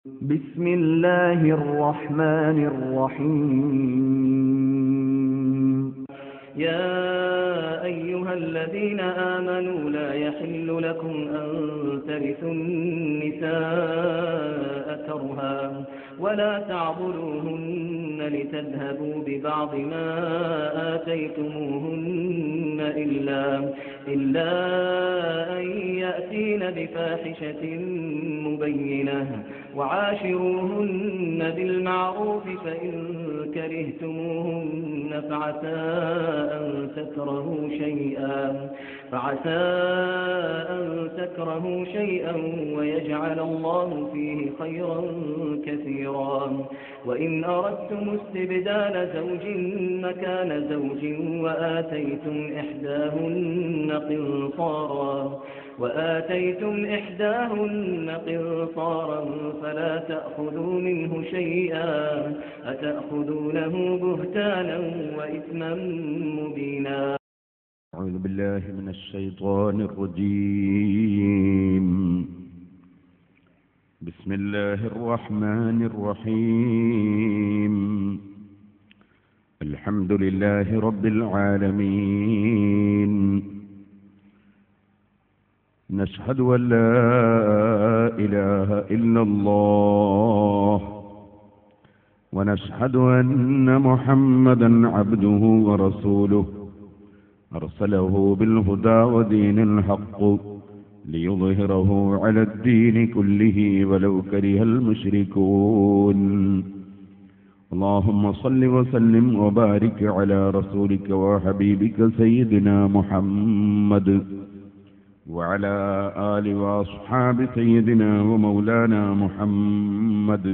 بسم الله الرحمن الرحيم يا أيها الذين آمنوا لا يحل لكم أن ترثوا النساء كرها ولا تعضلوهن لتذهبوا ببعض ما آتيتموهن إلا أن يأتين بفاحشة مبينة وعاشروهن بالمعروف فإن كرهتموهن فعسى أن تكرهوا شيئا ويجعل الله فيه خيرا كثيرا وإن أردتم استبدال زوج مكان زوج وآتيتم إحداهن قنطارا فلا تأخذوا منه شيئا أتأخذونه بهتانا وإثما مبينا. أعوذ بالله من الشيطان الرجيم. بسم الله الرحمن الرحيم. الحمد لله رب العالمين. نشهد أن لا إله إلا الله ونشهد أن محمدا عبده ورسوله أرسله بالهدى ودين الحق ليظهره على الدين كله ولو كره المشركون. اللهم صل وسلم وبارك على رسولك وحبيبك سيدنا محمد وعلى آل وأصحاب سيدنا ومولانا محمد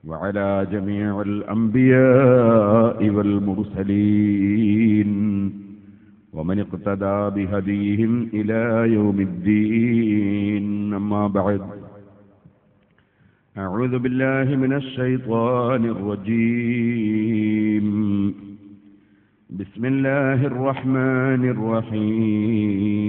وعلى جميع الأنبياء والمرسلين ومن اقتدى بهديهم إلى يوم الدين. أما بعد، أعوذ بالله من الشيطان الرجيم. بسم الله الرحمن الرحيم.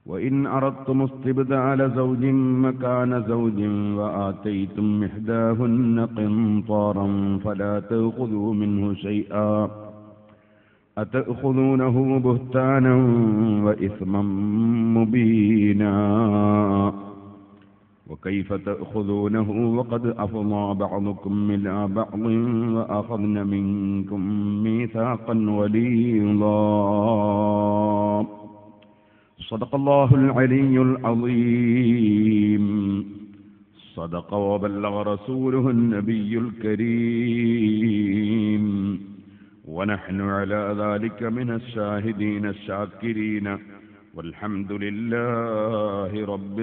وإن أردتم استبدال زوج مكان زوج وآتيتم إحداهن قنطارا فلا تأخذوا منه شيئا أتأخذونه بهتانا وإثما مبينا. وكيف تأخذونه وقد أفضى بعضكم إلى بعض وأخذن منكم ميثاقا غليظا. صدق الله العلي العظيم. صدق وبلغ رسوله النبي الكريم. ونحن على ذلك من الشاهدين الشاكرين والحمد لله رب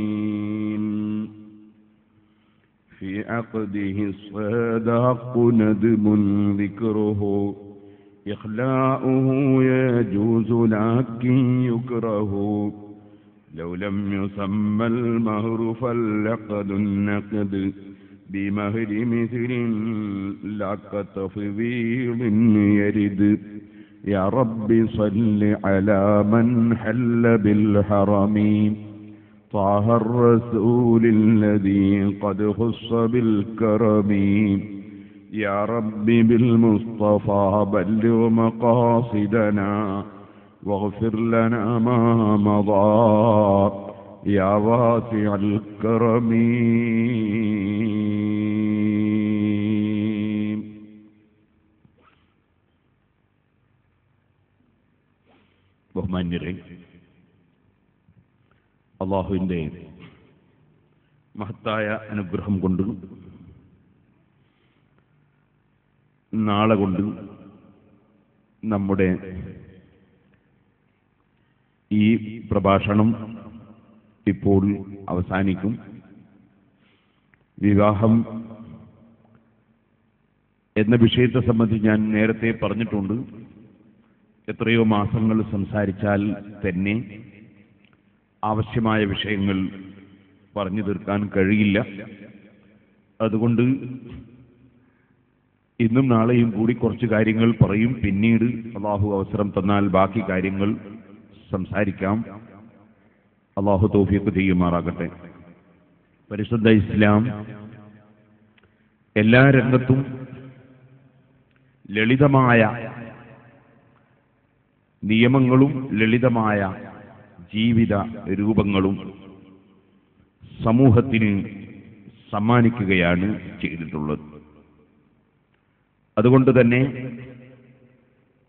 العالمين. في عقده الصداق ندب ذكره إخلاؤه يجوز لكن يكره لو لم يسمى المهر فالعقد النقد بمهر مثل لا كتفضيل يرد. يا رب صل على من حل بالحرم طه الرسول الذي قد خص بالكرم. يا رب بالمصطفى بلغ مقاصدنا واغفر لنا ما مضى يا واسع الكرم. ബഹുമാന്യരെ, അല്ലാഹുവിന്റെ മഹത്തായ അനുഗ്രഹം കൊണ്ട് നാളെ കൊണ്ട് നമ്മുടെ ഈ പ്രഭാഷണം ഇപ്പോൾ അവസാനിക്കും. വിവാഹം എന്ന വിഷയത്തെ സംബന്ധിച്ച് ഞാൻ നേരത്തെ പറഞ്ഞിട്ടുണ്ട്. എത്രയോ മാസങ്ങൾ സംസാരിച്ചാൽ തന്നെ ആവശ്യമായ വിഷയങ്ങൾ പറഞ്ഞു തീർക്കാൻ കഴിയില്ല. അതുകൊണ്ട് ഇന്നും നാളെയും കൂടി കുറച്ച് കാര്യങ്ങൾ പറയും. പിന്നീട് അല്ലാഹു അവസരം തന്നാൽ ബാക്കി കാര്യങ്ങൾ സംസാരിക്കാം. അള്ളാഹു തൗഫീഖ് ചെയ്യുമാറാകട്ടെ. പരിശുദ്ധ ഇസ്ലാം എല്ലാ രംഗത്തും ലളിതമായ നിയമങ്ങളും ലളിതമായ ജീവിത രൂപങ്ങളും സമൂഹത്തിന് സമ്മാനിക്കുകയാണ് ചെയ്തിട്ടുള്ളത്. അതുകൊണ്ട് തന്നെ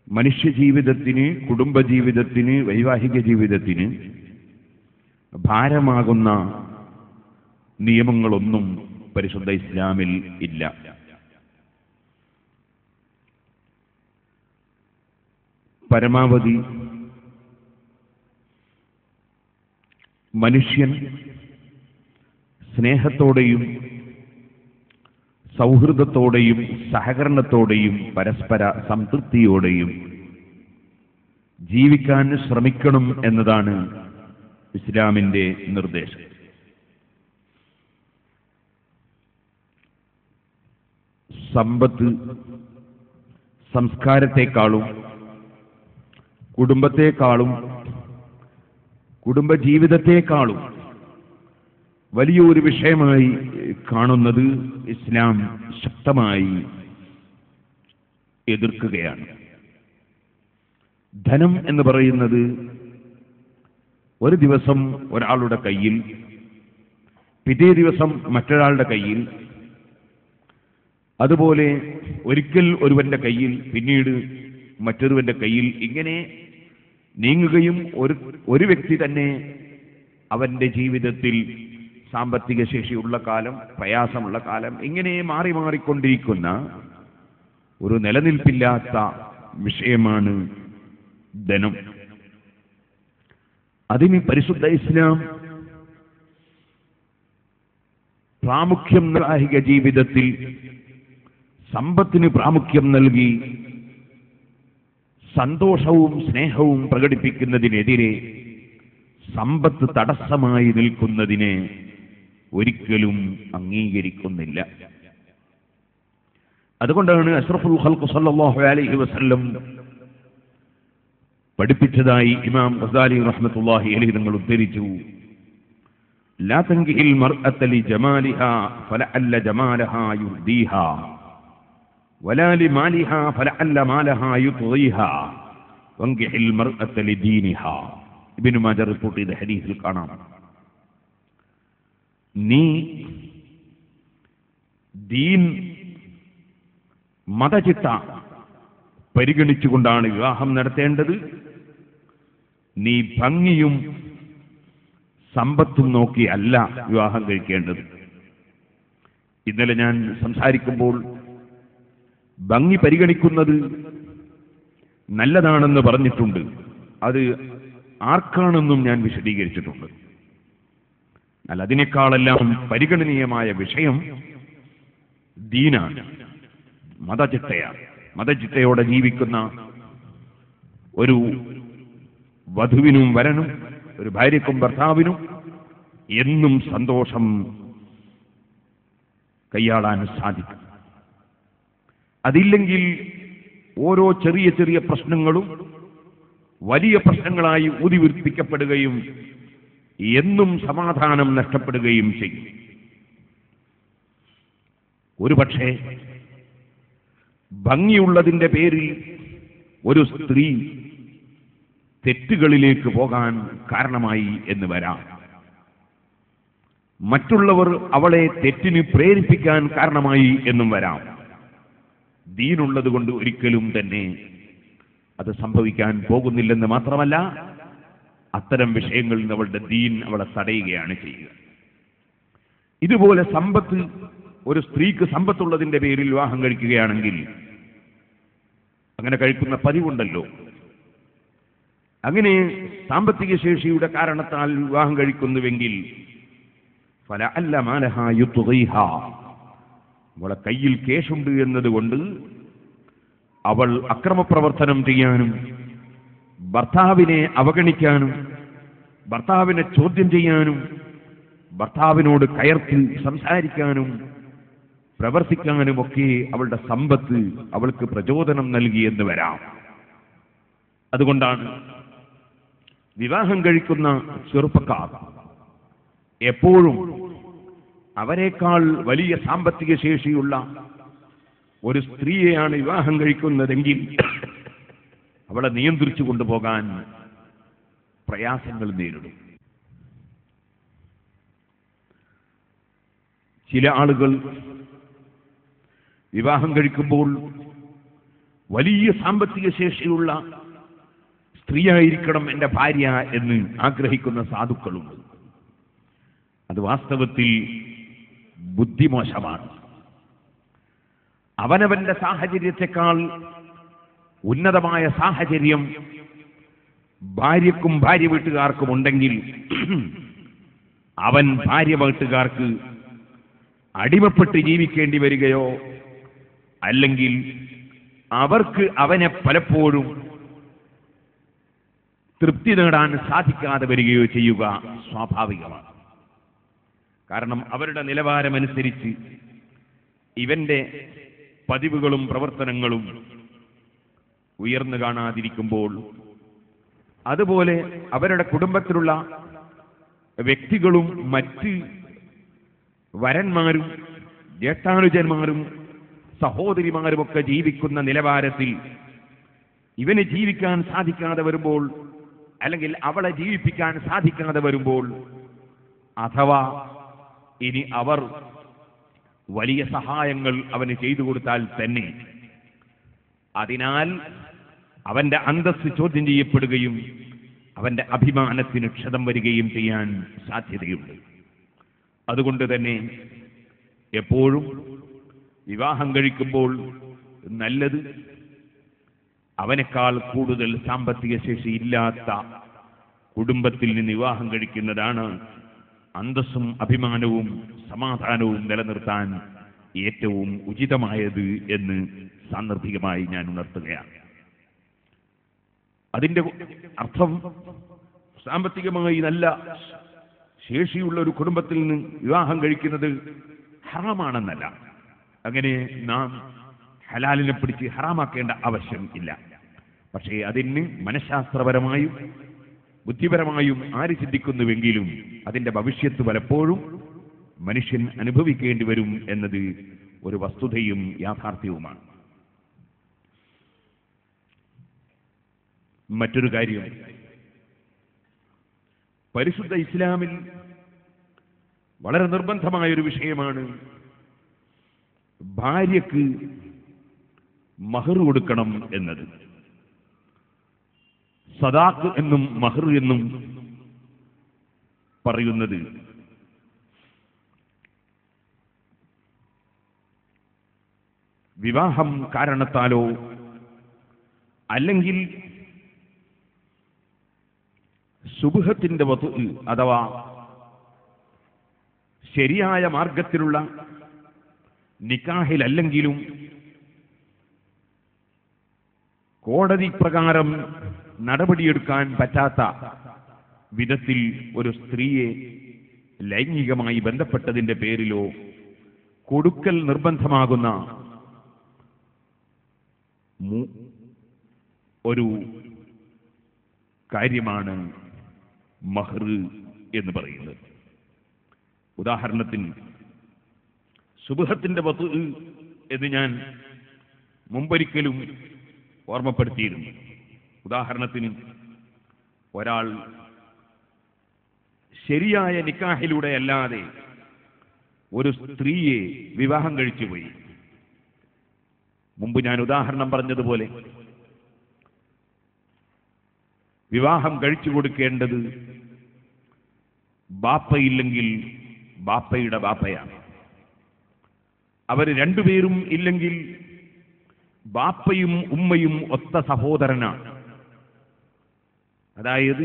മനുഷ്യജീവിതത്തിന്, കുടുംബജീവിതത്തിന്, വൈവാഹിക ജീവിതത്തിന് ഭാരമാകുന്ന നിയമങ്ങളൊന്നും പരിശുദ്ധ ഇസ്ലാമിൽ ഇല്ല. പരമാവധി മനുഷ്യൻ സ്നേഹത്തോടെയും സൗഹൃദത്തോടെയും സഹകരണത്തോടെയും പരസ്പര സംതൃപ്തിയോടെയും ജീവിക്കാൻ ശ്രമിക്കണം എന്നതാണ് ഇസ്ലാമിന്റെ നിർദ്ദേശം. സമ്പത്ത് സംസ്കാരത്തെക്കാളും കുടുംബത്തെക്കാളും കുടുംബജീവിതത്തെക്കാളും വലിയൊരു വിഷയമായി കാണുന്നത് ഇസ്ലാം ശക്തമായി എതിർക്കുകയാണ്. ധനം എന്ന് പറയുന്നത് ഒരു ദിവസം ഒരാളുടെ കയ്യിൽ, പിറ്റേ ദിവസം മറ്റൊരാളുടെ കയ്യിൽ, അതുപോലെ ഒരിക്കൽ ഒരുവന്റെ കയ്യിൽ, പിന്നീട് മറ്റൊരുവന്റെ കയ്യിൽ, ഇങ്ങനെ നീങ്ങുകയും ഒരു വ്യക്തി തന്നെ അവന്റെ ജീവിതത്തിൽ സാമ്പത്തിക ശേഷിയുള്ള കാലം, പ്രയാസമുള്ള കാലം, ഇങ്ങനെ മാറി മാറിക്കൊണ്ടിരിക്കുന്ന ഒരു നിലനിൽപ്പില്ലാത്ത വിഷയമാണ് ധനം. അതിന് പരിശുദ്ധ ഇസ്ലാം പ്രാമുഖ്യം, വൈവാഹിക ജീവിതത്തിൽ സമ്പത്തിന് പ്രാമുഖ്യം നൽകി സന്തോഷവും സ്നേഹവും പ്രകടിപ്പിക്കുന്നതിനെതിരെ സമ്പത്ത് തടസ്സമായി നിൽക്കുന്നതിനെ ഒരിക്കലും അംഗീകരിക്കുന്നില്ല. അതുകൊണ്ടാണ് അഷ്റഫുൽ ഖൽഖ് സല്ലല്ലാഹു അലൈഹി വസല്ലം പഠിപ്പിച്ചതായി ഇമാം ഗസാലി റഹ്മത്തുള്ളാഹി അലൈഹി തങ്ങൾ ഉദ്ധരിച്ചു, ലാ തൻകിഹിൽ മർഅത ലിജമാലിഹാ ഫലഅല്ല ജമാലഹാ യുർദീഹാ വലാ ലിമാലിഹാ ഫലഅല്ല മാലഹാ യുത്ഗീഹാ വൻകിഹിൽ മർഅത ലിദീനിഹാ. ഇബ്നു മാജ റിപ്പോർട്ട് ചെയ്ത ഹദീസിൽ കാണാം, നീ ദീൻ, മതചിട്ട പരിഗണിച്ചുകൊണ്ടാണ് വിവാഹം നടത്തേണ്ടത്. നീ ഭംഗിയും സമ്പത്തും നോക്കി അല്ല വിവാഹം കഴിക്കേണ്ടത്. ഇന്നലെ ഞാൻ സംസാരിക്കുമ്പോൾ ഭംഗി പരിഗണിക്കുന്നത് നല്ലതാണെന്ന് പറഞ്ഞിട്ടുണ്ട്. അത് ആർക്കാണെന്നും ഞാൻ വിശദീകരിച്ചിട്ടുണ്ട്. എന്നാൽ അതിനേക്കാളെല്ലാം പരിഗണനീയമായ വിഷയം ദീനാണ്, മതചിട്ടയാണ്. മതചിട്ടയോടെ ജീവിക്കുന്ന ഒരു വധുവിനും വരനും, ഒരു ഭാര്യക്കും ഭർത്താവിനും എന്നും സന്തോഷം കൈയാളാൻ സാധിക്കും. അതില്ലെങ്കിൽ ഓരോ ചെറിയ ചെറിയ പ്രശ്നങ്ങളും വലിയ പ്രശ്നങ്ങളായി ഊതിവീർപ്പിക്കപ്പെടുകയും എന്നും സമാധാനം നഷ്ടപ്പെടുകയും ചെയ്യും. ഒരുപക്ഷെ ഭംഗിയുള്ളതിന്റെ പേരിൽ ഒരു സ്ത്രീ തെറ്റുകളിലേക്ക് പോകാൻ കാരണമായി എന്ന് വരാം. മറ്റുള്ളവർ അവളെ തെറ്റിന് പ്രേരിപ്പിക്കാൻ കാരണമായി എന്നും വരാം. ദീനുള്ളത് കൊണ്ട് ഒരിക്കലും തന്നെ അത് സംഭവിക്കാൻ പോകുന്നില്ലെന്ന് മാത്രമല്ല, അത്തരം വിഷയങ്ങളിൽ അവളുടെ ദീൻ അവളെ തടയുകയാണ് ചെയ്യുക. ഇതുപോലെ സമ്പത്ത്, ഒരു സ്ത്രീക്ക് സമ്പത്തുള്ളതിന്റെ പേരിൽ വിവാഹം കഴിക്കുകയാണെങ്കിൽ, അങ്ങനെ കഴിക്കുന്ന പതിവുണ്ടല്ലോ, അങ്ങനെ സാമ്പത്തിക ശേഷിയുടെ കാരണത്താൽ വിവാഹം കഴിക്കുന്നുവെങ്കിൽ ഫലഅല്ല മാലഹാ യുത്ഗീഹാ, അവളെ കയ്യിൽ കേശുണ്ട് എന്നതുകൊണ്ട് അവൾ അക്രമപ്രവർത്തനം ചെയ്യാനും ഭർത്താവിനെ അവഗണിക്കാനും ഭർത്താവിനെ ചോദ്യം ചെയ്യാനും ഭർത്താവിനോട് കയർത്തി സംസാരിക്കാനും പ്രവർത്തിക്കാനുമൊക്കെ അവളുടെ സമ്പത്ത് അവൾക്ക് പ്രചോദനം നൽകിയെന്ന് വരാം. അതുകൊണ്ടാണ് വിവാഹം കഴിക്കുന്ന ചെറുപ്പക്കാർ എപ്പോഴും അവരെക്കാൾ വലിയ സാമ്പത്തിക ശേഷിയുള്ള ഒരു സ്ത്രീയെയാണ് വിവാഹം കഴിക്കുന്നതെങ്കിൽ അവളെ നിയന്ത്രിച്ചു കൊണ്ടുപോകാൻ പ്രയാസങ്ങൾ നേരിടും. ചില ആളുകൾ വിവാഹം കഴിക്കുമ്പോൾ വലിയ സാമ്പത്തിക ശേഷിയുള്ള സ്ത്രീയായിരിക്കണം എൻ്റെ ഭാര്യ എന്ന് ആഗ്രഹിക്കുന്ന സാധുക്കളുണ്ട്. അത് വാസ്തവത്തിൽ ബുദ്ധിമോശമാണ്. അവനവന്റെ സാഹചര്യത്തെക്കാൾ ഉന്നതമായ സാഹചര്യം ഭാര്യക്കും ഭാര്യ വീട്ടുകാർക്കും ഉണ്ടെങ്കിൽ അവൻ ഭാര്യ വീട്ടുകാർക്ക് അടിമപ്പെട്ട് ജീവിക്കേണ്ടി വരികയോ അല്ലെങ്കിൽ അവർക്ക് അവനെ പലപ്പോഴും തൃപ്തി നേടാൻ സാധിക്കാതെ വരികയോ ചെയ്യുക സ്വാഭാവികമാണ്. കാരണം അവരുടെ നിലവാരമനുസരിച്ച് ഇവന്റെ പതിവുകളും പ്രവർത്തനങ്ങളും ഉയർന്നു കാണാതിരിക്കുമ്പോൾ, അതുപോലെ അവരുടെ കുടുംബത്തിലുള്ള വ്യക്തികളും മറ്റ് വരന്മാരും ജ്യേഷ്ഠാനുജന്മാരും സഹോദരിമാരുമൊക്കെ ജീവിക്കുന്ന നിലവാരത്തിൽ ഇവന് ജീവിക്കാൻ സാധിക്കാതെ വരുമ്പോൾ, അല്ലെങ്കിൽ അവളെ ജീവിപ്പിക്കാൻ സാധിക്കാതെ വരുമ്പോൾ, അഥവാ ഇനി അവർ വലിയ സഹായങ്ങൾ അവന് ചെയ്തു കൊടുത്താൽ തന്നെ അതിനാൽ അവന്റെ അന്തസ്സ് ചോദ്യം ചെയ്യപ്പെടുകയും അവന്റെ അഭിമാനത്തിന് ക്ഷതം വരികയും ചെയ്യാൻ സാധ്യതയുണ്ട്. അതുകൊണ്ട് തന്നെ എപ്പോഴും വിവാഹം കഴിക്കുമ്പോൾ നല്ലത് അവനേക്കാൾ കൂടുതൽ സാമ്പത്തിക ശേഷി ഇല്ലാത്ത കുടുംബത്തിൽ നിന്ന് വിവാഹം കഴിക്കുന്നതാണ് അന്തസ്സും അഭിമാനവും സമാധാനവും നിലനിർത്താൻ ഏറ്റവും ഉചിതമായത് എന്ന് സാന്ദർഭികമായി ഞാൻ ഉണർത്തുകയാണ്. അതിന്റെ അർത്ഥം സാമ്പത്തികമായി നല്ല ശേഷിയുള്ള ഒരു കുടുംബത്തിൽ നിന്ന് വിവാഹം കഴിക്കുന്നത് ഹറാമാണെന്നല്ല. അങ്ങനെ നാം ഹലാലിനെ പിടിച്ച് ഹറാമാക്കേണ്ട ആവശ്യം ഇല്ല. പക്ഷേ അതിന് മനഃശാസ്ത്രപരമായും ബുദ്ധിപരമായും ആര് ചിന്തിക്കുന്നുവെങ്കിലും അതിന്റെ ഭവിഷ്യത്ത് പലപ്പോഴും മനുഷ്യൻ അനുഭവിക്കേണ്ടി വരും എന്നത് ഒരു വസ്തുതയും യാഥാർത്ഥ്യവുമാണ്. മറ്റൊരു കാര്യം, പരിശുദ്ധ ഇസ്ലാമിൽ വളരെ നിർബന്ധമായൊരു വിഷയമാണ് ഭാര്യക്ക് മഹർ കൊടുക്കണം എന്നത്. സദാഖ് എന്നും മഹർ എന്നും പറയുന്നത് വിവാഹം കാരണത്താലോ അല്ലെങ്കിൽ സുബ്ഹത്തിന്റെ വധു അഥവാ ശരിയായ മാർഗത്തിലുള്ള നിക്കാഹിലല്ലെങ്കിലും കോടതി പ്രകാരം നടപടിയെടുക്കാൻ പറ്റാത്ത വിധത്തിൽ ഒരു സ്ത്രീയെ ലൈംഗികമായി ബന്ധപ്പെട്ടതിന്റെ പേരിലോ കൊടുക്കൽ നിർബന്ധമാകുന്ന ഒരു കാര്യമാണ് മഹർ എന്ന് പറയുന്നത്. ഉദാഹരണത്തിന് സുബ്ഹത്തിന്റെ വധു എന്ന് ഞാൻ മുമ്പൊരിക്കലും ഓർമ്മപ്പെടുത്തിയിരുന്നു. ഉദാഹരണത്തിന് ഒരാൾ ശരിയായ നിക്കാഹിലൂടെ അല്ലാതെ ഒരു സ്ത്രീയെ വിവാഹം കഴിച്ചുപോയി. മുമ്പ് ഞാൻ ഉദാഹരണം പറഞ്ഞതുപോലെ വിവാഹം കഴിച്ചു കൊടുക്കേണ്ടത് ബാപ്പയില്ലെങ്കിൽ ബാപ്പയുടെ ബാപ്പയാണ്. അവർ രണ്ടുപേരും ഇല്ലെങ്കിൽ ബാപ്പയും ഉമ്മയും ഒത്ത സഹോദരനാണ്. അതായത്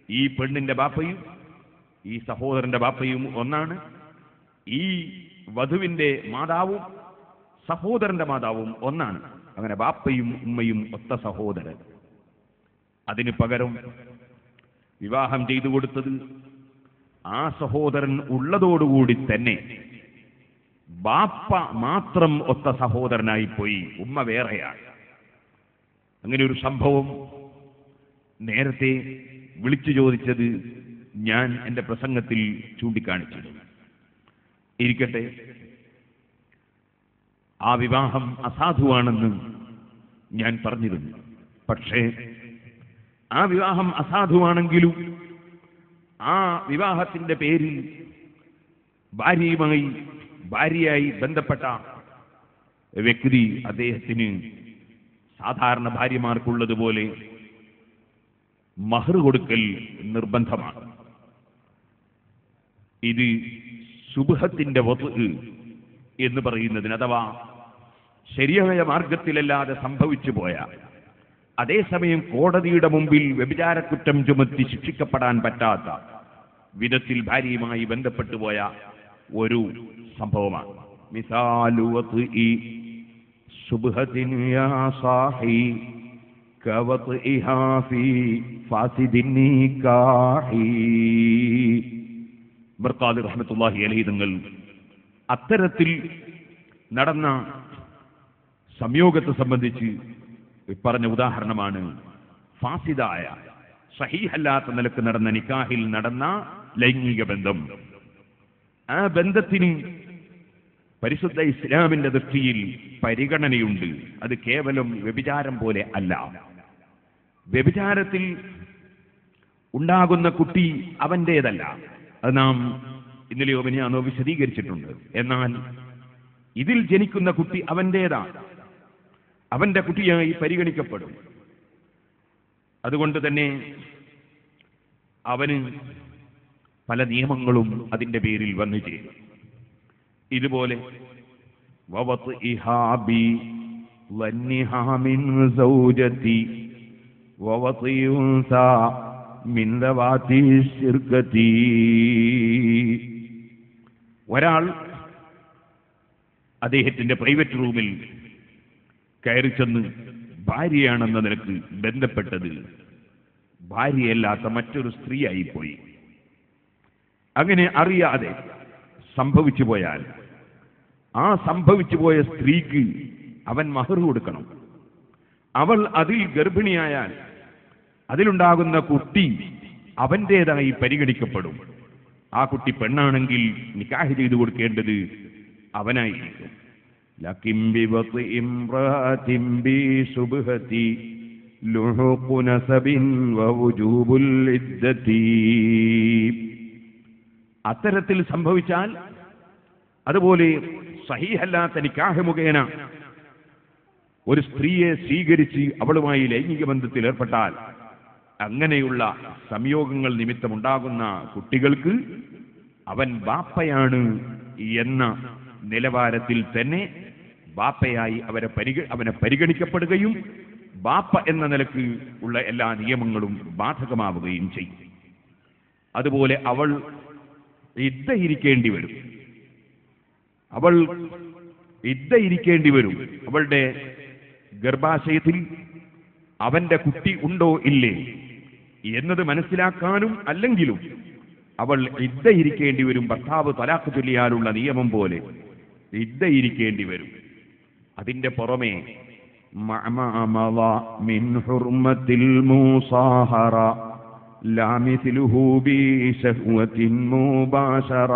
ഈ പെണ്ണിന്റെ ബാപ്പയും ഈ സഹോദരന്റെ ബാപ്പയും ഒന്നാണ്. ഈ വധുവിന്റെ മാതാവും സഹോദരന്റെ മാതാവും ഒന്നാണ്. അങ്ങനെ ബാപ്പയും ഉമ്മയും ഒത്ത സഹോദരൻ. അതിന് പകരം വിവാഹം ചെയ്തു കൊടുത്തത് ആ സഹോദരൻ ഉള്ളതോടുകൂടി തന്നെ ബാപ്പ മാത്രം ഒത്ത സഹോദരനായി പോയി, ഉമ്മ വേറെയാണ്. അങ്ങനെ ഒരു സംഭവം നേരത്തെ വിളിച്ചു ചോദിച്ചത് ഞാൻ എൻ്റെ പ്രസംഗത്തിൽ ചൂണ്ടിക്കാണിച്ചത്. ഇരിക്കട്ടെ, ആ വിവാഹം അസാധുവാണെന്ന് ഞാൻ പറഞ്ഞിരുന്നു. പക്ഷേ ആ വിവാഹം അസാധുവാണെങ്കിലും ആ വിവാഹത്തിന്റെ പേരിൽ ഭാര്യയായി ബന്ധപ്പെട്ട വ്യക്തി അദ്ദേഹത്തിന് സാധാരണ ഭാര്യമാർക്കുള്ളതുപോലെ മഹർ കൊടുക്കൽ നിർബന്ധമാണ്. ഇത് ശുബ്ഹത്തിന്റെ വത്അ് എന്ന് പറയുന്നതിന്, അഥവാ ശരിയായ മാർഗത്തിലല്ലാതെ സംഭവിച്ചു പോയ, അതേസമയം കോടതിയുടെ മുമ്പിൽ വ്യഭിചാരക്കുറ്റം ചുമത്തി ശിക്ഷിക്കപ്പെടാൻ പറ്റാത്ത വിധത്തിൽ ഭാര്യയുമായി ബന്ധപ്പെട്ടു പോയ ഒരു സംഭവമാണ്. മിസാലു വത്ഇ ശുബ്ഹത്തിൻ യാ സാഹി കവത്ഇഹാ ഫീ ഫാസിദിൻ നികാഹി. ബർഖാദി റഹ്മത്തുള്ളാഹി അലൈഹി തങ്ങൾ അത്തരത്തിൽ നടന്ന സംയോഗത്തെ സംബന്ധിച്ച് പറഞ്ഞ ഉദാഹരണമാണ് ഫാസിദായ, സഹീഹല്ലാത്ത നിലക്ക് നടന്ന നിക്കാഹിൽ നടന്ന ലൈംഗിക ബന്ധം. ആ ബന്ധത്തിന് പരിശുദ്ധ ഇസ്ലാമിന്റെ ദൃഷ്ടിയിൽ പരിഗണനയുണ്ട്. അത് കേവലം വ്യഭിചാരം പോലെ അല്ല. വ്യഭിചാരത്തിൽ ഉണ്ടാകുന്ന കുട്ടി അവന്റേതല്ല, അത് നാം ഇന്നലെയോ മിനിഞ്ഞാന്നോ വിശദീകരിച്ചിട്ടുണ്ട്. എന്നാൽ ഇതിൽ ജനിക്കുന്ന കുട്ടി അവന്റേതാണ്, അവന്റെ കുട്ടിയായി പരിഗണിക്കപ്പെടും. അതുകൊണ്ട് തന്നെ അവന് പല നിയമങ്ങളും അതിന്റെ പേരിൽ വന്നു ചേരും. ഇതുപോലെ ഒരാൾ അദ്ദേഹത്തിന്റെ പ്രൈവറ്റ് റൂമിൽ കയറി ചെന്ന് ഭാര്യയാണെന്ന നിലക്ക് ബന്ധപ്പെട്ടത് ഭാര്യയല്ലാത്ത മറ്റൊരു സ്ത്രീയായിപ്പോയി. അങ്ങനെ അറിയാതെ സംഭവിച്ചു പോയാൽ ആ സംഭവിച്ചു പോയ സ്ത്രീക്ക് അവൻ മഹർ കൊടുക്കണം. അവൾ അതിൽ ഗർഭിണിയായാൽ അതിലുണ്ടാകുന്ന കുട്ടി അവന്റേതായി പരിഗണിക്കപ്പെടും. ആ കുട്ടി പെണ്ണാണെങ്കിൽ നിക്കാഹ് ചെയ്തു കൊടുക്കേണ്ടത് അവനായിരിക്കും. ലകിം ബിവത്ഇ ഇംറാതിൻ ബിശുബ്ഹതി ലുഹുഖു നസബിൻ വവുജൂബുൽ ഇദ്ദതി. അത്തരത്തിൽ സംഭവിച്ചാൽ, അതുപോലെ സഹീഹല്ലാത്ത നിക്കാഹ് മുഖേന ഒരു സ്ത്രീയെ സ്വീകരിച്ച് അവളുമായി ലൈംഗിക ബന്ധത്തിൽ ഏർപ്പെട്ടാൽ, അങ്ങനെയുള്ള സംയോഗങ്ങൾ നിമിത്തമുണ്ടാകുന്ന കുട്ടികൾക്ക് അവൻ ബാപ്പയാണ് എന്ന നിലവാരത്തിൽ തന്നെ ബാപ്പയായി അവനെ പരിഗണിക്കപ്പെടുകയും ബാപ്പ എന്ന നിലക്ക് ഉള്ള എല്ലാ നിയമങ്ങളും ബാധകമാവുകയും ചെയ്യും. അതുപോലെ അവൾ ഇദ്ദയിരിക്കേണ്ടി വരും. അവളുടെ ഗർഭാശയത്തിൽ അവന്റെ കുട്ടി ഉണ്ടോ ഇല്ലേ എന്നത് മനസ്സിലാക്കാനും അല്ലെങ്കിലും അവൾ ഇദ്ദയിരിക്കേണ്ടി വരും. ഭർത്താവ് തലാഖ് ചൊല്ലിയാലുള്ള നിയമം പോലെ ഇദ്ദയിരിക്കേണ്ടി വരും. അതിന്റെ പുറമെ മിൻ ഹുർമത്തിൽ മുസാഹറ ലാ മിസ്ലുഹു ബി ശഹ്വത്തിൻ മുബാശറ.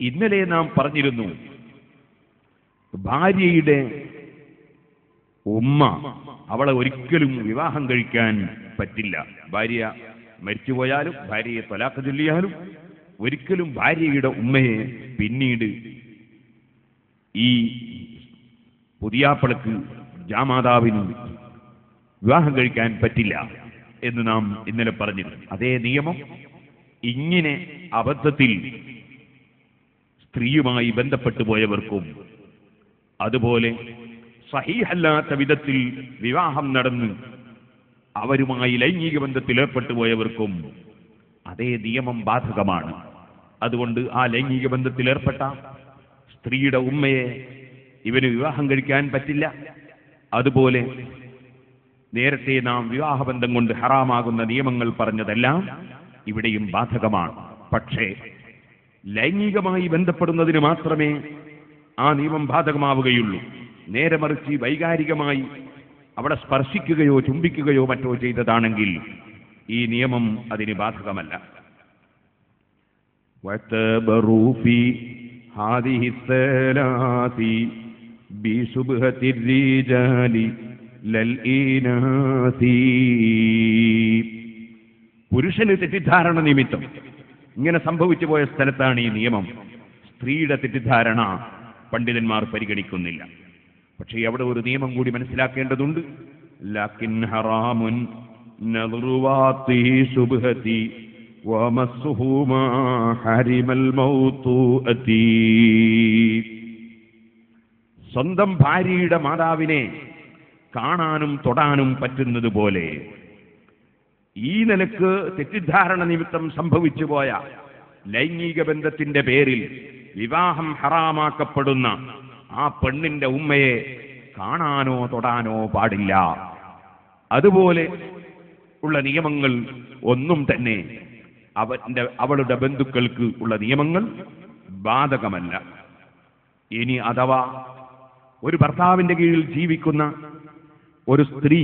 ഇന്നലെ നാം പറഞ്ഞിരുന്നു, ഭാര്യയുടെ ഉമ്മ അവളെ ഒരിക്കലും വിവാഹം കഴിക്കാൻ പറ്റില്ല. ഭാര്യ മരിച്ചുപോയാലും ഭാര്യയെ ത്വലാഖ് ചൊല്ലിയാലും ഒരിക്കലും ഭാര്യയുടെ ഉമ്മയെ പിന്നീട് ഈ പുതിയാപ്പളക്ക് ജാമാതാവിന് വിവാഹം കഴിക്കാൻ പറ്റില്ല എന്ന് നാം ഇന്നലെ പറഞ്ഞിരുന്നു. അതേ നിയമം ഇങ്ങനെ അബദ്ധത്തിൽ സ്ത്രീയുമായി ബന്ധപ്പെട്ടു പോയവർക്കും, അതുപോലെ സഹീഹല്ലാത്ത വിധത്തിൽ വിവാഹം നടന്ന് അവരുമായി ലൈംഗിക ബന്ധത്തിൽ ഏർപ്പെട്ടു പോയവർക്കും അതേ നിയമം ബാധകമാണ്. അതുകൊണ്ട് ആ ലൈംഗിക ബന്ധത്തിൽ ഏർപ്പെട്ട സ്ത്രീയുടെ ഉമ്മയെ ഇവന് വിവാഹം കഴിക്കാൻ പറ്റില്ല. അതുപോലെ നേരത്തെ നാം വിവാഹബന്ധം കൊണ്ട് ഹറാമാകുന്ന നിയമങ്ങൾ പറഞ്ഞതെല്ലാം ഇവിടെയും ബാധകമാണ്. പക്ഷേ ലൈംഗികമായി ബന്ധപ്പെടുന്നതിന് മാത്രമേ ആ നിയമം ബാധകമാവുകയുള്ളൂ. നേരെ മറിച്ച് വൈകാരികമായി അവിടെ സ്പർശിക്കുകയോ ചുംബിക്കുകയോ മറ്റോ ചെയ്തതാണെങ്കിൽ ഈ നിയമം അതിന് ബാധകമല്ല. വതബറൂ ഫീ ഹാദിഹി സലാസി ബിസുബ്ഹത്തി റിജാലി ലൽ ഇനാസി. പുരുഷന് തെറ്റിദ്ധാരണ നിമിത്തം ഇങ്ങനെ സംഭവിച്ചു പോയ സ്ഥലത്താണ് ഈ നിയമം. സ്ത്രീയുടെ തെറ്റിദ്ധാരണ പണ്ഡിതന്മാർ പരിഗണിക്കുന്നില്ല. പക്ഷേ അവിടെ ഒരു നിയമം കൂടി മനസ്സിലാക്കേണ്ടതുണ്ട്. ലക്കിൻ ഹറാമുൻ നദ്റുവാത്തി സുബ്ഹതി വമസ്സുഹു മാ ഹരിമൽ മൗതുഅതി. സ്വന്തം ഭാര്യയുടെ മാതാവിനെ കാണാനും തൊടാനും പറ്റുന്നത് പോലെ ഈ നിലക്ക് തെറ്റിദ്ധാരണ നിമിത്തം സംഭവിച്ചു പോയ ലൈംഗിക ബന്ധത്തിന്റെ പേരിൽ വിവാഹം ഹറാമാക്കപ്പെടുന്ന ആ പെണ്ണിന്റെ ഉമ്മയെ കാണാനോ തൊടാനോ പാടില്ല. അതുപോലെ ഉള്ള നിയമങ്ങൾ ഒന്നും തന്നെ അവളുടെ ബന്ധുക്കൾക്ക് ഉള്ള നിയമങ്ങൾ ബാധകമല്ല. ഇനി അഥവാ ഒരു ഭർത്താവിന്റെ കീഴിൽ ജീവിക്കുന്ന ഒരു സ്ത്രീ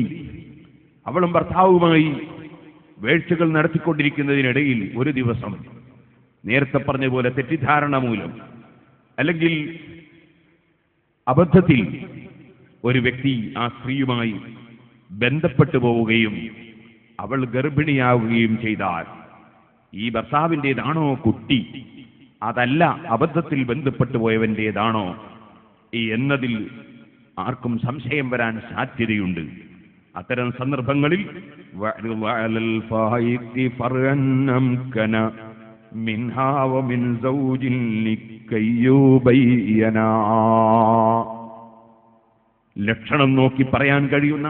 അവളും ഭർത്താവുമായി വേഴ്ചകൾ നടത്തിക്കൊണ്ടിരിക്കുന്നതിനിടയിൽ ഒരു ദിവസം നേരത്തെ പറഞ്ഞതുപോലെ തെറ്റിദ്ധാരണ മൂലം അല്ലെങ്കിൽ അബദ്ധത്തിൽ ഒരു വ്യക്തി ആ സ്ത്രീയുമായി ബന്ധപ്പെട്ടു പോവുകയും അവൾ ഗർഭിണിയാവുകയും ചെയ്താൽ ഈ ഭർത്താവിൻ്റെതാണോ കുട്ടി, അതല്ല അബദ്ധത്തിൽ ബന്ധപ്പെട്ടു പോയവൻ്റേതാണോ എന്നതിൽ ആർക്കും സംശയം വരാൻ സാധ്യതയുണ്ട്. അത്തരം സന്ദർഭങ്ങളിൽ ലക്ഷണം നോക്കി പറയാൻ കഴിയുന്ന,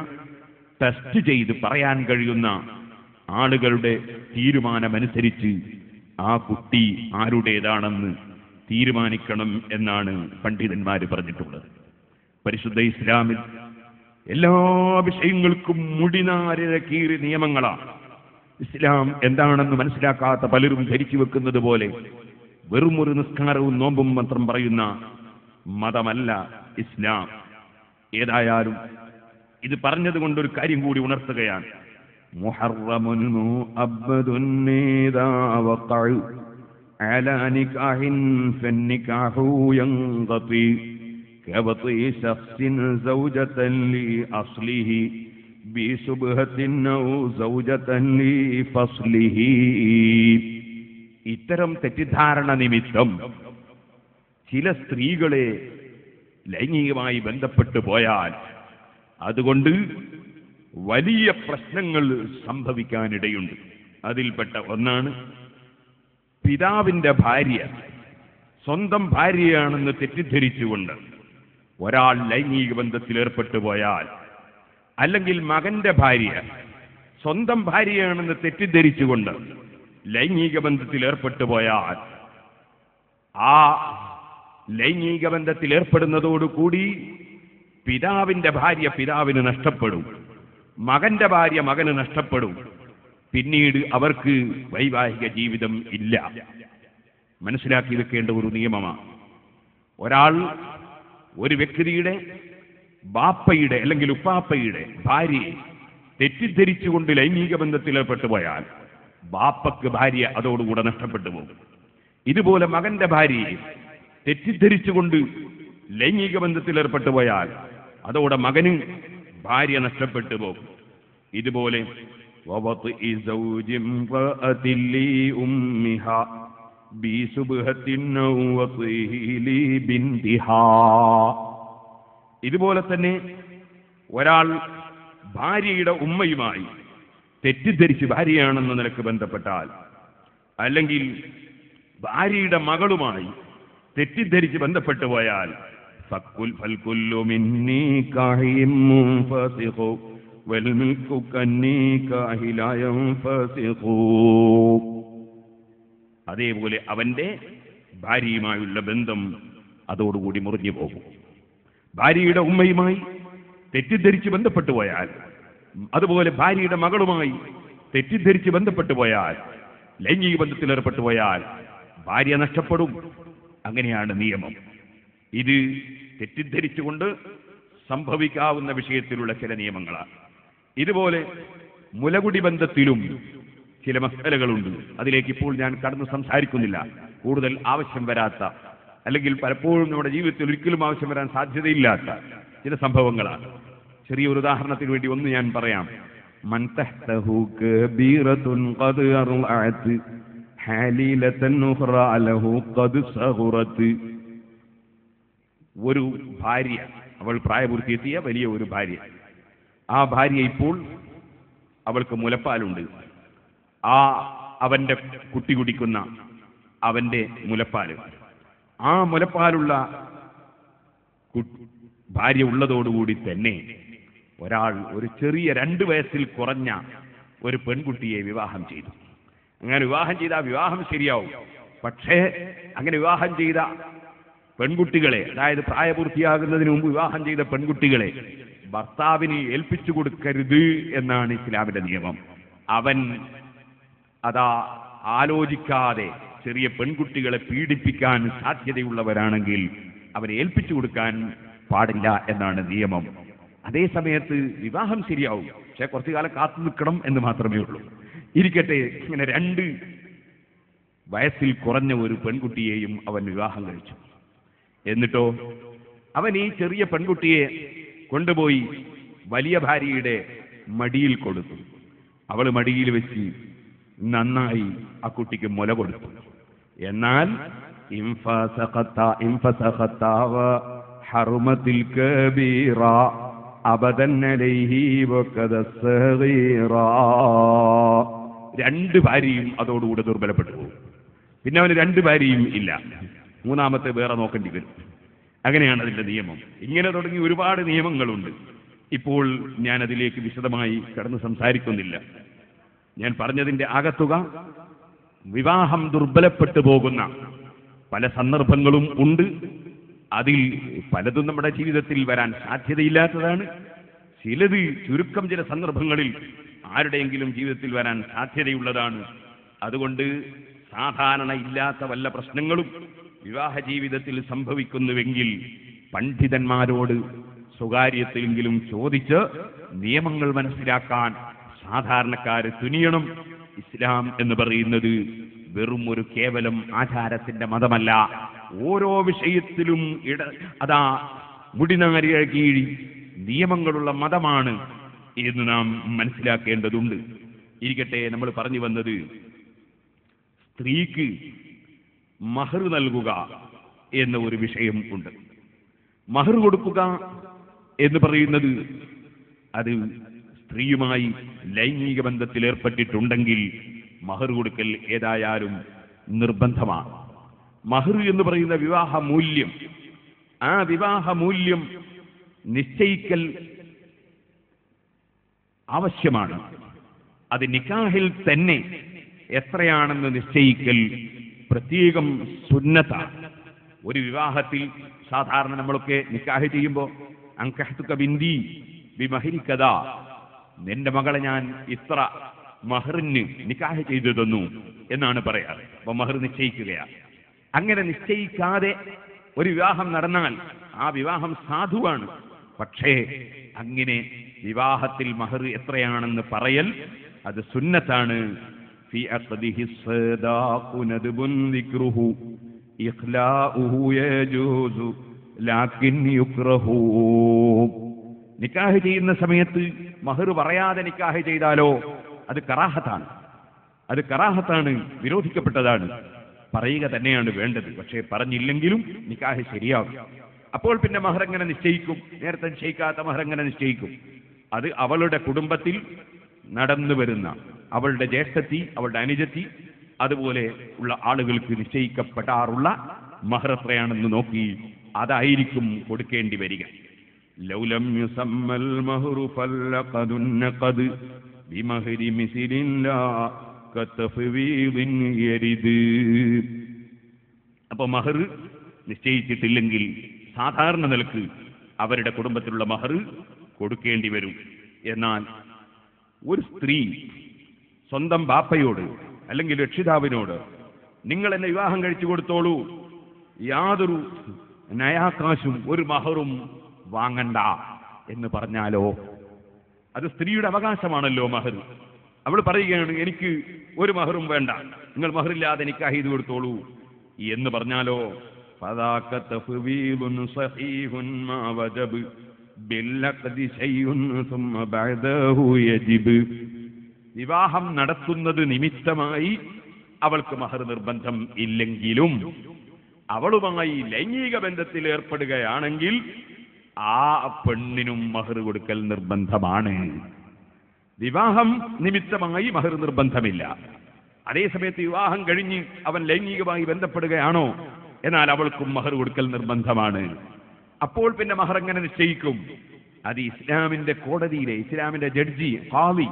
ടെസ്റ്റ് ചെയ്ത് പറയാൻ കഴിയുന്ന ആളുകളുടെ തീരുമാനമനുസരിച്ച് ആ കുട്ടി ആരുടേതാണെന്ന് തീരുമാനിക്കണം എന്നാണ് പണ്ഡിതന്മാർ പറഞ്ഞിട്ടുള്ളത്. പരിശുദ്ധ ഇസ്ലാമിൽ എല്ലാ വിഷയങ്ങൾക്കും മുടിനാരിഴ കീറി നിയമങ്ങളാണ്. ഇസ്ലാം എന്താണെന്ന് മനസ്സിലാക്കാത്ത പലരും ധരിച്ചു വെക്കുന്നത് പോലെ വെറും ഒരു നിസ്കാരവും നോമ്പും മാത്രം പറയുന്ന മതമല്ല ഇസ്ലാം. ഏതായാലും ഇത് പറഞ്ഞത് കൊണ്ടൊരു കാര്യം കൂടി ഉണർത്തുകയാണ്. മുഹറമുൻ മുഅബ്ബദുൻ നീദാ വഖഅ അലാ നികാഹിൻ ഫന്നികാഹു യൻഖതി കവതി ശഖ്സിൻ സൗജതൻ ലി അസ്ലിഹി ബിസുബ്ഹത്തിൻ ഔ സൗജതൻ ലി ഫസ്ലിഹി. ഇത്തരം തെറ്റിദ്ധാരണ നിമിത്തം ചില സ്ത്രീകളെ ലൈംഗികമായി ബന്ധപ്പെട്ടു പോയാൽ അതുകൊണ്ട് വലിയ പ്രശ്നങ്ങൾ സംഭവിക്കാനിടയുണ്ട്. അതിൽപ്പെട്ട ഒന്നാണ് പിതാവിന്റെ ഭാര്യ സ്വന്തം ഭാര്യയാണെന്ന് തെറ്റിദ്ധരിച്ചുകൊണ്ട് ഒരാൾ ലൈംഗിക ബന്ധത്തിൽ ഏർപ്പെട്ടു പോയാൽ, അല്ലെങ്കിൽ മകന്റെ ഭാര്യ സ്വന്തം ഭാര്യയാണെന്ന് തെറ്റിദ്ധരിച്ചുകൊണ്ട് ലൈംഗിക ബന്ധത്തിൽ ഏർപ്പെട്ടു പോയാൽ ആ ലൈംഗിക ബന്ധത്തിൽ ഏർപ്പെടുന്നതോടുകൂടി പിതാവിന്റെ ഭാര്യ പിതാവിന് നഷ്ടപ്പെടും, മകന്റെ ഭാര്യ മകന് നഷ്ടപ്പെടും. പിന്നീട് അവർക്ക് വൈവാഹിക ജീവിതം ഇല്ല. മനസ്സിലാക്കി വെക്കേണ്ട ഒരു നിയമമാണ്. ഒരാൾ ഒരു വ്യക്തിയുടെ ബാപ്പയുടെ അല്ലെങ്കിൽ ഉപ്പാപ്പയുടെ ഭാര്യയെ തെറ്റിദ്ധരിച്ചുകൊണ്ട് ലൈംഗിക ബന്ധത്തിൽ ഏർപ്പെട്ടു പോയാൽ ബാപ്പക്ക് ഭാര്യ അതോടുകൂടെ നഷ്ടപ്പെട്ടു പോകും. ഇതുപോലെ മകന്റെ ഭാര്യയെ തെറ്റിദ്ധരിച്ചുകൊണ്ട് ലൈംഗിക ബന്ധത്തിൽ ഏർപ്പെട്ടു പോയാൽ അതോടെ മകന് ഭാര്യ നഷ്ടപ്പെട്ടു പോകും. ഇതുപോലെ ഇതുപോലെ തന്നെ ഒരാൾ ഭാര്യയുടെ ഉമ്മയുമായി തെറ്റിദ്ധരിച്ച് ഭാര്യയാണെന്ന നിലക്ക് ബന്ധപ്പെട്ടാൽ, അല്ലെങ്കിൽ ഭാര്യയുടെ മകളുമായി തെറ്റിദ്ധരിച്ച് ബന്ധപ്പെട്ടു പോയാൽ അതേപോലെ അവന്റെ ഭാര്യയുമായുള്ള ബന്ധം അതോടുകൂടി മുറിഞ്ഞു പോകും. ഭാര്യയുടെ ഉമ്മയുമായി തെറ്റിദ്ധരിച്ച് ബന്ധപ്പെട്ടു പോയാൽ, അതുപോലെ ഭാര്യയുടെ മകളുമായി തെറ്റിദ്ധരിച്ച് ബന്ധപ്പെട്ടു പോയാൽ, ലൈംഗിക ബന്ധത്തിൽ ഏർപ്പെട്ടു പോയാൽ ഭാര്യ നഷ്ടപ്പെടും. അങ്ങനെയാണ് നിയമം. ഇത് തെറ്റിദ്ധരിച്ചുകൊണ്ട് സംഭവിക്കാവുന്ന വിഷയത്തിലുള്ള ചില നിയമങ്ങളാണ്. ഇതുപോലെ മുലകുടി ബന്ധത്തിലും ചില മസലകളുണ്ട്. അതിലേക്ക് ഇപ്പോൾ ഞാൻ കടന്ന് സംസാരിക്കുന്നില്ല. കൂടുതൽ ആവശ്യം വരാത്ത, അല്ലെങ്കിൽ പലപ്പോഴും നമ്മുടെ ജീവിതത്തിൽ ഒരിക്കലും ആവശ്യം വരാൻ സാധ്യതയില്ലാത്ത ചില സംഭവങ്ങളാണ്. ചെറിയൊരു ഉദാഹരണത്തിന് വേണ്ടി ഒന്ന് ഞാൻ പറയാം. മൻ തഹ്തഹു കബീറത്തുൻ ഖദ് അർഅത് ഹാലിലതൻ ഉഖ്റ ലഹു ഖദ് സഗറത്. ഒരു ഭാര്യ, അവൾ പ്രായപൂർത്തിയെത്തിയ വലിയ ഒരു ഭാര്യ, ആ ഭാര്യ ഇപ്പോൾ അവൾക്ക് മുലപ്പാലുണ്ട്. അവന്റെ കുട്ടി കുടിക്കുന്ന അവന്റെ മുലപ്പാല്, ആ മുലപ്പാലുള്ള ഭാര്യ ഉള്ളതോടുകൂടി തന്നെ ഒരാൾ ഒരു ചെറിയ 2 വയസ്സിൽ കുറഞ്ഞ ഒരു പെൺകുട്ടിയെ വിവാഹം ചെയ്തു. അങ്ങനെ വിവാഹം ചെയ്ത വിവാഹം ശരിയാവും. പക്ഷേ അങ്ങനെ വിവാഹം ചെയ്ത പെൺകുട്ടികളെ, അതായത് പ്രായപൂർത്തിയാകുന്നതിന് മുമ്പ് വിവാഹം ചെയ്ത പെൺകുട്ടികളെ ഭർത്താവിന് ഏൽപ്പിച്ചു കൊടുക്കരുത് എന്നാണ് ഇസ്ലാമിന്റെ നിയമം. അവൻ അതാ ആലോചിക്കാതെ ചെറിയ പെൺകുട്ടികളെ പീഡിപ്പിക്കാൻ സാധ്യതയുള്ളവരാണെങ്കിൽ അവനെ ഏൽപ്പിച്ചു കൊടുക്കാൻ പാടില്ല എന്നാണ് നിയമം. അതേ സമയത്ത് വിവാഹം ശരിയാവും, പക്ഷെ കുറച്ചു കാലം കാത്തു നിൽക്കണം എന്ന് മാത്രമേ ഉള്ളൂ. ഇരിക്കട്ടെ, ഇങ്ങനെ 2 വയസ്സിൽ കുറഞ്ഞ ഒരു പെൺകുട്ടിയെയും അവൻ വിവാഹം കഴിച്ചു. എന്നിട്ടോ അവൻ ഈ ചെറിയ പെൺകുട്ടിയെ കൊണ്ടുപോയി വലിയ ഭാര്യയുടെ മടിയിൽ കൊടുത്തു. അവൾ മടിയിൽ വെച്ച് നന്നായി ആ കുട്ടിക്ക് മുല കൊടുത്തു. എന്നാൽ ഹറുമത്തിൽ കബീറ അബദൻ അലൈഹി വഖദ സഗീറ. 2 ഭാര്യയും അതോടുകൂടെ ദുർബലപ്പെട്ടു പോകും. പിന്നെ അവന് 2 ഭാര്യയും ഇല്ല, 3ാമത്തെ വേറെ നോക്കേണ്ടി വരും. അങ്ങനെയാണ് അതിന്റെ നിയമം. ഇങ്ങനെ തുടങ്ങി ഒരുപാട് നിയമങ്ങളുണ്ട്. ഇപ്പോൾ ഞാൻ അതിലേക്ക് വിശദമായി കടന്ന് സംസാരിക്കുന്നില്ല. ഞാൻ പറഞ്ഞതിന്റെ ആകത്തുക, വിവാഹം ദുർബലപ്പെട്ടു പോകുന്ന പല സന്ദർഭങ്ങളും ഉണ്ട്. അതിൽ പലതും നമ്മുടെ ജീവിതത്തിൽ വരാൻ സാധ്യതയില്ലാത്തതാണ്. ചിലത് ചുരുക്കം ചില സന്ദർഭങ്ങളിൽ ആരുടെയെങ്കിലും ജീവിതത്തിൽ വരാൻ സാധ്യതയുള്ളതാണ്. അതുകൊണ്ട് സാധാരണ ഇല്ലാത്ത വല്ല പ്രശ്നങ്ങളും വിവാഹ ജീവിതത്തിൽ സംഭവിക്കുന്നുവെങ്കിൽ പണ്ഡിതന്മാരോട് സ്വകാര്യത്തിലെങ്കിലും ചോദിച്ച് നിയമങ്ങൾ മനസ്സിലാക്കാൻ സാധാരണക്കാര് തുനിയണം. ഇസ്ലാം എന്ന് പറയുന്നത് വെറും ഒരു കേവലം ആചാരത്തിന്റെ മതമല്ല. ഓരോ വിഷയത്തിലും മുടിനാരിഴ കീഴി നിയമങ്ങളുള്ള മതമാണ് എന്ന് നാം മനസ്സിലാക്കേണ്ടതുണ്ട്. ഇരിക്കട്ടെ, നമ്മൾ പറഞ്ഞു വന്നത് സ്ത്രീക്ക് മഹർ നൽകുക എന്ന ഒരു വിഷയം ഉണ്ട്. മഹർ കൊടുക്കുക എന്ന് പറയുന്നത് അത് സ്ത്രീയുമായി ലൈംഗിക ബന്ധത്തിൽ ഏർപ്പെട്ടിട്ടുണ്ടെങ്കിൽ മഹർ കൊടുക്കൽ ഏതായാലും നിർബന്ധമാണ്. മഹർ എന്ന് പറയുന്ന വിവാഹ മൂല്യം, ആ വിവാഹ മൂല്യം നിശ്ചയിക്കൽ ആവശ്യമാണ്. അത് നിക്കാഹിൽ തന്നെ എത്രയാണെന്ന് നിശ്ചയിക്കൽ പ്രത്യേകം സുന്നത്താണ്. ഒരു വിവാഹത്തിൽ സാധാരണ നമ്മളൊക്കെ നിക്കാഹ് ചെയ്യുമ്പോൾ അൻകഹ്തുക ബിന്തി ബിമഹരികദ, നിന്റെ മകളെ ഞാൻ ഇത്ര മഹറിന് നിക്കാഹ് ചെയ്തു തന്നു എന്നാണ് പറയാറ്. അപ്പൊ മഹർ നിശ്ചയിക്കുകയാണ്. അങ്ങനെ നിശ്ചയിക്കാതെ ഒരു വിവാഹം നടന്നാൽ ആ വിവാഹം സാധുവാണ്. പക്ഷേ അങ്ങനെ വിവാഹത്തിൽ മഹർ എത്രയാണെന്ന് പറയൽ അത് സുന്നത്താണ്. ഫി അഖദിഹി സദാഖു നദ്ബുൻ ദിക്റുഹു ഇഖ്ലാഉഹു യജൂസു ലാകിൻ യുക്റഹു. നിക്കാഹ് ചെയ്യുന്ന സമയത്ത് മഹർ പറയാതെ നിക്കാഹ് ചെയ്താലോ അത് കറാഹത്താണ്. അത് കറാഹത്താണ്, വിരോധിക്കപ്പെട്ടതാണ്. പറയുക തന്നെയാണ് വേണ്ടത്. പക്ഷേ പറഞ്ഞില്ലെങ്കിലും നിക്കാഹ് ശരിയാകും. അപ്പോൾ പിന്നെ മഹർ എങ്ങനെ നിശ്ചയിക്കും? നേരത്തെ നിശ്ചയിക്കാത്ത മഹർ എങ്ങനെ നിശ്ചയിക്കും? അത് അവളുടെ കുടുംബത്തിൽ നടന്നു വരുന്ന അവളുടെ ജ്യേഷ്ഠത്തി, അവളുടെ അനുജത്തി, അതുപോലെ ഉള്ള ആളുകൾക്ക് നിശ്ചയിക്കപ്പെടാറുള്ള മഹർ എത്രയാണെന്ന് നോക്കി അതായിരിക്കും കൊടുക്കേണ്ടി വരിക. ലൗലം യുസമ്മൽ മഹ്റു ഫല്ലഖദുന്നഖദ് ബിമഹരി മിസ്ലിൻ ലാ കതഫ്വീദിൻ യരിദ്. അപ്പോൾ മഹർ നിശ്ചയിച്ചിട്ടില്ലെങ്കിൽ സാധാരണ നിലക്ക് അവരുടെ കുടുംബത്തിലുള്ള മഹർ കൊടുക്കേണ്ടി വരും. എന്നാൽ ഒരു സ്ത്രീ സ്വന്തം ബാപ്പയോട് അല്ലെങ്കിൽ രക്ഷിതാവിനോട് നിങ്ങൾ എന്നെ വിവാഹം കഴിച്ചു കൊടുത്തോളൂ, യാതൊരു നയാകാശും ഒരു മഹറും വാങ്ങണ്ട എന്ന് പറഞ്ഞാലോ? അത് സ്ത്രീയുടെ അവകാശമാണല്ലോ മഹർ. അവൾ പറയുകയാണ്, എനിക്ക് ഒരു മഹറും വേണ്ട, നിങ്ങൾ മഹറില്ലാതെ നിക്കാഹ് ചെയ്തു കൊടുത്തോളൂ എന്ന് പറഞ്ഞാലോ? ഫദാക തഫ്വീദുൻ സഹീഹുൻ മാ വജബ് ബില്ലഖദി ശൈഉൻ സുമ്മ ബഅദഹു യജിബ്. വിവാഹം നടത്തുന്നത് നിമിത്തമായി അവൾക്ക് മഹർ നിർബന്ധം ഇല്ലെങ്കിലും അവളുമായി ലൈംഗിക ബന്ധത്തിൽ ഏർപ്പെടുകയാണെങ്കിൽ ആ പെണ്ണിനും മഹർ കൊടുക്കൽ നിർബന്ധമാണ്. വിവാഹം നിമിത്തമായി മഹർ നിർബന്ധമില്ല. അതേസമയത്ത് വിവാഹം കഴിഞ്ഞ് അവൻ ലൈംഗികമായി ബന്ധപ്പെടുകയാണോ, എന്നാൽ അവൾക്കും മഹർ കൊടുക്കൽ നിർബന്ധമാണ്. അപ്പോൾ പിന്നെ മഹർ എങ്ങനെ നിശ്ചയിക്കും? അത് ഇസ്ലാമിന്റെ കോടതിയിലെ ഇസ്ലാമിന്റെ ജഡ്ജി ഖാദി,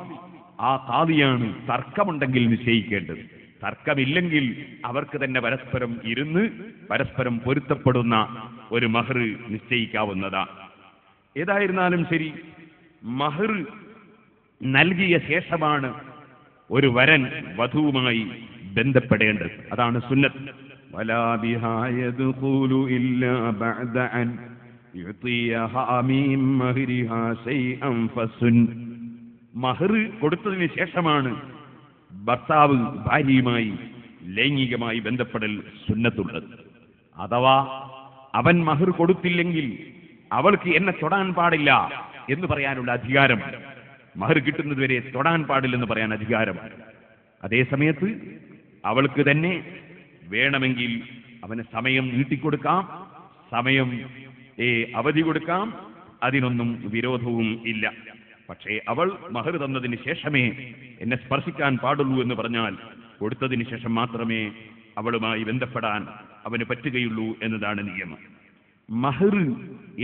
ആ ഖാദിയാണ് തർക്കമുണ്ടെങ്കിൽ നിശ്ചയിക്കേണ്ടത്. തർക്കമില്ലെങ്കിൽ അവർക്ക് തന്നെ പരസ്പരം ഇരുന്ന് പരസ്പരം പൊരുത്തപ്പെടുന്ന ഒരു മഹർ നിശ്ചയിക്കാവുന്നതാണ്. ഏതായിരുന്നാലും ശരി, മഹർ നൽകിയ ശേഷമാണ് ഒരു വരൻ വധുവുമായി ബന്ധപ്പെടേണ്ടത്. അതാണ് സുന്നത്ത്. വലാ ബിഹാ യദ്ഖുലു ഇല്ലാ ബഅദ അൻ യുതിയഹാ മിൻ മഹ്രിഹാ ശൈഅൻ ഫസുൻ. മഹർ കൊടുത്തതിന് ശേഷമാണ് ഭർത്താവ് ഭാര്യയുമായി ലൈംഗികമായി ബന്ധപ്പെടൽ സുന്നത്തുള്ളത്. അഥവാ അവൻ മഹർ കൊടുത്തില്ലെങ്കിൽ അവൾക്ക് എന്നെ തൊടാൻ പാടില്ല എന്ന് പറയാനുള്ള അധികാരം, മഹർ കിട്ടുന്നതുവരെ തൊടാൻ പാടില്ലെന്ന് പറയാൻ അധികാരം. അതേസമയത്ത് അവൾക്ക് തന്നെ വേണമെങ്കിൽ അവന് സമയം നീട്ടിക്കൊടുക്കാം, സമയം അവധി കൊടുക്കാം, അതിനൊന്നും വിരോധവും ഇല്ല. പക്ഷേ അവൾ മഹർ തന്നതിന് ശേഷമേ എന്നെ സ്പർശിക്കാൻ പാടുള്ളൂ എന്ന് പറഞ്ഞാൽ കൊടുത്തതിന് ശേഷം മാത്രമേ അവളുമായി ബന്ധപ്പെടാൻ അവന് പറ്റുകയുള്ളൂ എന്നതാണ് നിയമം. മഹർ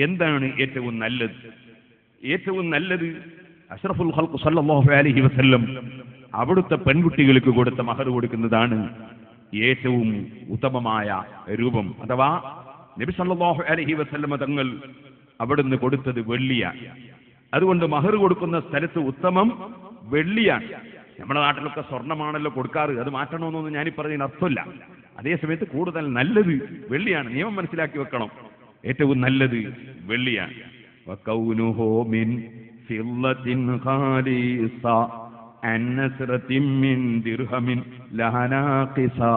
എന്താണ് ഏറ്റവും നല്ലത്? ഏറ്റവും നല്ലത് അഷ്റഫുൽ ഖൽഖ് സല്ലല്ലാഹു അലൈഹി വസല്ലം അവിടുത്തെ പെൺകുട്ടികൾക്ക് കൊടുത്ത മഹർ കൊടുക്കുന്നതാണ് ഏറ്റവും ഉത്തമമായ രൂപം. അഥവാ നബി സല്ലല്ലാഹു അലൈഹി വസല്ലം തങ്ങൾ അവിടുന്ന് കൊടുത്തത് വെള്ളിയാണ്. അതുകൊണ്ട് മഹർ കൊടുക്കുന്ന സ്ഥലത്ത് ഉത്തമം വെള്ളിയാണ്. നമ്മുടെ നാട്ടിലൊക്കെ സ്വർണ്ണമാണല്ലോ കൊടുക്കാറ്, അത് മാറ്റണമെന്നൊന്നും ഞാനീ പറഞ്ഞതിന് അർത്ഥമില്ല. അതേസമയത്ത് കൂടുതൽ നല്ലത് വെള്ളിയാണ്. നിയമം മനസ്സിലാക്കി വെക്കണം. ഏറ്റവും നല്ലത് വെള്ളിയാണ്. വകൗനുഹു മിൻ ഫില്ലത്തിൻ ഖാലിസ അൻ നസ്റത്തിൻ മിൻ ദിർഹമിൻ ലഹനാഖിസാ.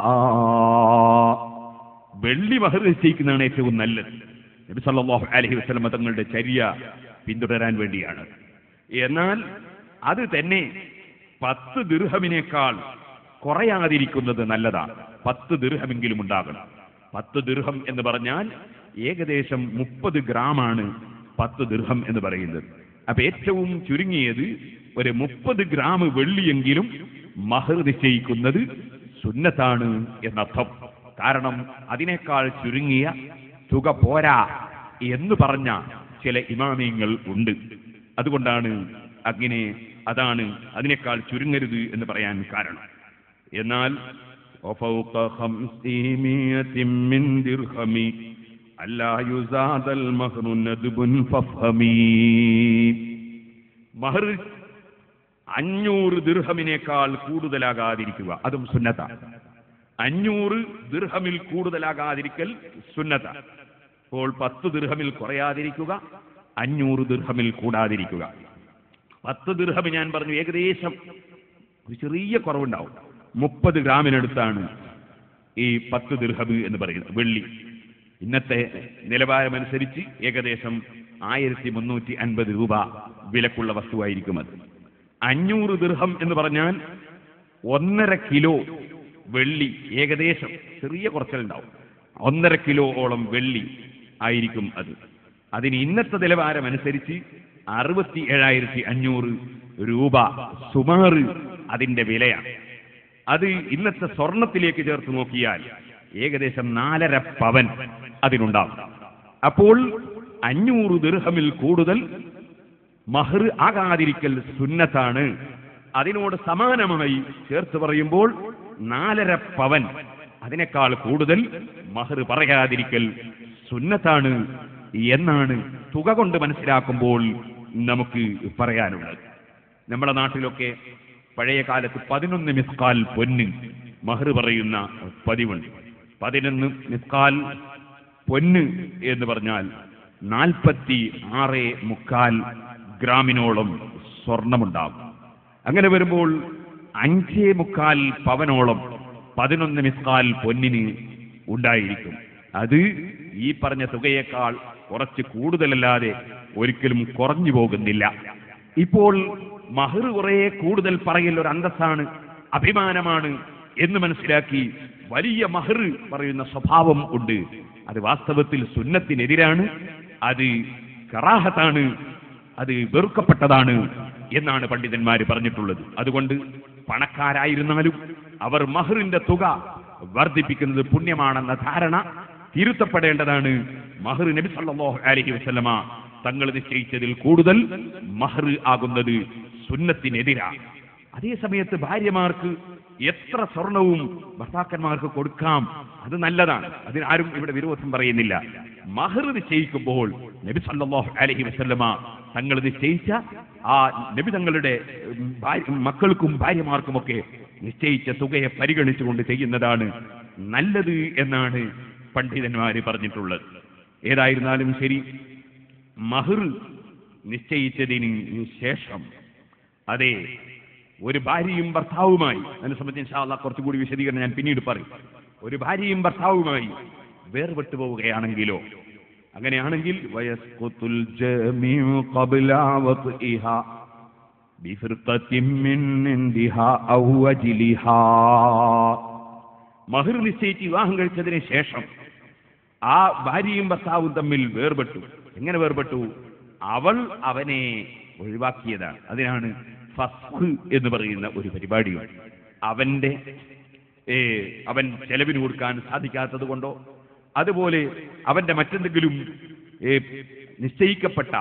വെള്ളി മഹർ നിശ്ചയിക്കുന്നതാണ് ഏറ്റവും നല്ലത്. നബി സല്ലല്ലാഹു അലൈഹി വസല്ലം തങ്ങളുടെ ചര്യ പിന്തുടരാൻ വേണ്ടിയാണ്. എന്നാൽ അത് തന്നെ 10 ദിർഹമിനേക്കാൾ കുറയാതിരിക്കുന്നത് നല്ലതാണ്. 10 ദിർഹമെങ്കിലും ഉണ്ടാകണം. 10 ദിർഹം എന്ന് പറഞ്ഞാൽ ഏകദേശം 30 ഗ്രാമാണ് 10 ദിർഹം എന്ന് പറയുന്നത്. അപ്പൊ ഏറ്റവും ചുരുങ്ങിയത് ഒരു 30 ഗ്രാം വെള്ളിയെങ്കിലും മഹർ നിശ്ചയിക്കുന്നത് സുന്നത്താണ് എന്നർത്ഥം. കാരണം അതിനേക്കാൾ ചുരുങ്ങിയ തുക പോരാ എന്ന് പറഞ്ഞ ചില ഇമാമിയങ്ങൾ ഉണ്ട്. അതുകൊണ്ടാണ് അങ്ങനെ, അതാണ് അതിനേക്കാൾ ചുരുങ്ങരുത് എന്ന് പറയാൻ കാരണം. എന്നാൽ മഹർ 500 ദിർഹമിനേക്കാൾ കൂടുതലാകാതിരിക്കുക, അതും സുന്നത്താണ്. 500 ദിർഹമിൽ കൂടുതലാകാതിരിക്കൽ സുന്നത്താണ്. അപ്പോൾ 10 ദിർഹമിൽ കുറയാതിരിക്കുക, 500 ദിർഹമിൽ കൂടാതിരിക്കുക. 10 ദിർഹം ഞാൻ പറഞ്ഞു ഏകദേശം ഒരു ചെറിയ കുറവുണ്ടാവും. 30 ഗ്രാമിനടുത്താണ് ഈ 10 ദിർഹം എന്ന് പറയുന്നത് വെള്ളി. ഇന്നത്തെ നിലവാരമനുസരിച്ച് ഏകദേശം 1350 രൂപ വിലക്കുള്ള വസ്തുവായിരിക്കും അത്. 500 ദിർഹം എന്ന് പറഞ്ഞാൽ 1.5 കിലോ വെള്ളി, ഏകദേശം ചെറിയ കുറച്ചിലുണ്ടാവും. 1.5 കിലോയോളം വെള്ളി ആയിരിക്കും അത്. അതിന് ഇന്നത്തെ നിലവാരമനുസരിച്ച് 67,500 രൂപ സുമാർ അതിന്റെ വിലയാണ്. അത് ഇന്നത്തെ സ്വർണത്തിലേക്ക് ചേർത്ത് നോക്കിയാൽ ഏകദേശം 4.5 പവൻ അതിനുണ്ടാവും. അപ്പോൾ 500 ദിർഹമിൽ കൂടുതൽ മഹർ ആകാതിരിക്കൽ സുന്നത്താണ്. അതിനോട് സമാനമായി ചേർത്ത് പറയുമ്പോൾ 4.5 പവൻ, അതിനേക്കാൾ കൂടുതൽ മഹർ പറയാതിരിക്കൽ സുന്നത്താണ് എന്നാണ് തുക കൊണ്ട് മനസ്സിലാക്കുമ്പോൾ നമുക്ക് പറയാനുള്ളത്. നമ്മുടെ നാട്ടിലൊക്കെ പഴയ കാലത്ത് 11 മിസ്കാൽ പൊന്ന് മഹർ പറയുന്ന പതിവുണ്ട്. 11 മിസ്കാൽ പൊന്ന് എന്ന് പറഞ്ഞാൽ 46.25 ഗ്രാമിനോളം സ്വർണമുണ്ടാകും. അങ്ങനെ വരുമ്പോൾ 5.25 പവനോളം 11 മിസ്കാൽ പൊന്നിന് ഉണ്ടായിരിക്കും. അത് ഈ പറഞ്ഞ തുകയേക്കാൾ കുറച്ച് കൂടുതലല്ലാതെ ഒരിക്കലും കുറഞ്ഞു പോകുന്നില്ല. ഇപ്പോൾ മഹർ കുറെ കൂടുതൽ പറയൽ ഒരു അന്തസ്സാണ്, അഭിമാനമാണ് എന്ന് മനസ്സിലാക്കി വലിയ മഹർ പറയുന്ന സ്വഭാവം ഉണ്ട്. അത് വാസ്തവത്തിൽ സുന്നത്തിനെതിരാണ്, അത് കറാഹത്താണ്, അത് വെറുക്കപ്പെട്ടതാണ് എന്നാണ് പണ്ഡിതന്മാർ പറഞ്ഞിട്ടുള്ളത്. അതുകൊണ്ട് പണക്കാരായിരുന്നാലും അവർ മഹറിന്റെ തുക വർദ്ധിപ്പിക്കുന്നത് പുണ്യമാണെന്ന ധാരണ തിരുത്തപ്പെടേണ്ടതാണ്. മഹർ നബി സല്ലല്ലാഹു അലൈഹി വസല്ലമ തങ്ങൾ നിശ്ചയിച്ചതിൽ കൂടുതൽ മഹർ ആകുന്നത് സുന്നത്തിനെതിരാണ്. അതേസമയത്ത് ഭാര്യമാർക്ക് എത്ര സ്വർണവും ഭർത്താക്കന്മാർക്ക് കൊടുക്കാം, അത് നല്ലതാണ്, അതിനാരും ഇവിടെ വിരോധം പറയുന്നില്ല. മഹർ നിശ്ചയിക്കുമ്പോൾ നബി സല്ലല്ലാഹു അലൈഹി വസല്ലമ തങ്ങൾ നിശ്ചയിച്ച ആ നബി തങ്ങളുടെ മക്കൾക്കും ഭാര്യമാർക്കുമൊക്കെ നിശ്ചയിച്ച തുകയെ പരിഗണിച്ചുകൊണ്ട് ചെയ്യുന്നതാണ് നല്ലത് എന്നാണ് പണ്ഡിതന്മാര് പറഞ്ഞിട്ടുള്ളത്. ഏതായിരുന്നാലും ശരി, മഹർ നിശ്ചയിച്ചതിന് ശേഷം അതെ ഒരു ഭാര്യയും ഭർത്താവുമായി, അതിനെ സംബന്ധിച്ച് ഇൻഷാ അല്ലാഹ് കുറച്ചുകൂടി വിശദീകരണം ഞാൻ പിന്നീട് പറയും. ഒരു ഭാര്യയും ഭർത്താവുമായി വേർപെട്ടു പോവുകയാണെങ്കിലോ, അങ്ങനെയാണെങ്കിൽ വയസ്കുതുൽ ജമീഉ ഖബ്ല വത്ഇഹാ ബിഫിർഖത്തിൻ മിൻ ഇൻദിഹാ ഔ വജ്ലിഹാ. മഹർ നിശ്ചയിച്ച് വിവാഹം കഴിച്ചതിന് ശേഷം ആ ഭാര്യയും ഭർത്താവും തമ്മിൽ വേർപെട്ടു. എങ്ങനെ വേർപെട്ടു? അവൾ അവനെ ഒഴിവാക്കിയതാണ്. അതിനാണ് ഫസ്ഖ് എന്ന് പറയുന്ന ഒരു പരിപാടിയും. അവൻ ചെലവിന് കൊടുക്കാൻ സാധിക്കാത്തത് കൊണ്ടോ, അതുപോലെ അവന്റെ മറ്റെന്തെങ്കിലും നിശ്ചയിക്കപ്പെട്ട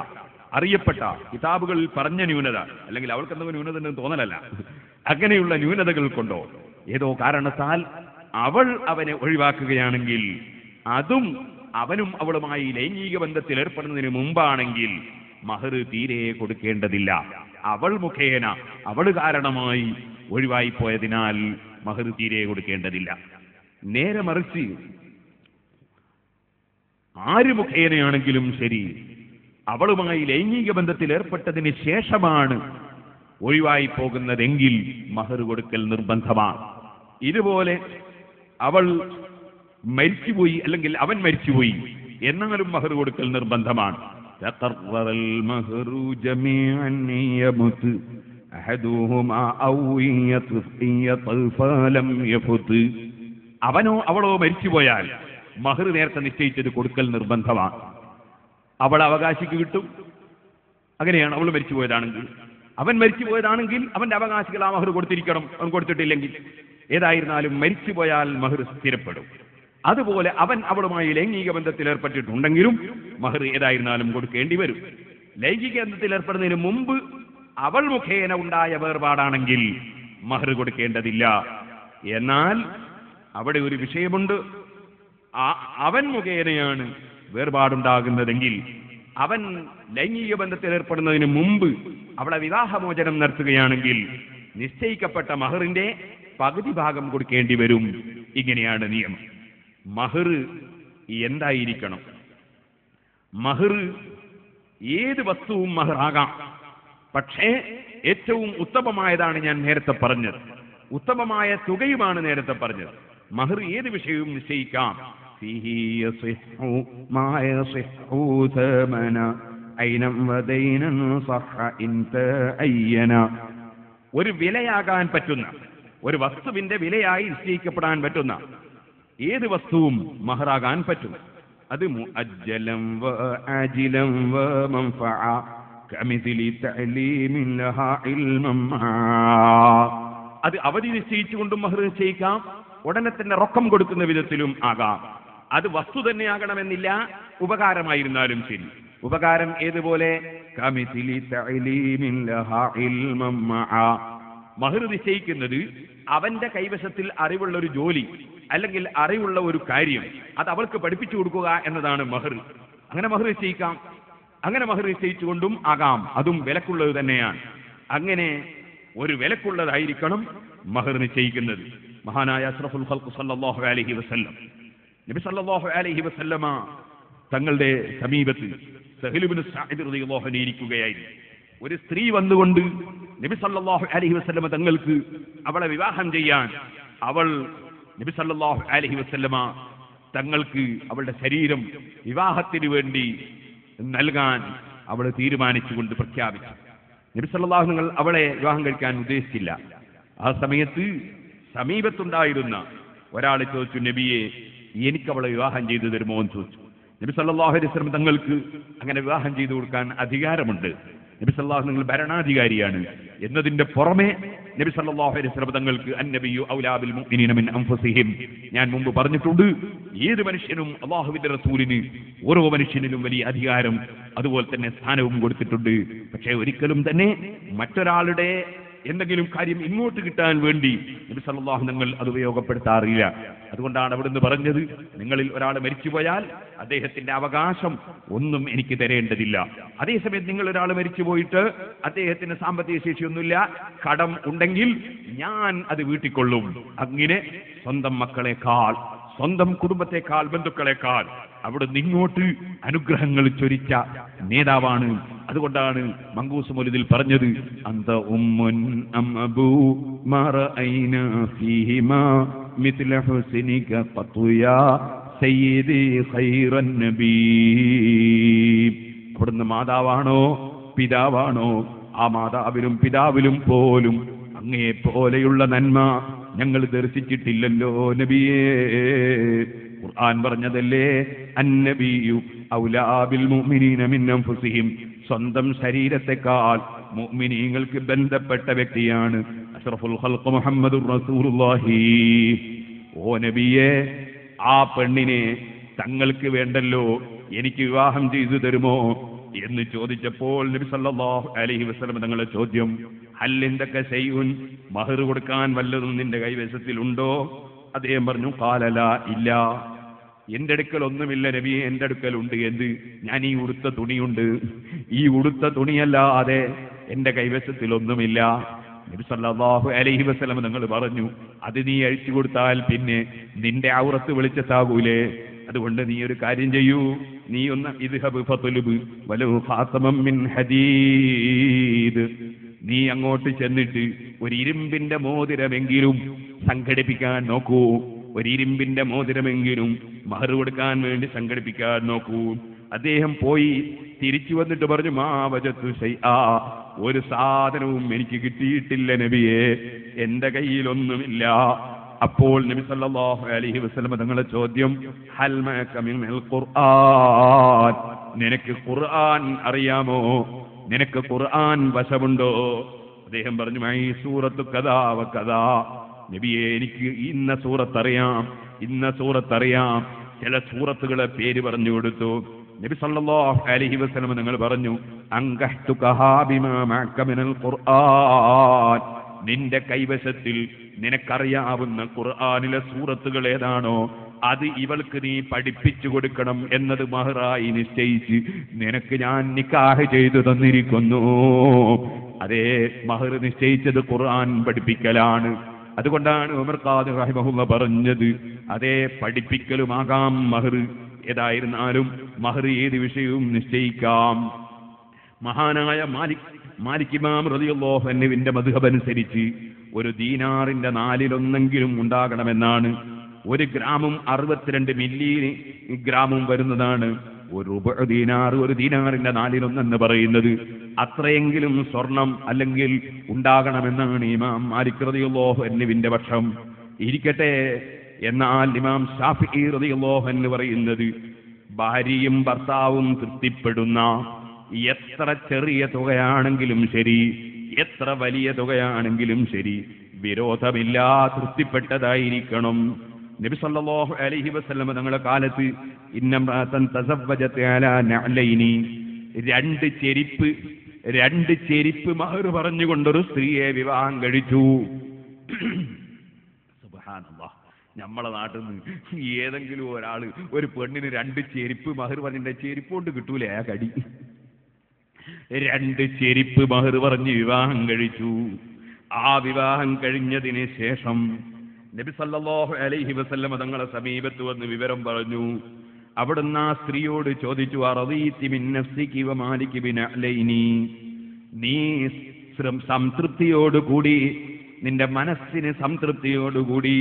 അറിയപ്പെട്ട കിതാബുകളിൽ പറഞ്ഞ ന്യൂനത, അല്ലെങ്കിൽ അവൾക്ക് എന്തെങ്കിലും ന്യൂനത ഉണ്ടെന്ന് തോന്നലല്ല, അങ്ങനെയുള്ള ന്യൂനതകൾ കൊണ്ടോ ഏതോ കാരണത്താൽ അവൾ അവനെ ഒഴിവാക്കുകയാണെങ്കിൽ, അതും അവനും അവളുമായി ലൈംഗിക ബന്ധത്തിൽ ഏർപ്പെടുന്നതിന് മുമ്പാണെങ്കിൽ മഹർ തീരെ കൊടുക്കേണ്ടതില്ല. അവൾ മുഖേന, അവൾ കാരണമായി ഒഴിവായി പോയതിനാൽ മഹർ തീരെ കൊടുക്കേണ്ടതില്ല. നേരെ മറിച്ച് ആര് മുഖേനയാണെങ്കിലും ശരി, അവളുമായി ലൈംഗിക ബന്ധത്തിൽ ഏർപ്പെട്ടതിന് ശേഷമാണ് ഒഴിവായി പോകുന്നതെങ്കിൽ മഹർ കൊടുക്കൽ നിർബന്ധമാണ്. ഇതുപോലെ അവൾ മരിച്ചുപോയി, അല്ലെങ്കിൽ അവൻ മരിച്ചുപോയി, എന്നാലും മഹർ കൊടുക്കൽ നിർബന്ധമാണ്. അവനോ അവളോ മരിച്ചുപോയാൽ മഹർ നേരത്തെ നിശ്ചയിച്ചത് കൊടുക്കൽ നിർബന്ധമാണ്. അവൾ അവകാശിക്ക് കിട്ടും. അങ്ങനെയാണ് അവൾ മരിച്ചുപോയതാണെങ്കിൽ. അവൻ മരിച്ചുപോയതാണെങ്കിൽ അവന്റെ അവകാശികൾ ആ മഹർ കൊടുത്തിരിക്കണം. അവൻ കൊടുത്തിട്ടില്ലെങ്കിൽ ഏതായിരുന്നാലും മരിച്ചുപോയാൽ മഹർ സ്ഥിരപ്പെടും. അതുപോലെ അവൻ അവളുമായി ലൈംഗിക ബന്ധത്തിൽ ഏർപ്പെട്ടിട്ടുണ്ടെങ്കിലും മഹർ ഏതായിരുന്നാലും കൊടുക്കേണ്ടി വരും. ലൈംഗിക ബന്ധത്തിൽ ഏർപ്പെടുന്നതിന് മുമ്പ് അവൾ മുഖേന ഉണ്ടായ വേർപാടാണെങ്കിൽ മഹർ കൊടുക്കേണ്ടതില്ല. എന്നാൽ അവിടെ ഒരു വിഷയമുണ്ട്. അവൻ മുഖേനയാണ് വേർപാടുണ്ടാകുന്നതെങ്കിൽ, അവൻ ലൈംഗിക ബന്ധത്തിൽ ഏർപ്പെടുന്നതിന് മുമ്പ് അവളെ വിവാഹമോചനം നടത്തുകയാണെങ്കിൽ നിശ്ചയിക്കപ്പെട്ട മഹറിന്റെ പകുതി ഭാഗം കൊടുക്കേണ്ടി വരും. ഇങ്ങനെയാണ് നിയമം. മഹർ എന്തായിരിക്കണം? മഹർ ഏത് വസ്തുവും മഹർ ആകാം. പക്ഷേ ഏറ്റവും ഉത്തമമായതാണ് ഞാൻ നേരത്തെ പറഞ്ഞത്. ഉത്തമമായ തുകയുമാണ് നേരത്തെ പറഞ്ഞത്. മഹർ ഏത് വിഷയവും നിശ്ചയിക്കാം. ഒരു വിലയാകാൻ പറ്റുന്ന, ഒരു വസ്തുവിന്റെ വിലയായി നിശ്ചയിക്കപ്പെടാൻ പറ്റുന്ന ഏത് വസ്തുവും മഹറാകാൻ പറ്റും. അത് മുഅജ്ജലം വ ആജിലം വ മൻഫഅ കമിസ്ലി തഅലീമിൻ ലഹാ ഇൽമം. അത് അവധി നിശ്ചയിച്ചുകൊണ്ടും മഹർ നിശ്ചയിക്കാം, ഉടനെ തന്നെ റൊക്കം കൊടുക്കുന്ന വിധത്തിലും ആകാം. അത് വസ്തു തന്നെയാകണമെന്നില്ല, ഉപകാരമായിരുന്നാലും ശരി. ഉപകാരം ഏതുപോലെ? കമിസ്ലി തഅലീമിൻ ലഹാ ഇൽമം. മഹർ നിശ്ചയിക്കുന്നത് അവന്റെ കൈവശത്തിൽ അറിവുള്ള ഒരു ജോലി, അല്ലെങ്കിൽ അറിവുള്ള ഒരു കാര്യം, അത് അവൾക്ക് പഠിപ്പിച്ചു കൊടുക്കുക എന്നതാണ് മഹർ. അങ്ങനെ മഹർ നിശ്ചയിക്കാം. അങ്ങനെ മഹർ നിശ്ചയിച്ചുകൊണ്ടും ആകാം. അതും വിലക്കുള്ളത് തന്നെയാണ്. അങ്ങനെ ഒരു വിലക്കുള്ളതായിരിക്കണം മഹർ നിശ്ചയിക്കുന്നത്. മഹാനായ അഷ്റഫുൽ ഖൽഖ് സല്ലല്ലാഹു അലൈഹി വസല്ലം, നബി സല്ലല്ലാഹു അലൈഹി വസല്ലമ തങ്ങളുടെ സമീപത്ത് സഹ്ൽ ഇബ്നു സഅദ് റളിയല്ലാഹു അൻഹു ഇരിക്കുകയായിരുന്നു. ഒരു സ്ത്രീ വന്നുകൊണ്ട് നബി സല്ലല്ലാഹു അലൈഹി വസല്ലമ തങ്ങൾക്ക് അവളെ വിവാഹം ചെയ്യാൻ അവൾ നബി സല്ലല്ലാഹു അലൈഹി വസല്ലമ തങ്ങൾക്ക് അവളുടെ ശരീരം വിവാഹത്തിന് വേണ്ടി നൽകാൻ അവൾ തീരുമാനിച്ചുകൊണ്ട് പ്രഖ്യാപിച്ചു. നബി സല്ലല്ലാഹു നിങ്ങൾ അവളെ വിവാഹം കഴിക്കാൻ ഉദ്ദേശിച്ചില്ല. ആ സമയത്ത് സമീപത്തുണ്ടായിരുന്ന ഒരാൾ ചോദിച്ചു, നബിയെ എനിക്ക് അവളെ വിവാഹം ചെയ്തു തരുമോ എന്ന് ചോദിച്ചു. നബി സല്ലല്ലാഹു അലൈഹി വസല്ലം തങ്ങൾക്ക് അങ്ങനെ വിവാഹം ചെയ്തു കൊടുക്കാൻ അധികാരമുണ്ട്. നബി സല്ലല്ലാഹു നിങ്ങൾ ഭരണാധികാരിയാണ് എന്നതിന്റെ പുറമെ നബി സല്ലല്ലാഹു അലൈഹി വസല്ലം തങ്ങൾക്ക് അന്നബിയു ഔലാ ബിൽ മുഅ്മിനീന മിൻ അൻഫുസിഹിം, ഞാൻ മുമ്പ് പറഞ്ഞിട്ടുണ്ട്, ഏത് മനുഷ്യനും അല്ലാഹുവിന്റെ റസൂലിന് ഓരോ മനുഷ്യനിലും വലിയ അധികാരം അതുപോലെ തന്നെ സ്ഥാനവും കൊടുത്തിട്ടുണ്ട്. പക്ഷേ ഒരിക്കലും തന്നെ മറ്റൊരാളുടെ എന്തെങ്കിലും കാര്യം ഇങ്ങോട്ട് കിട്ടാൻ വേണ്ടി നബി സല്ലല്ലാഹു നിങ്ങൾ അത് ഉപയോഗപ്പെടുത്താറില്ല. അതുകൊണ്ടാണ് അവിടുന്ന് പറഞ്ഞത്, നിങ്ങളിൽ ഒരാൾ മരിച്ചുപോയാൽ അദ്ദേഹത്തിന്റെ അവകാശം ഒന്നും എനിക്ക് തരേണ്ടതില്ല. അതേസമയം നിങ്ങൾ ഒരാൾ മരിച്ചുപോയിട്ട് അദ്ദേഹത്തിന് സാമ്പത്തിക ശേഷിയൊന്നുമില്ല, കടം ഉണ്ടെങ്കിൽ ഞാൻ അത് വീട്ടിക്കൊള്ളും. അങ്ങനെ സ്വന്തം മക്കളെക്കാൾ, സ്വന്തം കുടുംബത്തെക്കാൾ, ബന്ധുക്കളെക്കാൾ അവിടുന്ന് ഇങ്ങോട്ട് അനുഗ്രഹങ്ങൾ ചൊരിച്ച നേതാവാണ്. അതുകൊണ്ടാണ് മങ്കൂസ് മൗലിദിൽ പറഞ്ഞത്, അന്ത ഉമ്മുൻ അം അബൂ മാ റഅയ്നാ ഫീഹിമാ മിത്ല ഹുസ്നിക ഖത്തു യാ സയ്യിദി ഖൈറൻ നബീ. അവിടുന്ന് മാതാവാണോ പിതാവാണോ, ആ മാതാവിലും പിതാവിലും പോലും അങ്ങേ പോലെയുള്ള നന്മ ഞങ്ങൾ ദർശിച്ചിട്ടില്ലല്ലോ നബിയേ. ഖുർആൻ പറഞ്ഞതല്ലേ, അന്നബിയു ഔലാ ബിൽ മുഅ്മിനീന മിൻ അൻഫുസിഹിം, സ്വന്തം ശരീരത്തെക്കാൾ മുഅ്മിനീങ്ങൾക്ക് ബന്ധപ്പെട്ട വ്യക്തിയാണ് അഷ്റഫുൽ ഖൽഖ് മുഹമ്മദുർ റസൂലുള്ളാഹി. ഓ നബിയേ, ആ പെണ്ണിനെ തങ്ങൾക്ക് വേണ്ടല്ലോ, എനിക്ക് വിവാഹം ചെയ്തു തരുമോ എന്ന് ചോദിച്ചപ്പോൾ നബി സല്ലല്ലാഹു അലൈഹി വസല്ലം തങ്ങളുടെ ചോദ്യം, ഹല്ലിന്ദക ശൈഉൻ, മഹർ കൊടുക്കാൻ വല്ലതും നിന്റെ കൈവശത്തിലുണ്ടോ? അദ്ദേഹം പറഞ്ഞു, ഖാലല, ഇല്ല, എന്റെ അടുക്കൽ ഒന്നുമില്ല നബിയെ, എന്റെ അടുക്കൽ ഉണ്ട്. എന്ത്? ഞാൻ ഈ ഉടുത്ത തുണിയുണ്ട്, ഈ ഉടുത്ത തുണിയല്ലാതെ എന്റെ കൈവശത്തിൽ ഒന്നുമില്ല. നബി സല്ലല്ലാഹു അലൈഹി വസല്ലം നിങ്ങൾ പറഞ്ഞു, അത് നീ അഴിച്ചു കൊടുത്താൽ പിന്നെ നിന്റെ ഔറത്ത് വെളിച്ചത്താകൂലേ? അതുകൊണ്ട് നീ ഒരു കാര്യം ചെയ്യൂ, നീ ഒന്ന് ഇദ്ഹബ് ഫത്ലുബ് വലൗ ഖാതമം മിൻ ഹദീദ്, നീ അങ്ങോട്ട് ചെന്നിട്ട് ഒരു ഇരുമ്പിന്റെ മോതിരമെങ്കിലും സംഘടിപ്പിക്കാൻ നോക്കൂ, ഒരു ഇരുമ്പിന്റെ മോതിരമെങ്കിലും മഹർ കൊടുക്കാൻ വേണ്ടി സംഘടിപ്പിക്കാൻ നോക്കൂ. അദ്ദേഹം പോയി തിരിച്ചു വന്നിട്ട് പറഞ്ഞു, മാ വജത്തു ശൈആ, ഒരു സാധനവും എനിക്ക് കിട്ടിയിട്ടില്ല നബിയെ, എന്റെ കയ്യിലൊന്നുമില്ല. അപ്പോൾ നബി സല്ലല്ലാഹു അലൈഹി വസല്ലം തങ്ങളുടെ ചോദ്യം, ഹൽ മഅക മിനൽ ഖുർആൻ, നിനക്ക് ഖുർആൻ അറിയാമോ? നിനക്ക് ഖുർആൻ വശമുണ്ടോ? അദ്ദേഹം പറഞ്ഞു, മൈ സൂറത്തു കദാ വ കദാ, നബിയെ എനിക്ക് ഇന്ന സൂറത്ത് അറിയാം, ഇന്ന സൂറത്ത് അറിയാം. ചില സൂറത്തുകളെ പേര് പറഞ്ഞു കൊടുത്തു. നബി സല്ലല്ലാഹു അലൈഹി വസല്ലം നിങ്ങൾ പറഞ്ഞു, അൻകഹ്തുകഹാ ബിമാ മഅക മിനൽ ഖുർആൻ, നിന്റെ കൈവശത്തിൽ നിനക്കറിയാവുന്ന ഖുർആനിലെ സൂറത്തുകൾ ഏതാണോ അത് ഇവൾക്ക് നീ പഠിപ്പിച്ചു കൊടുക്കണം എന്നത് മഹറായി നിശ്ചയിച്ച് നിനക്ക് ഞാൻ നിക്കാഹ് ചെയ്തു തന്നിരിക്കുന്നു. അതേ, മഹർ നിശ്ചയിച്ചത് ഖുർആൻ പഠിപ്പിക്കലാണ്. അതുകൊണ്ടാണ് ഉമർ ഖാദി റഹിമഹുല്ലാഹ് പറഞ്ഞത്, അതേ പഠിപ്പിക്കലുമാകാം മഹർ. ഏതായിരുന്നാലും മഹർ ഏത് വിഷയവും നിശ്ചയിക്കാം. മഹാനായ മാലിക് ഇമാം റളിയല്ലാഹു അൻഹുവിന്റെ മദ്ഹബ് അനുസരിച്ച് ഒരു ദീനാറിന്റെ 4 ഉണ്ടാകണമെന്നാണ്. 1 ഗ്രാമും 62 മില്ലി ഗ്രാമും വരുന്നതാണ് ഒരു റുബഉ ദീനാർ, ഒരു ദീനാറിന്റെ 4 എന്ന് പറയുന്നത്. അത്രയെങ്കിലും സ്വർണം അല്ലെങ്കിൽ ഉണ്ടാകണമെന്നാണ് ഇമാം മാലിക് റളിയല്ലാഹു അൻഹുവിന്റെ പക്ഷം. ഇരിക്കട്ടെ, എന്നാൽ ഇമാം ശാഫിഈ റളിയല്ലാഹു അൻഹു പറയുന്നത്, ഭാര്യയും ഭർത്താവും തൃപ്തിപ്പെടുന്ന എത്ര ചെറിയ തുകയാണെങ്കിലും ശരി, എത്ര വലിയ തുകയാണെങ്കിലും ശരി, വിരോധമില്ലാ തൃപ്തിപ്പെട്ടതായിരിക്കണം. നബി സല്ലല്ലാഹു അലൈഹി വസല്ലം തങ്ങളുടെ കാലത്ത് ഇന്നംറഅതൻ തസവ്വജത അലാ നഅലൈനി, 2 ചെരിപ്പ് മഹർ പറഞ്ഞുകൊണ്ടൊരു സ്ത്രീയെ വിവാഹം കഴിച്ചു. സുബ്ഹാനല്ലാഹ്, നമ്മളെ നാട്ടിൽ നിന്ന് ഏതെങ്കിലും ഒരാൾ ഒരു പെണ്ണിന് 2 ചെരിപ്പ് മഹർ പറഞ്ഞിട്ട് ചെരിപ്പ് കൊണ്ട് കിട്ടൂലേ ആ കടി. 2 ചെരിപ്പ് മഹർ പറഞ്ഞ് വിവാഹം കഴിച്ചു. ആ വിവാഹം കഴിഞ്ഞതിന് ശേഷം നബി സല്ലല്ലാഹു അലൈഹി വസല്ലം തങ്ങളെ സമീപത്ത് വന്ന് വിവരം പറഞ്ഞു, അവിടുന്ന് ആ സ്ത്രീയോട് ചോദിച്ചു, അറദീതി മിൻ നഫ്സികി വമാലികി ബിനഅലൈനി, നീ സംതൃപ്തിയോടുകൂടി, നിന്റെ മനസ്സിന് സംതൃപ്തിയോടുകൂടി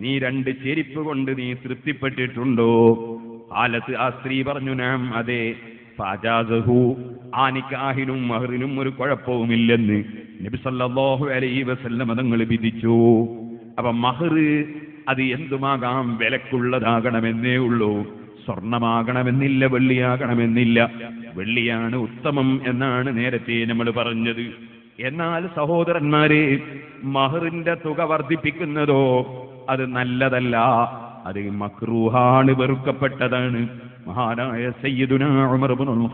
നീ 2 ചെരിപ്പ് കൊണ്ട് നീ തൃപ്തിപ്പെട്ടിട്ടുണ്ടോ? കാലത്ത് ആ സ്ത്രീ പറഞ്ഞു, നാം, അതെ. ഫഅജാസഹു, ആ നിക്കാഹിനും മഹറിനും ഒരു കുഴപ്പവുമില്ലെന്ന് നബി സല്ലല്ലാഹു അലൈഹി വസല്ലം തങ്ങൾ വിധിച്ചു. അപ്പൊ മഹർ അത് എന്തുമാകാം, വിലക്കുള്ളതാകണമെന്നേ ഉള്ളൂ. സ്വർണമാകണമെന്നില്ല, വെള്ളിയാകണമെന്നില്ല. വെള്ളിയാണ് ഉത്തമം എന്നാണ് നേരത്തെ നമ്മൾ പറഞ്ഞത്. എന്നാൽ സഹോദരന്മാരെ, മഹറിന്റെ തുക വർദ്ധിപ്പിക്കുന്നതോ അത് നല്ലതല്ല, അത് മക്രൂഹാണ്, വെറുക്കപ്പെട്ടതാണ്. മഹാനായ സയ്യിദുനാ ഉമർ ഇബ്നുൽ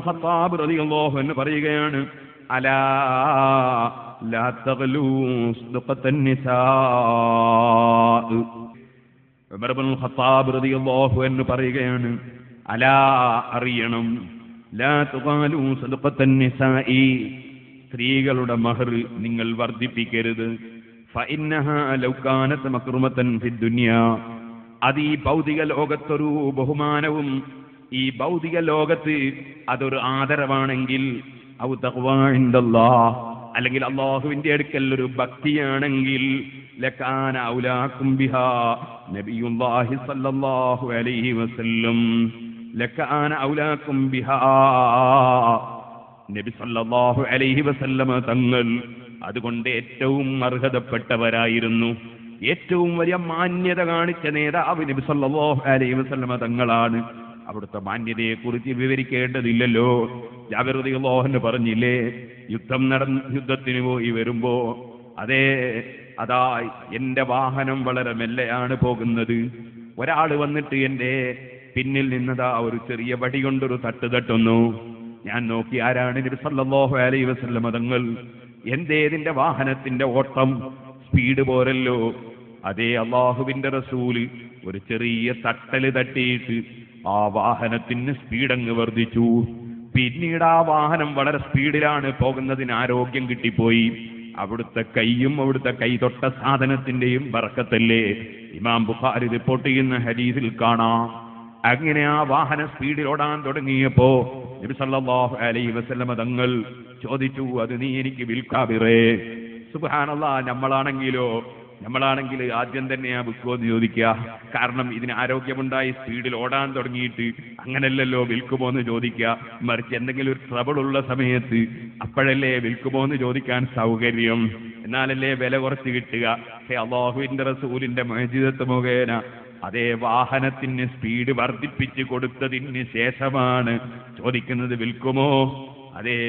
ഖത്താബ് റളിയല്ലാഹു അൻഹു പറയുകയാണ്, അലാ ലാ തഗ്ലൂ സദഖത്തൻ നിസാ. ഉമർ ഇബ്നുൽ ഖത്താബ് റളിയല്ലാഹു അൻഹു പറയുകയാണ്, അലാ, അറിയണം, ലാ തുഗാലൂ സദഖത്തൻ നിസാഇ, സ്ത്രീകളുടെ മഹർ നിങ്ങൾ വർദ്ധിപ്പിക്കരുത്. ഫഇന്നഹാ ലൗ കാനത് മക്റുമതൻ ഫിദ്ദുനിയാ, അത് ഈ ഭൗതിക ലോകത്തൊരു ബഹുമാനവും ഈ ഭൗതിക ലോകത്ത് അതൊരു ആദരവാണെങ്കിൽ, ഔ തഖ്വാ ഇൻദല്ലാഹ്, അല്ലെങ്കിൽ അല്ലാഹുവിന്റെ അടുക്കൽ ഒരു ഭക്തിയാണെങ്കിൽ, ലകാന ഔലാകും ബിഹാ നബിയുല്ലാഹി സല്ലല്ലാഹു അലൈഹി വസല്ലം, ലകാന ഔലാകും ബിഹാ, നബി സല്ലല്ലാഹു അലൈഹി വസല്ലം തങ്ങൾ അതുകൊണ്ട് ഏറ്റവും അർഹതപ്പെട്ടവരായിരുന്നു. ഏറ്റവും വലിയ മാന്യത കാണിച്ച നേതാവ് നബി സല്ലല്ലാഹു അലൈഹി വസല്ലം തങ്ങളാണ്. അവിടുത്തെ മാന്യതയെക്കുറിച്ച് വിവരിക്കേണ്ടതില്ലല്ലോ. ജാബിർ റളിയല്ലാഹു അൻഹു പറഞ്ഞില്ലേ, യുദ്ധത്തിന് പോയി വരുമ്പോ, അതാ എന്റെ വാഹനം വളരെ മെല്ലെയാണ് പോകുന്നത്. ഒരാൾ വന്നിട്ട് എന്റെ പിന്നിൽ നിന്നതാ ഒരു ചെറിയ വടി കൊണ്ടൊരു തട്ട് തട്ടുന്നു. ഞാൻ നോക്കി, ആരാണ്? നബി സല്ലല്ലാഹു അലൈഹി വസല്ലം തങ്ങൾ. എന്തേതിന്റെ വാഹനത്തിന്റെ ഓട്ടം സ്പീഡ് പോരല്ലോ. അതേ, അള്ളാഹുവിന്റെ റസൂല് ഒരു ചെറിയ തട്ടല് തട്ടിയിട്ട് ആ വാഹനത്തിന് സ്പീഡങ്ങ് വർദ്ധിച്ചു. പിന്നീട് ആ വാഹനം വളരെ സ്പീഡിലാണ് പോകുന്നതിന് ആരോഗ്യം കിട്ടിപ്പോയി. അവിടുത്തെ കൈയും അവിടുത്തെ കൈ തൊട്ട സാധനത്തിന്റെയും ബറക്കത്തല്ലേ. ഇമാം ബുഖാരി റിപ്പോർട്ട് ചെയ്യുന്ന ഹദീസിൽ കാണാം. അങ്ങനെ ആ വാഹനം സ്പീഡിൽ ഓടാൻ തുടങ്ങിയപ്പോ നബി സല്ലല്ലാഹു അലൈഹി വസല്ലം തങ്ങൾ ചോദിച്ചു, അത് നീ എനിക്ക് വിൽക്കാബിറേ. സുബ്ഹാനല്ലാഹ്, നമ്മളാണെങ്കിൽ ആദ്യം തന്നെ ആ വിൽക്കുമോന്ന് ചോദിക്കുക. കാരണം ഇതിന് ആരോഗ്യമുണ്ടായി സ്പീഡിൽ ഓടാൻ തുടങ്ങിയിട്ട് അങ്ങനല്ലല്ലോ വിൽക്കുമോന്ന് ചോദിക്കുക. മറിച്ച് എന്തെങ്കിലും ഒരു ട്രബിൾ ഉള്ള സമയത്ത് അപ്പോഴല്ലേ വിൽക്കുമോന്ന് ചോദിക്കാൻ സൗകര്യം, എന്നാലല്ലേ വില കുറച്ച് കിട്ടുക. പക്ഷേ അല്ലാഹുവിന്റെ റസൂലിന്റെ മുഅ്ജിസത്ത് മുഖേന അതേ വാഹനത്തിന് സ്പീഡ് വർദ്ധിപ്പിച്ച് കൊടുത്തതിന് ശേഷമാണ് ചോദിക്കുന്നത്, വിൽക്കുമോ? അതേ,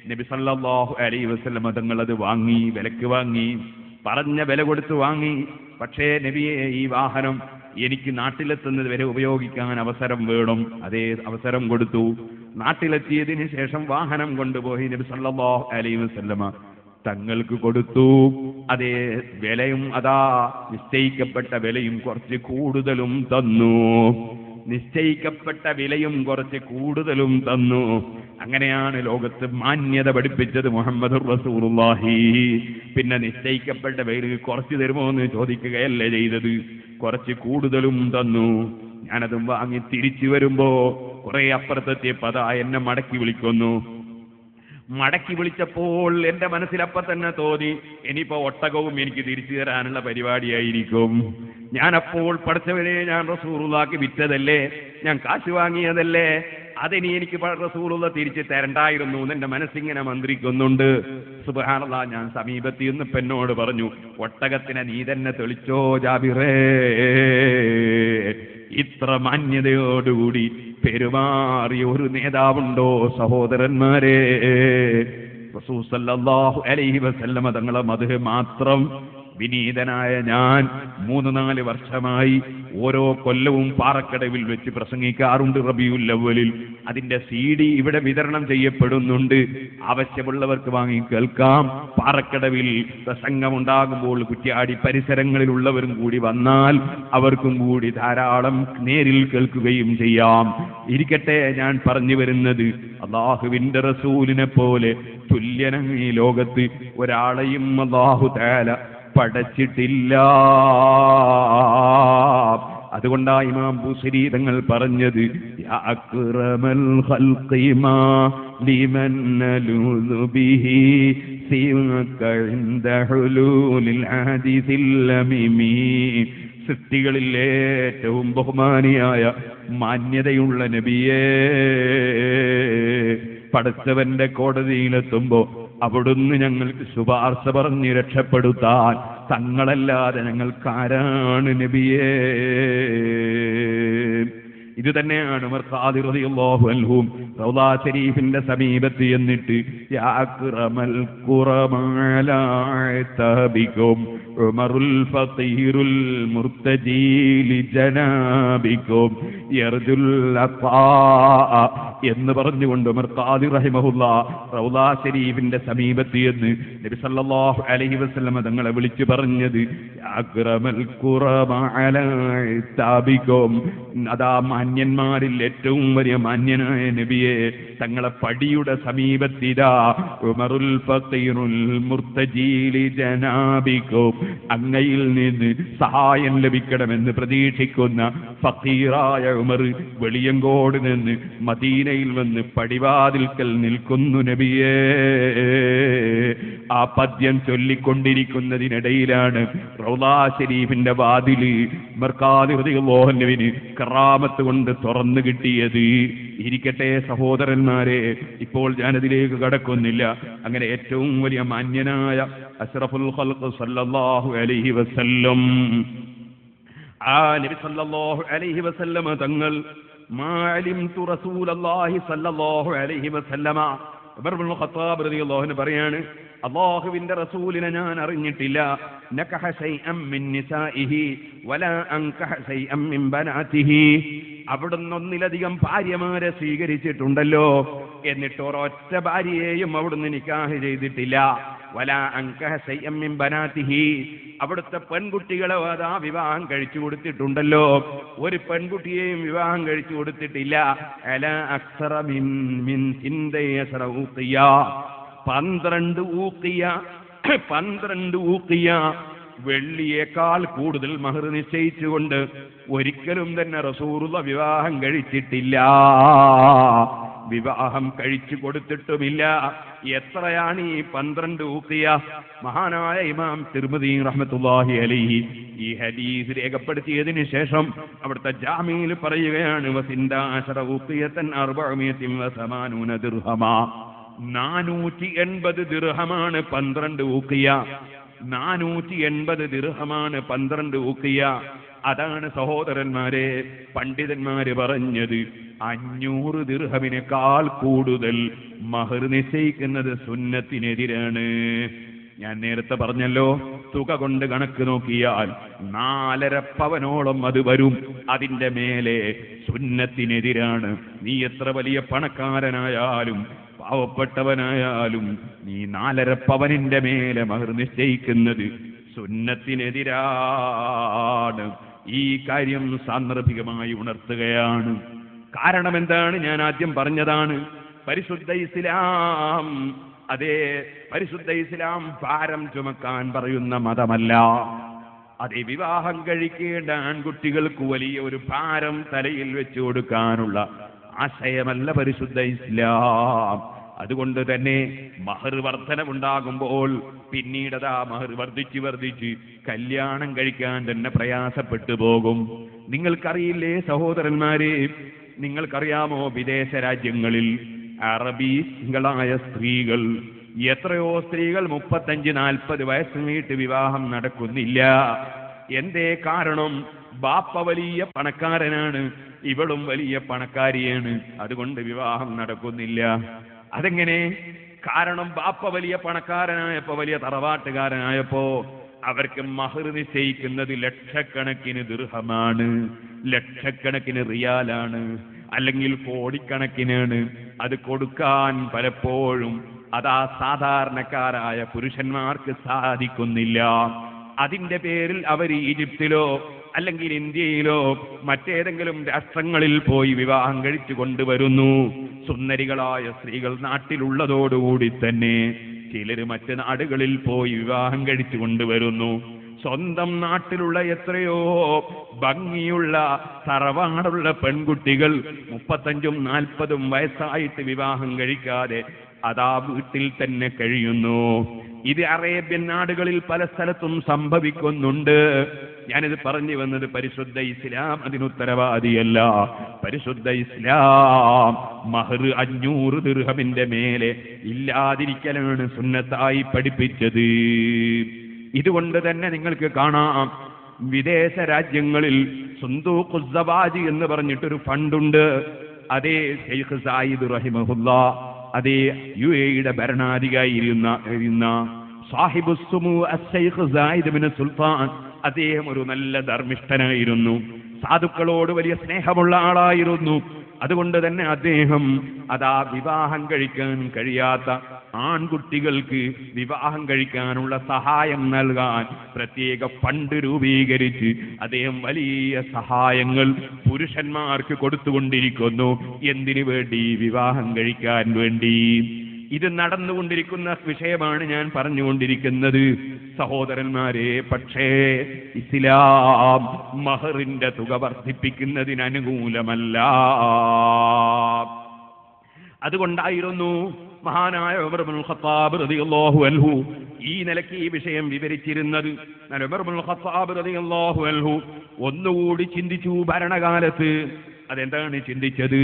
നബി സല്ലല്ലാഹു അലൈഹി വസല്ലം തങ്ങൾ അത് വാങ്ങി, വിലക്ക് വാങ്ങി, പറഞ്ഞ വില കൊടുത്ത് വാങ്ങി. പക്ഷേ നബിയെ, ഈ വാഹനം എനിക്ക് നാട്ടിലെത്തുന്നത് വരെ ഉപയോഗിക്കാൻ അവസരം വേണം. അതേ, അവസരം കൊടുത്തു. നാട്ടിലെത്തിയതിന് ശേഷം വാഹനം കൊണ്ടുപോയി നബി സല്ലല്ലാഹു അലൈഹി വസല്ലം തങ്ങൾക്ക് കൊടുത്തു. അതേ, വിലയും അതാ നിശ്ചയിക്കപ്പെട്ട വിലയും കുറച്ച് കൂടുതലും തന്നു. അങ്ങനെയാണ് ലോകത്ത് മാന്യത പഠിപ്പിച്ചത് മുഹമ്മദുർ റസൂലുള്ളാഹി. പിന്നെ നിശ്ചയിക്കപ്പെട്ട വില കുറച്ച് തരുമോ എന്ന് ചോദിക്കുകയല്ലേ ചെയ്തത്, കുറച്ച് കൂടുതലും തന്നു. ഞാനതും വാങ്ങി തിരിച്ചു വരുമ്പോ കുറെ അപ്പുറത്തെത്തിയപ്പോ അതാ എന്നെ മടക്കി വിളിക്കുന്നു. മടക്കി വിളിച്ചപ്പോൾ എന്റെ മനസ്സിലപ്പം തന്നെ തോന്നി, ഇനിയിപ്പോ ഒട്ടകവും എനിക്ക് തിരിച്ചു തരാനുള്ള പരിപാടിയായിരിക്കും. ഞാനപ്പോൾ പഠിച്ചവരെ, ഞാൻ റസൂലുള്ളാഹിക്ക് വിറ്റതല്ലേ, ഞാൻ കാശ് വാങ്ങിയതല്ലേ, അതിനി എനിക്ക് റസൂലുള്ള തിരിച്ച് തരണ്ടായിരുന്നു എന്റെ മനസ്സിങ്ങനെ മന്ത്രിക്കുന്നുണ്ട്. സുബ്ഹാനല്ലാഹ്, ഞാൻ സമീപത്തിൽ നിന്ന് പെണ്ണോട് പറഞ്ഞു, ഒട്ടകത്തിനെ നീ തന്നെ തെളിച്ചോ ജാബിറേ. ഇത്ര മാന്യതയോടുകൂടി പെരുമാറിയ ഒരു നേതാവുണ്ടോ സഹോദരന്മാരെ? റസൂൽ സല്ലല്ലാഹു അലൈഹി വസല്ലം തങ്ങളെ മദ്ഹ് മാത്രം വിനീതനായ ഞാൻ 3-4 വർഷമായി ഓരോ കൊല്ലവും പാറക്കടവിൽ വെച്ച് പ്രസംഗിക്കാറുണ്ട്. റബീഉൽ അവ്വലിൽ അതിന്റെ CD ഇവിടെ വിതരണം ചെയ്യപ്പെടുന്നുണ്ട്. ആവശ്യമുള്ളവർക്ക് വാങ്ങി കേൾക്കാം. പാറക്കടവിൽ പ്രസംഗമുണ്ടാകുമ്പോൾ കുറ്റ്യാടി പരിസരങ്ങളിലുള്ളവരും കൂടി വന്നാൽ അവർക്കും കൂടി ധാരാളം നേരിൽ കേൾക്കുകയും ചെയ്യാം. ഇരിക്കട്ടെ, ഞാൻ പറഞ്ഞു വരുന്നത്, അല്ലാഹുവിന്റെ റസൂലിനെ പോലെ തുല്യനായി ഈ ലോകത്ത് ഒരാളെയും അല്ലാഹു തആല പഠിച്ചിട്ടില്ല. അതുകൊണ്ടാ ഇമാം ബുസരി തങ്ങൾ പറഞ്ഞത് യാ അക്റമൽ ഖൽഖി മാ ലിമൻ നലൂദു ബിഹി സിവക ഇൻദ ഹുലൂലിൽ ഹദീസിൽ ലമിമി. സൃഷ്ടികളിൽ ഏറ്റവും ബഹുമാനിയായ മാന്യതയുള്ള നബിയേ, പടച്ചവന്റെ കോടതിയിലെത്തുമ്പോ അവിടുന്ന് ഞങ്ങൾക്ക് ശുപാർശ പറഞ്ഞ് രക്ഷപ്പെടുത്താൻ തങ്ങളല്ലാതെ ഞങ്ങൾക്കാരാണ് നബിയേ. ഇത് തന്നെയാണ് ഉമർ ഖാദി റളിയല്ലാഹു അൻഹു റൗളാ ശരീഫിന്റെ സമീപത്ത് എന്നിട്ട് യാ അക്റമൽ ഖുറമാലാ തബികും ഉമറുൽ ഫഖീറുൽ മുർതജി ലിജനാബികും യർജുൽ അഖാ എന്ന് പറഞ്ഞുകൊണ്ട് ഉമർ ഖാദി റഹിമഹുല്ലാഹ് റൗളാ ശരീഫിന്റെ സമീപത്ത് എന്ന് നബി സല്ലല്ലാഹു അലൈഹി വസല്ലം തങ്ങളെ വിളിച്ചു പറഞ്ഞത് യാ അക്റമൽ ഖുറമാലാ തബികും. അതാ മാന്യന്മാരിൽ ഏറ്റവും വലിയ മാന്യനായ നബിയെ, തങ്ങളെ പടിയുടെ സമീപത്തിതാ ഉമറുൽ ഫഖീറുൽ മുർതജി ലിജനാബികും, അങ്ങയിൽ നിന്ന് സഹായം ലഭിക്കണമെന്ന് പ്രതീക്ഷിക്കുന്ന ഫഖീറായ ഉമർ വെളിയങ്കോട് നിന്ന് മദീനയിൽ വന്ന് പടിവാതിൽക്കൽ നിൽക്കുന്നു നബിയേ. ആ പദ്യം ചൊല്ലിക്കൊണ്ടിരിക്കുന്നതിനിടയിലാണ് റൗളാ ശരീഫിന്റെ വാതില് ഉമർ ഖാദി റളിയല്ലാഹു അൻഹുവിന് കറാമത്ത് കൊണ്ട് തുറന്നു കിട്ടിയത്. ഇരിക്കട്ടെ സഹോദരന്മാരെ, ഇപ്പോൾ ഞാനതിലേക്ക് കടക്കുന്നില്ല. അങ്ങനെ ഏറ്റവും വലിയ മാന്യനായ അഷ്റഫുൽ ഖൽഖ് സല്ലല്ലാഹു അലൈഹി വസല്ലം, ആ നബി സല്ലല്ലാഹു അലൈഹി വസല്ലം തങ്ങൾ മാ അലിംതു റസൂലല്ലാഹി സല്ലല്ലാഹു അലൈഹി വസല്ലമ, ഉമർ ഇബ്നുൽ ഖത്താബ് റളിയല്ലാഹു അൻഹു പറയാണ്, അല്ലാഹുവിന്റെ റസൂലിനെ ഞാൻ അറിഞ്ഞിട്ടില്ല. നകഹ ശൈഅൻ മിൻ നിസാഇഹി വലാ അൻകഹ ശൈഅൻ മിൻ ബനാതിഹി, അവിടുന്ന് ഒന്നിലധികം ഭാര്യമാരെ സ്വീകരിച്ചിട്ടുണ്ടല്ലോ, എന്നിട്ട് ഒരൊറ്റ ഭാര്യയെയും അവിടുന്ന് നിക്കാഹ് ചെയ്തിട്ടില്ല. വലാ അൻകഹ ശൈഅൻ മിൻ ബനാതിഹി, അവിടുത്തെ പെൺകുട്ടികളെ അതാ വിവാഹം കഴിച്ചു കൊടുത്തിട്ടുണ്ടല്ലോ, ഒരു പെൺകുട്ടിയെയും വിവാഹം കഴിച്ചു കൊടുത്തിട്ടില്ല. അലാ അക്സറ മിൻ സിൻദയസറ ഊഖിയ, 12 ഊഖിയ വെള്ളിയേക്കാൾ കൂടുതൽ മഹർ നിശ്ചയിച്ചുകൊണ്ട് ഒരിക്കലും തന്നെ റസൂലുള്ള വിവാഹം കഴിച്ചിട്ടില്ല, വിവാഹം കഴിച്ചു കൊടുത്തിട്ടുമില്ല. എത്രയാണ് ഈ 12 ഊഖിയ? മഹാനായ ഇമാം തിർമിദി റഹ്മത്തുള്ളാഹി അലൈഹി ഈ ഹദീസ് രേഖപ്പെടുത്തിയതിനു ശേഷം അവിടുത്തെ ജാമിയിൽ പറയുകയാണ്, വസിൻദാശറ ഊഖിയതൻ 480 ദിർഹമാ, 480 ദിർഹമാണ് 12 ഊഖിയ. 480 ദിർഹമാണ് 12 ഊഖിയ. അതാണ് സഹോദരന്മാരെ പണ്ഡിതന്മാര് പറഞ്ഞത്, 500 ദിർഹമിനേക്കാൾ കൂടുതൽ മഹർ നിശ്ചയിക്കുന്നത് സുന്നത്തിനെതിരാണ്. ഞാൻ നേരത്തെ പറഞ്ഞല്ലോ, തുക കൊണ്ട് കണക്ക് നോക്കിയാൽ 4.5 പവനോളം അത് വരും. അതിന്റെ മേലെ സുന്നത്തിനെതിരാണ്. നീ എത്ര വലിയ പണക്കാരനായാലും പാവപ്പെട്ടവനായാലും നീ 4.5 പവനിന്റെ മേലെ മഹർ നിശ്ചയിക്കുന്നത് സുന്നത്തിനെതിരാണ്. ഈ കാര്യം സാന്ദർഭികമായി ഉണർത്തുകയാണ്. കാരണം എന്താണ്? ഞാൻ ആദ്യം പറഞ്ഞതാണ്, പരിശുദ്ധ ഇസ്ലാം, അതേ പരിശുദ്ധ ഇസ്ലാം ഭാരം ചുമക്കാൻ പറയുന്ന മതമല്ല. അതേ വിവാഹം കഴിക്കേണ്ട ആൺകുട്ടികൾക്ക് വലിയ ഒരു ഭാരം തലയിൽ വെച്ചു കൊടുക്കാനുള്ള ആശയമല്ല പരിശുദ്ധ ഇസ്ലാം. അതുകൊണ്ട് തന്നെ മഹർ വർധനവുണ്ടാകുമ്പോൾ പിന്നീട് ആ മഹർ വർദ്ധിച്ച് കല്യാണം കഴിക്കാൻ തന്നെ പ്രയാസപ്പെട്ടു പോകും. നിങ്ങൾക്കറിയില്ലേ സഹോദരന്മാരെ, നിങ്ങൾക്കറിയാമോ വിദേശ രാജ്യങ്ങളിൽ അറബികളായ സ്ത്രീകൾ, എത്രയോ സ്ത്രീകൾ 35-40 വയസ്സ് നീട്ട് വിവാഹം നടക്കുന്നില്ല. എന്തേ കാരണം? ബാപ്പ വലിയ പണക്കാരനാണ്, ഇവളും വലിയ പണക്കാരിയാണ്, അതുകൊണ്ട് വിവാഹം നടക്കുന്നില്ല. അതെങ്ങനെ? കാരണം ബാപ്പ വലിയ പണക്കാരനായപ്പോ, വലിയ തറവാട്ടുകാരനായപ്പോ അവർക്ക് മഹർ നിശ്ചയിക്കുന്നത് ലക്ഷക്കണക്കിന് ദിർഹമാണ്, ലക്ഷക്കണക്കിന് റിയാലാണ്, അല്ലെങ്കിൽ കോടിക്കണക്കിനാണ്. അത് കൊടുക്കാൻ പലപ്പോഴും അതാ സാധാരണക്കാരായ പുരുഷന്മാർക്ക് സാധിക്കുന്നില്ല. അതിന്റെ പേരിൽ അവർ ഈജിപ്തിലോ അല്ലെങ്കിൽ ഇന്ത്യയിലോ മറ്റേതെങ്കിലും രാഷ്ട്രങ്ങളിൽ പോയി വിവാഹം കഴിച്ചു കൊണ്ടുവരുന്നു. സുന്ദരികളായ സ്ത്രീകൾ നാട്ടിലുള്ളതോടുകൂടി തന്നെ ചിലര് മറ്റ് നാടുകളിൽ പോയി വിവാഹം കഴിച്ചു കൊണ്ടുവരുന്നു. സ്വന്തം നാട്ടിലുള്ള എത്രയോ ഭംഗിയുള്ള തറവാടുള്ള പെൺകുട്ടികൾ 35-40 വയസ്സായിട്ട് വിവാഹം കഴിക്കാതെ അതാ വീട്ടിൽ തന്നെ കഴിയുന്നു. ഇത് അറേബ്യൻ നാടുകളിൽ പല സ്ഥലത്തും സംഭവിക്കുന്നുണ്ട്. ഞാനിത് പറഞ്ഞു വന്നത് പരിശുദ്ധ ഇസ്ലാം അതിനുത്തരവാദിയല്ല. പരിശുദ്ധ ഇസ്ലാം മഹർ 500 ദിർഹമിന്റെ മേലെ ഇല്ലാതിരിക്കലാണ് സുന്നത്തായി പഠിപ്പിച്ചത്. ഇതുകൊണ്ട് തന്നെ നിങ്ങൾക്ക് കാണാം, വിദേശ രാജ്യങ്ങളിൽ സുന്ദൂഖുസ് സവാജ് എന്ന് പറഞ്ഞിട്ടൊരു ഫണ്ടുണ്ട്. അതേ ശൈഖ് സായിദ് റഹിമഹുല്ലാ, അതേ UAE ഭരണാധികാരിയിരുന്ന സാഹിബുസ് സുമു അശ്ശൈഖ് സായിദ് ബിൻ സുൽത്താൻ, അദ്ദേഹം ഒരു നല്ല ധർമ്മിഷ്ഠനായിരുന്നു, സാധുക്കളോട് വലിയ സ്നേഹമുള്ള ആളായിരുന്നു. അതുകൊണ്ട് തന്നെ അദ്ദേഹം അതാ വിവാഹം കഴിക്കാൻ കഴിയാത്ത ആൺകുട്ടികൾക്ക് വിവാഹം കഴിക്കാനുള്ള സഹായം നൽകാൻ പ്രത്യേക ഫണ്ട് രൂപീകരിച്ച് അദ്ദേഹം വലിയ സഹായങ്ങൾ പുരുഷന്മാർക്ക് കൊടുത്തുകൊണ്ടിരിക്കുന്നു. എന്തിനു വേണ്ടി? വിവാഹം കഴിക്കാൻ വേണ്ടി. ഇത് നടന്നുകൊണ്ടിരിക്കുന്ന വിഷയമാണ് ഞാൻ പറഞ്ഞുകൊണ്ടിരിക്കുന്നത് സഹോദരന്മാരെ. പക്ഷേ ഇസ്ലാം മഹറിന്റെ തുക വർദ്ധിപ്പിക്കുന്നതിന് അനുകൂലമല്ല. അതുകൊണ്ടായിരുന്നു മഹാനായ ഉമർ ഇബ്നുൽ ഖത്താബ് റളിയല്ലാഹു അൻഹു ഈ നിലയ്ക്ക് ഈ വിഷയം വിവരിച്ചിരുന്നത്. ഉമർ ഇബ്നുൽ ഖത്താബ് റളിയല്ലാഹു അൻഹു ഒന്നുകൂടി ചിന്തിച്ചു ഭരണകാലത്ത്. അതെന്താണ് ചിന്തിച്ചത്?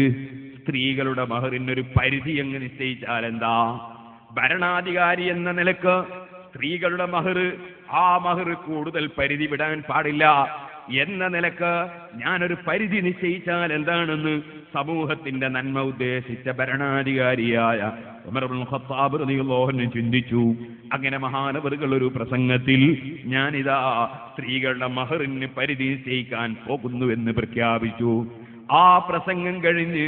സ്ത്രീകളുടെ മഹറിനൊരു പരിധി അങ്ങ് നിശ്ചയിച്ചാൽ എന്താ? ഭരണാധികാരി എന്ന നിലക്ക് സ്ത്രീകളുടെ മഹർ, ആ മഹർ കൂടുതൽ പരിധി വിടാൻ പാടില്ല എന്ന നിലക്ക് ഞാനൊരു പരിധി നിശ്ചയിച്ചാൽ എന്താണെന്ന് സമൂഹത്തിന്റെ നന്മ ഉദ്ദേശിച്ച ഭരണാധികാരിയായ ഉമർ ഇബ്നുൽ ഖത്താബ് റളിയല്ലാഹു അൻഹു ചിന്തിച്ചു. അങ്ങനെ മഹാനവറുകൾ ഒരു പ്രസംഗത്തിൽ ഞാനിതാ സ്ത്രീകളുടെ മഹറിന് പരിധി നിശ്ചയിക്കാൻ പോകുന്നുവെന്ന് പ്രഖ്യാപിച്ചു. ആ പ്രസംഗം കഴിഞ്ഞ്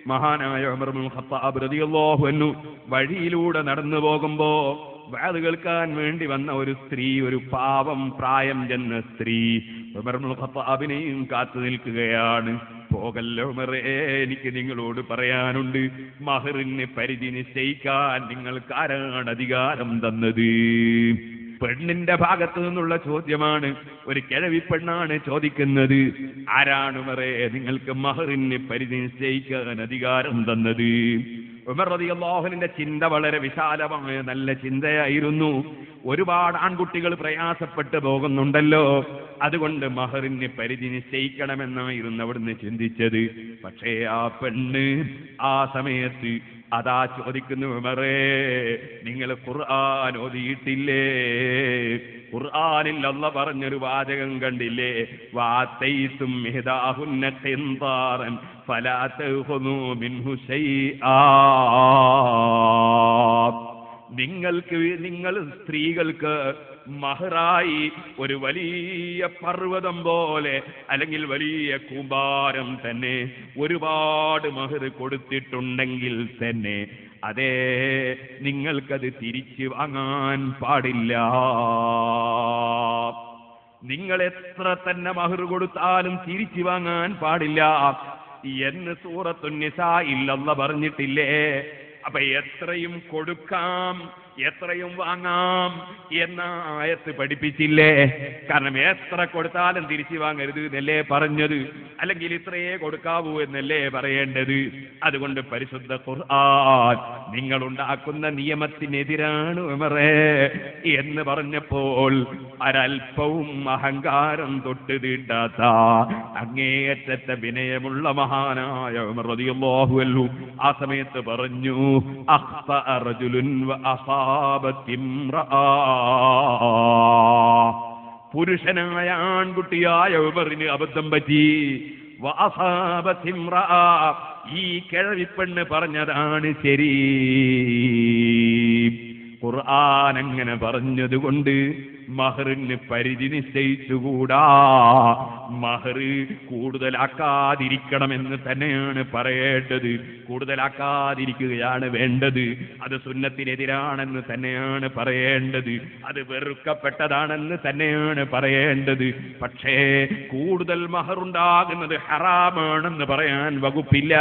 മഹാനായ ഉമർ ഇബ്നുൽ ഖത്താബ് റളിയല്ലാഹു അൻഹു വഴിയിലൂടെ നടന്നു പോകുമ്പോ വഅദ് കേൾക്കാൻ വേണ്ടി വന്ന ഒരു സ്ത്രീ, ഒരു പാവം പ്രായം ചെന്ന സ്ത്രീ ഉമർ ഇബ്നുൽ ഖത്താബിനെയും കാത്തു നിൽക്കുകയാണ്. പോകല്ലോ ഉമറേ, എനിക്ക് നിങ്ങളോട് പറയാനുണ്ട്, മഹറിന് പരിധി നിശ്ചയിക്കാൻ നിങ്ങൾക്ക് ആരാണ് അധികാരം തന്നത്? പെണ്ണിന്റെ ഭാഗത്തു നിന്നുള്ള ചോദ്യമാണ്. ഒരു കിഴവി പെണ്ണാണ് ചോദിക്കുന്നത്, ആരാണ് ഉമറേ നിങ്ങൾക്ക് മഹറിന് പരിധി നിശ്ചയിക്കാൻ അധികാരം തന്നത്? ഉമർ റളിയല്ലാഹു അൻഹുവിന്റെ ചിന്ത വളരെ വിശാലമായ നല്ല ചിന്തയായിരുന്നു. ഒരുപാട് ആൺകുട്ടികൾ പ്രയാസപ്പെട്ട് പോകുന്നുണ്ടല്ലോ, അതുകൊണ്ട് മഹറിന് പരിധി നിശ്ചയിക്കണമെന്നായിരുന്നു അവിടുന്ന് ചിന്തിച്ചത്. പക്ഷേ ആ പെണ്ണ് ആ സമയത്ത് അതാ ചോദിക്കുന്നു, ഉമറേ നിങ്ങൾ ഖുർആൻ ഓതിയിട്ടില്ലേ? ഖുർആനിൽ അല്ലാഹ് പറഞ്ഞൊരു വാചകം കണ്ടില്ലേ? വാതൈതും ഇഹ്ദാഹുന്ന ഖിൻതാറൻ ഫലാ തഖുദൂ മിൻഹു ശൈആ. നിങ്ങൾ സ്ത്രീകൾക്ക് മഹറായി ഒരു വലിയ പർവ്വതം പോലെ അല്ലെങ്കിൽ വലിയ കൂമ്പാരം തന്നെ ഒരുപാട് മഹർ കൊടുത്തിട്ടുണ്ടെങ്കിൽ തന്നെ അതേ നിങ്ങൾക്കത് തിരിച്ചു വാങ്ങാൻ പാടില്ല. നിങ്ങൾ എത്ര തന്നെ മഹർ കൊടുത്താലും തിരിച്ചു വാങ്ങാൻ പാടില്ല എന്ന് സൂറത്തുൻ നിസായിൽ അല്ലാഹ് പറഞ്ഞിട്ടില്ലേ? അപ്പൊ എത്രയും കൊടുക്കാം, എത്രയും വാങ്ങാം എന്ന ആയത്ത് പഠിപ്പിച്ചില്ലേ? കാരണം എത്ര കൊടുത്താലും തിരിച്ചു വാങ്ങരുത് എന്നല്ലേ പറഞ്ഞത്, അല്ലെങ്കിൽ ഇത്രയേ കൊടുക്കാവൂ എന്നല്ലേ പറയേണ്ടത്. അതുകൊണ്ട് പരിശുദ്ധ ഖുർആൻ നിങ്ങളുണ്ടാക്കുന്ന നിയമത്തിനെതിരാണ് ഉമറേ എന്ന് പറഞ്ഞപ്പോൾ ഒരൽപ്പവും അഹങ്കാരം തൊട്ട് തീണ്ടാത്ത അങ്ങേയറ്റത്തെ വിനയമുള്ള മഹാനായ ഉമർ റളിയല്ലാഹു അൻഹു ആ സമയത്ത് പറഞ്ഞു, അഖ്ത റജുലുൻ വ അസാബത് ഇംറഅ. പുരുഷനായ ആൺകുട്ടിയായ ഉമറിന് അബദ്ധം പറ്റി. വ അസാബത് ഇംറഅ, ഈ കിഴവിപ്പെണ്ണ് പറഞ്ഞതാണ് ശരി. ഖുർആൻ അങ്ങനെ പറഞ്ഞതുകൊണ്ട് മഹറിന് പരിധി നിശ്ചയിച്ചുകൂടാ. മഹർ കൂടുതലാക്കാതിരിക്കണമെന്ന് തന്നെയാണ് പറയേണ്ടത്. കൂടുതലാക്കാതിരിക്കുകയാണ് വേണ്ടത്. അത് സുന്നത്തിനെതിരാണെന്ന് തന്നെയാണ് പറയേണ്ടത്. അത് വെറുക്കപ്പെട്ടതാണെന്ന് തന്നെയാണ് പറയേണ്ടത്. പക്ഷേ കൂടുതൽ മഹറുണ്ടാകുന്നത് ഹറാമാണെന്ന് പറയാൻ വകുപ്പില്ല.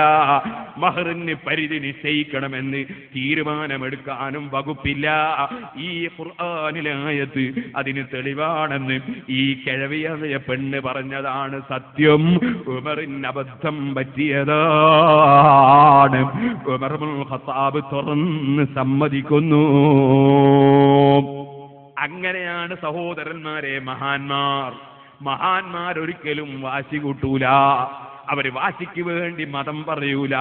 മഹറിന് പരിധി നിശ്ചയിക്കണമെന്ന് തീരുമാനമെടുക്കാനും വകുപ്പില്ല. ഈ ഖുർആനിലെ ആയത്ത് അതിന് തെളിവാണെന്ന് ഈ കിഴവിയ പെണ്ണ് പറഞ്ഞതാണ് സത്യം. ഉമറിന് അബദ്ധം പറ്റിയതാണ്. ഉമർ ഇബ്നുൽ ഖത്താബ് തുറന്ന് സമ്മതിക്കുന്നു. അങ്ങനെയാണ് സഹോദരന്മാരെ മഹാന്മാർ ഒരിക്കലും വാശി കൂട്ടൂല. അവര് വാശിക്ക് വേണ്ടി മതം പറയൂല.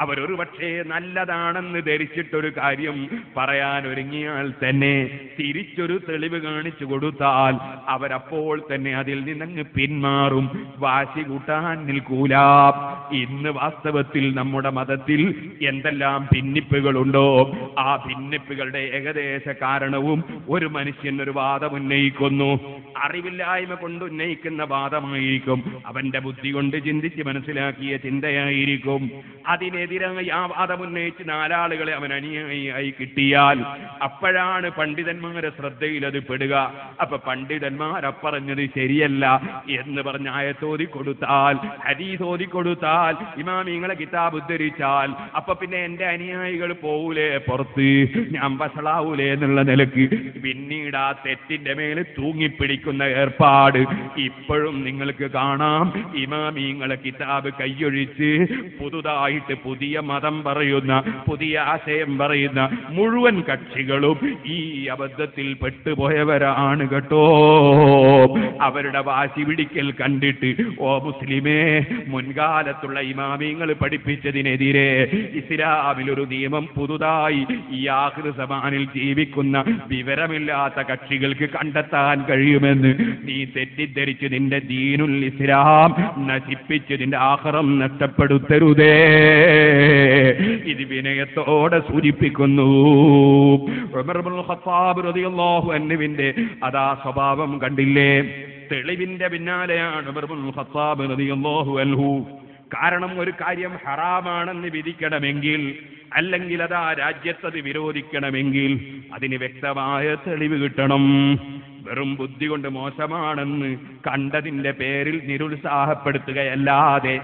അവരൊരു പക്ഷേ നല്ലതാണെന്ന് ധരിച്ചിട്ടൊരു കാര്യം പറയാൻ ഒരുങ്ങിയാൽ തന്നെ തിരിച്ചൊരു തെളിവ് കാണിച്ചു കൊടുത്താൽ അവരപ്പോൾ തന്നെ അതിൽ നിന്നങ്ങ് പിന്മാറും. വാശി കൂട്ടാൻ നിൽക്കൂല. ഇന്ന് വാസ്തവത്തിൽ നമ്മുടെ മതത്തിൽ എന്തെല്ലാം ഭിന്നിപ്പുകളുണ്ടോ ആ ഭിന്നിപ്പുകളുടെ ഏകദേശ കാരണവും ഒരു മനുഷ്യൻ ഒരു വാദം ഉന്നയിക്കുന്നു. അറിവില്ലായ്മ കൊണ്ട് ഉന്നയിക്കുന്ന വാദമായിരിക്കും. അവന്റെ ബുദ്ധി കൊണ്ട് ചിന്തിച്ച് മനസ്സിലാക്കിയ ചിന്തയായിരിക്കും. അതിനെതിരായി ആ വാദം ഉന്നയിച്ച് 4 ആളുകളെ അവൻ അനുയായിയായി കിട്ടിയാൽ അപ്പോഴാണ് പണ്ഡിതന്മാരെ ശ്രദ്ധയിൽ അത് പെടുക. അപ്പൊ പണ്ഡിതന്മാർ പറഞ്ഞത് ശരിയല്ല എന്ന് പറഞ്ഞ ആയത്ത് ഓതിക്കൊടുത്താൽ, ഹദീസ് ഓതിക്കൊടുത്താൽ, ഇമാമിങ്ങളെ കിതാബ് ഉദ്ധരിച്ചാൽ അപ്പൊ പിന്നെ എന്റെ അനുയായികൾ പോവൂലേ പുറത്ത്, ഞാൻ വഷളാവൂലേ എന്നുള്ള നിലക്ക് പിന്നീട് ആ തെറ്റിന്റെ മേലെ തൂങ്ങിപ്പിടിക്കുന്ന ഏർപ്പാട് ഇപ്പോഴും നിങ്ങൾക്ക് കാണാം. ഇമാമിങ്ങളെ കിതാബ് കൈയൊഴിച്ച് പുതുതായിട്ട് പുതിയ മതം പറയുന്ന, പുതിയ ആശയം പറയുന്ന മുഴുവൻ കക്ഷികളും ഈ അബദ്ധത്തിൽ പെട്ടുപോയവരാണ് കേട്ടോ. അവരുടെ വാശി പിടിക്കൽ കണ്ടിട്ട് ഓ മുസ്ലിമേ, മുൻകാലത്തുള്ള ഇമാമിങ്ങൾ പഠിപ്പിച്ചതിനെതിരെ ഇസ്ലാമിലൊരു നിയമം പുതുതായി ഈ ആഖിർ സമാനിൽ ജീവിക്കുന്ന വിവരമില്ലാത്ത കക്ഷികൾക്ക് കണ്ടെത്താൻ കഴിയുമെന്ന് നീ തെറ്റിദ്ധരിച്ച് നിന്റെ ദീനുൽ ഇസ്ലാം നശിപ്പിച്ച് നിന്റെ ആഖിറം നഷ്ടപ്പെടുത്തരുതേ. ഇത് വിനയത്തോടെ സൂചിപ്പിക്കുന്നു. ഉമർ ഇബ്നുൽ ഖത്താബ് റളിയല്ലാഹു അൻഹുവിന്റെ അതാ സ്വഭാവം കണ്ടില്ലേ? തെളിവിന്റെ പിന്നാലെയാണ് ഉമർ ഇബ്നുൽ ഖത്താബ് റളിയല്ലാഹു അൻഹു. കാരണം ഒരു കാര്യം ഹറാമാണെന്ന് വിധിക്കണമെങ്കിൽ, അല്ലെങ്കിൽ അതാ രാജ്യത്തത് വിരോധിക്കണമെങ്കിൽ അതിന് വ്യക്തമായ തെളിവ് കിട്ടണം. വെറും ബുദ്ധി കൊണ്ട് മോശമാണെന്ന് കണ്ടതിന്റെ പേരിൽ നിരുത്സാഹപ്പെടുത്തുകയല്ലാതെ,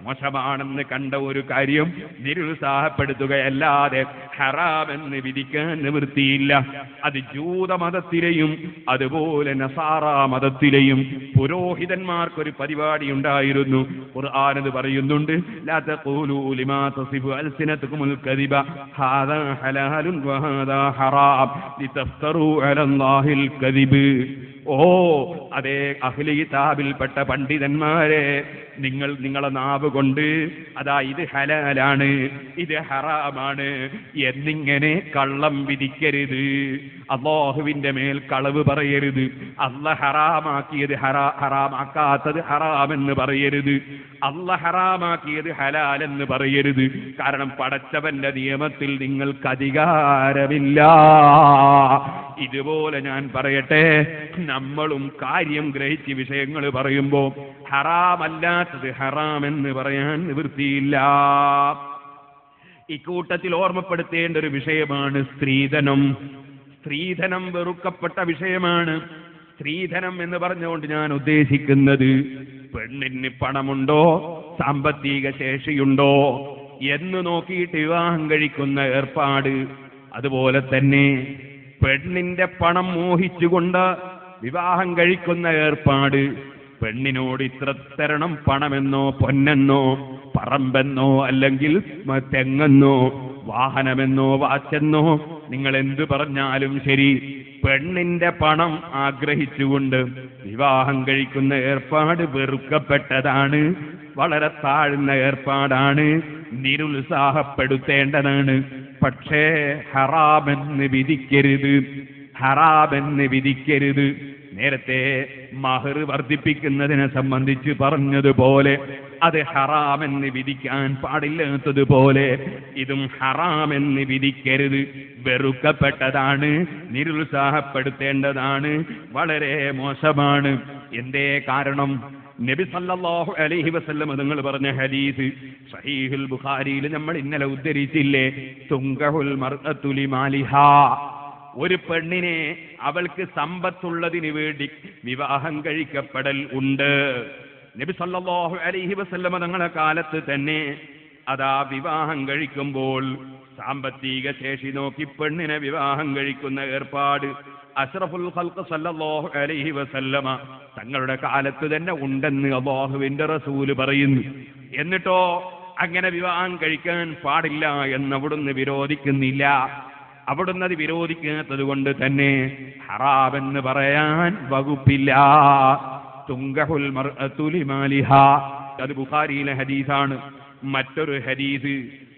മോശമാണെന്ന് കണ്ട ഒരു കാര്യം നിരുത്സാഹപ്പെടുത്തുകയല്ലാതെ ഹറാമെന്ന് വിധിക്കാൻ നിവൃത്തിയില്ല. അത് ജൂതമതത്തിലെയും അതുപോലെ നസാറാ മതത്തിലെയും പുരോഹിതന്മാർക്കൊരു പരിപാടി ഉണ്ടായിരുന്നു. ഖുർആൻ അത് പറയുന്നുണ്ട്, ലാ തഖൂലൂ ലിമാ തസിഫു അൽസിനതുകുമുൽ കദിബ ഹാദാ ഹലാലുൻ വഹാദാ ഹറാം ലിതഫ്തറൂ അലല്ലാഹിൽ കദിബ്. ഓ അതേ അഹ്ലി കിതാബിൽപ്പെട്ട പണ്ഡിതന്മാരെ, നിങ്ങളെ നാവ് കൊണ്ട് അതാ ഇത് ഹലാലാണ് ഇത് ഹറാമാണ് എന്നിങ്ങനെ കള്ളം വിധിക്കരുത്. അല്ലാഹുവിന്റെ മേൽ കളവ് പറയരുത്. അല്ലാഹ് ഹറാമാക്കിയത് ഹറാമാക്കാത്തത് ഹറാമെന്ന് പറയരുത്. അല്ലാഹ് ഹറാമാക്കിയത് ഹലാലെന്ന് പറയരുത്. കാരണം പടച്ചവന്റെ നിയമത്തിൽ നിങ്ങൾക്ക് അധികാരമില്ല. ഇതുപോലെ ഞാൻ പറയട്ടെ, നമ്മളും കാര്യം ഗ്രഹിച്ച് വിഷയങ്ങൾ പറയുമ്പോൾ ഹറാമല്ലാത്തത് ഹറാമെന്ന് പറയാൻ നിവൃത്തിയില്ല. ഇക്കൂട്ടത്തിൽ ഓർമ്മപ്പെടുത്തേണ്ട ഒരു വിഷയമാണ് സ്ത്രീധനം. സ്ത്രീധനം വെറുക്കപ്പെട്ട വിഷയമാണ്. സ്ത്രീധനം എന്ന് പറഞ്ഞുകൊണ്ട് ഞാൻ ഉദ്ദേശിക്കുന്നത്, പെണ്ണിന് പണമുണ്ടോ, സാമ്പത്തിക ശേഷിയുണ്ടോ എന്ന് നോക്കിയിട്ട് വിവാഹം കഴിക്കുന്ന ഏർപ്പാട്. അതുപോലെ തന്നെ പെണ്ണിന്റെ പണം മോഹിച്ചുകൊണ്ട് വിവാഹം കഴിക്കുന്ന ഏർപ്പാട്. പെണ്ണിനോട് ഇത്ര തരണം, പണമെന്നോ പൊന്നെന്നോ പറമ്പെന്നോ അല്ലെങ്കിൽ തെങ്ങെന്നോ വാഹനമെന്നോ വാച്ചെന്നോ നിങ്ങൾ എന്തു പറഞ്ഞാലും ശരി, പെണ്ണിന്റെ പണം ആഗ്രഹിച്ചുകൊണ്ട് വിവാഹം കഴിക്കുന്ന ഏർപ്പാട് വെറുക്കപ്പെട്ടതാണ്. വളരെ താഴ്ന്ന ഏർപ്പാടാണ്, നിരുത്സാഹപ്പെടുത്തേണ്ടതാണ്. പക്ഷേ ഹറാമെന്ന് വിധിക്കരുത്, ഹറാമെന്ന് വിധിക്കരുത്. നേരത്തെ മഹർ വർദ്ധിപ്പിക്കുന്നതിനെ സംബന്ധിച്ച് പറഞ്ഞതുപോലെ അത് ഹറാമെന്ന് വിധിക്കാൻ പാടില്ലാത്തതുപോലെ ഇതും ഹറാമെന്ന് വിധിക്കരുത്. വെറുക്കപ്പെട്ടതാണ്, നിരുത്സാഹപ്പെടുത്തേണ്ടതാണ്, വളരെ മോശമാണ്. എന്തേ കാരണം? നബി സല്ലല്ലാഹു അലൈഹി വസല്ലം നിങ്ങൾ പറഞ്ഞ ഹദീസ് സഹീഹുൽ ബുഖാരിയിൽ നമ്മൾ ഇന്നലെ ഉദ്ധരിച്ചില്ലേ, തുങ്കഹുൽ മർഅതു ലിമാലിഹാ. ഒരു പെണ്ണിനെ അവൾക്ക് സമ്പത്തുള്ളതിന് വേണ്ടി വിവാഹം കഴിക്കപ്പെടൽ ഉണ്ട്. നബി സല്ലല്ലാഹു അലൈഹി വസല്ലം തങ്ങളുടെ കാലത്ത് തന്നെ അതാ വിവാഹം കഴിക്കുമ്പോൾ സാമ്പത്തിക ശേഷി നോക്കി പെണ്ണിനെ വിവാഹം കഴിക്കുന്ന ഏർപ്പാട് അഷ്റഫുൽ ഖൽഖ് സല്ലല്ലാഹു അലൈഹി വസല്ലമ തങ്ങളുടെ കാലത്ത് തന്നെ ഉണ്ടെന്ന് അല്ലാഹുവിന്റെ റസൂല് പറയുന്നു. എന്നിട്ടോ അങ്ങനെ വിവാഹം കഴിക്കാൻ പാടില്ല എന്ന് അവിടുന്ന് വിരോധിക്കുന്നില്ല. അവിടുന്ന് അത് വിരോധിക്കാത്തത് കൊണ്ട് തന്നെ ഹറാമെന്ന് പറയാൻ വകുപ്പില്ല. തുങ്കഹുൽ മർഅതു ലിമാലിഹാ, അത് ബുഖാരിയിലെ ഹദീസാണ്. മറ്റൊരു ഹദീസ്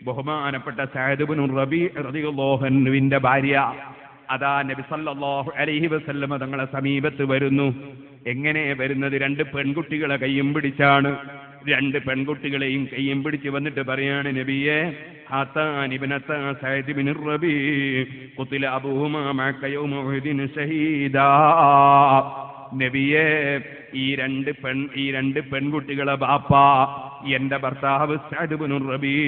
ബഹുമാനപ്പെട്ട സഅദ് ഇബ്നു റബീഅ റളിയല്ലാഹു അൻഹുവിന്റെ ഭാര്യ അതാ നബി സല്ലല്ലാഹു അലൈഹി വസല്ലമ തങ്ങളെ സമീപത്ത് വരുന്നു. എങ്ങനെ വരുന്നത്? 2 പെൺകുട്ടികളെ കയ്യും പിടിച്ചാണ്. 2 പെൺകുട്ടികളെയും കയ്യും പിടിച്ച് വന്നിട്ട് പറയാണ്, നബിയെ ഹാത്താൻ ഇബ്നതാ സഅദ് ഇബ്നു റബീഅ ഖുതില അബൂഹുമാ മഅക യൗമ ഉഹദിൻ ഷഹീദാ. നബിയെ, ഈ രണ്ട് പെൺകുട്ടികളെ ബാപ്പ എന്റെ ഭർത്താവ് സഅദ് ഇബ്നു റബീഅ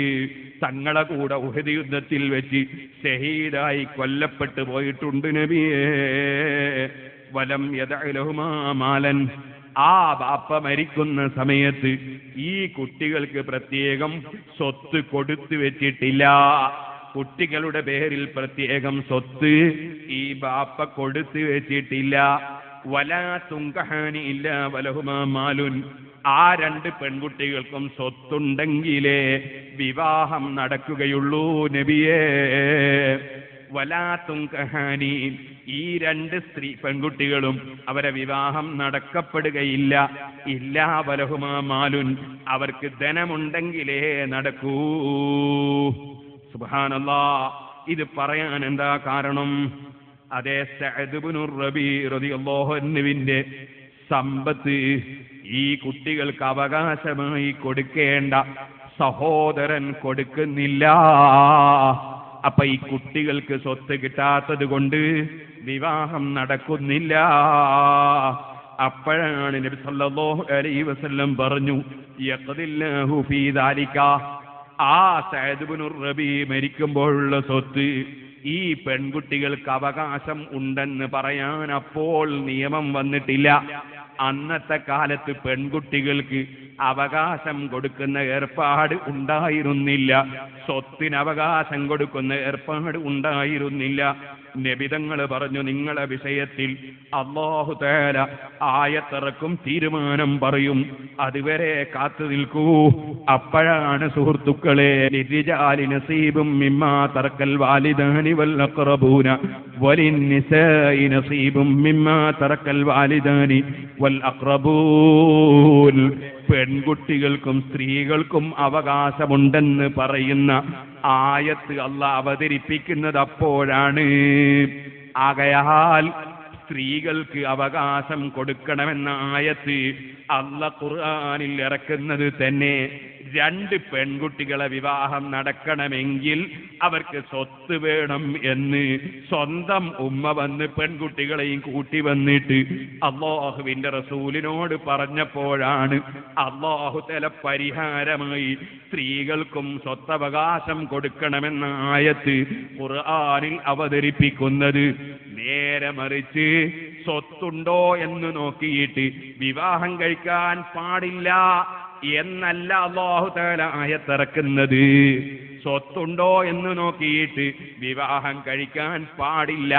തങ്ങളെ കൂടെ ഉഹദ് യുദ്ധത്തിൽ വെച്ച് ഷഹീദായി കൊല്ലപ്പെട്ടു പോയിട്ടുണ്ട് നബിയേ. വലം യദഅലഹുമാ മാലൻ, ആ ബാപ്പ മരിക്കുന്ന സമയത്ത് ഈ കുട്ടികൾക്ക് പ്രത്യേകം സ്വത്ത് കൊടുത്തു വെച്ചിട്ടില്ല. കുട്ടികളുടെ പേരിൽ പ്രത്യേകം സ്വത്ത് ഈ ബാപ്പ കൊടുത്തു വെച്ചിട്ടില്ല. വലാ തുങ്കഹാനി ഇല്ല വലഹുമാ മാലുൻ, ആ 2 പെൺകുട്ടികൾക്കും സ്വത്തുണ്ടെങ്കിലേ വിവാഹം നടക്കുകയുള്ളൂ നബിയേ. വലാ തുങ്കഹാനി, ഈ 2 പെൺകുട്ടികളും അവരെ വിവാഹം നടക്കപ്പെടുകയില്ല. ഇല്ലാ വലഹുമാ മാലുൻ, അവർക്ക് ധനമുണ്ടെങ്കിലേ നടക്കൂ. സുബ്ഹാനല്ലാഹ്. ഇത് പറയാൻ എന്താ കാരണം? അതേ സഅദ് ഇബ്നു റബീഅ റളിയല്ലാഹു അൻഹുവിന്റെ സമ്പത്ത് ഈ കുട്ടികൾക്ക് അവകാശമായി കൊടുക്കേണ്ട സഹോദരൻ കൊടുക്കുന്നില്ല. അപ്പൊ ഈ കുട്ടികൾക്ക് സ്വത്ത് കിട്ടാത്തത് കൊണ്ട് വിവാഹം നടക്കുന്നില്ല. അപ്പോഴാണ് നബി സല്ലല്ലാഹു അലൈഹി വസല്ലം പറഞ്ഞു, യഖദില്ലാഹു ഫീ ദാലിക, ആ സഅദ് ഇബ്നു റബീഅ മരിക്കുമ്പോഴുള്ള സ്വത്ത് ഈ പെൺകുട്ടികൾക്ക് അവകാശം ഉണ്ടെന്ന് പറയാൻ അപ്പോൾ നിയമം വന്നിട്ടില്ല. അന്നത്തെ കാലത്ത് പെൺകുട്ടികൾക്ക് അവകാശം കൊടുക്കുന്ന ഏർപ്പാട് ഉണ്ടായിരുന്നില്ല. സ്വത്തിന് അവകാശം കൊടുക്കുന്ന ഏർപ്പാട് ഉണ്ടായിരുന്നില്ല. നബിതങ്ങൾ പറഞ്ഞു, നിങ്ങളെ വിഷയത്തിൽ അല്ലാഹു തആല ആയത്തിറക്കും, തീരുമാനം പറയും, അതുവരെ കാത്തു നിൽക്കൂ. അപ്പോഴാണ് സുഹൃത്തുക്കളെ, ലിർരിജാലി നസീബും മിമ്മാ തറക്കൽ വാലിദാനി വൽ അഖറബൂന വലിന്നിസാഇ നസീബും മിമ്മാ തറക്കൽ വാലിദാനി വൽ അഖറബൂൻ. പെൺകുട്ടികൾക്കും സ്ത്രീകൾക്കും അവകാശമുണ്ടെന്ന് പറയുന്ന ആയത്ത് അല്ലാഹ് അവതരിപ്പിക്കുന്നത് അപ്പോഴാണ്. ആകയാൽ സ്ത്രീകൾക്ക് അവകാശം കൊടുക്കണമെന്ന ആയത്ത് അല്ലാഹ് ഖുർആനിൽ ഇറക്കുന്നത് തന്നെ 2 പെൺകുട്ടികളെ വിവാഹം നടക്കണമെങ്കിൽ അവർക്ക് സ്വത്ത് വേണം എന്ന് സ്വന്തം ഉമ്മ വന്ന് പെൺകുട്ടികളെയും കൂട്ടി വന്നിട്ട് അല്ലാഹുവിന്റെ റസൂലിനോട് പറഞ്ഞപ്പോഴാണ് അല്ലാഹു തആല പരിഹാരമായി സ്ത്രീകൾക്കും സ്വത്തവകാശം കൊടുക്കണമെന്ന ആയത്ത് ഖുർആനിൽ അവതരിപ്പിക്കുന്നത്. നേരെ മറിച്ച് സ്വത്തുണ്ടോ എന്ന് നോക്കിയിട്ട് വിവാഹം കഴിക്കാൻ പാടില്ല എന്നല്ല അല്ലാഹു തആല ആയത്തിറക്കുന്നത്. സ്വത്തുണ്ടോ എന്ന് നോക്കിയിട്ട് വിവാഹം കഴിക്കാൻ പാടില്ല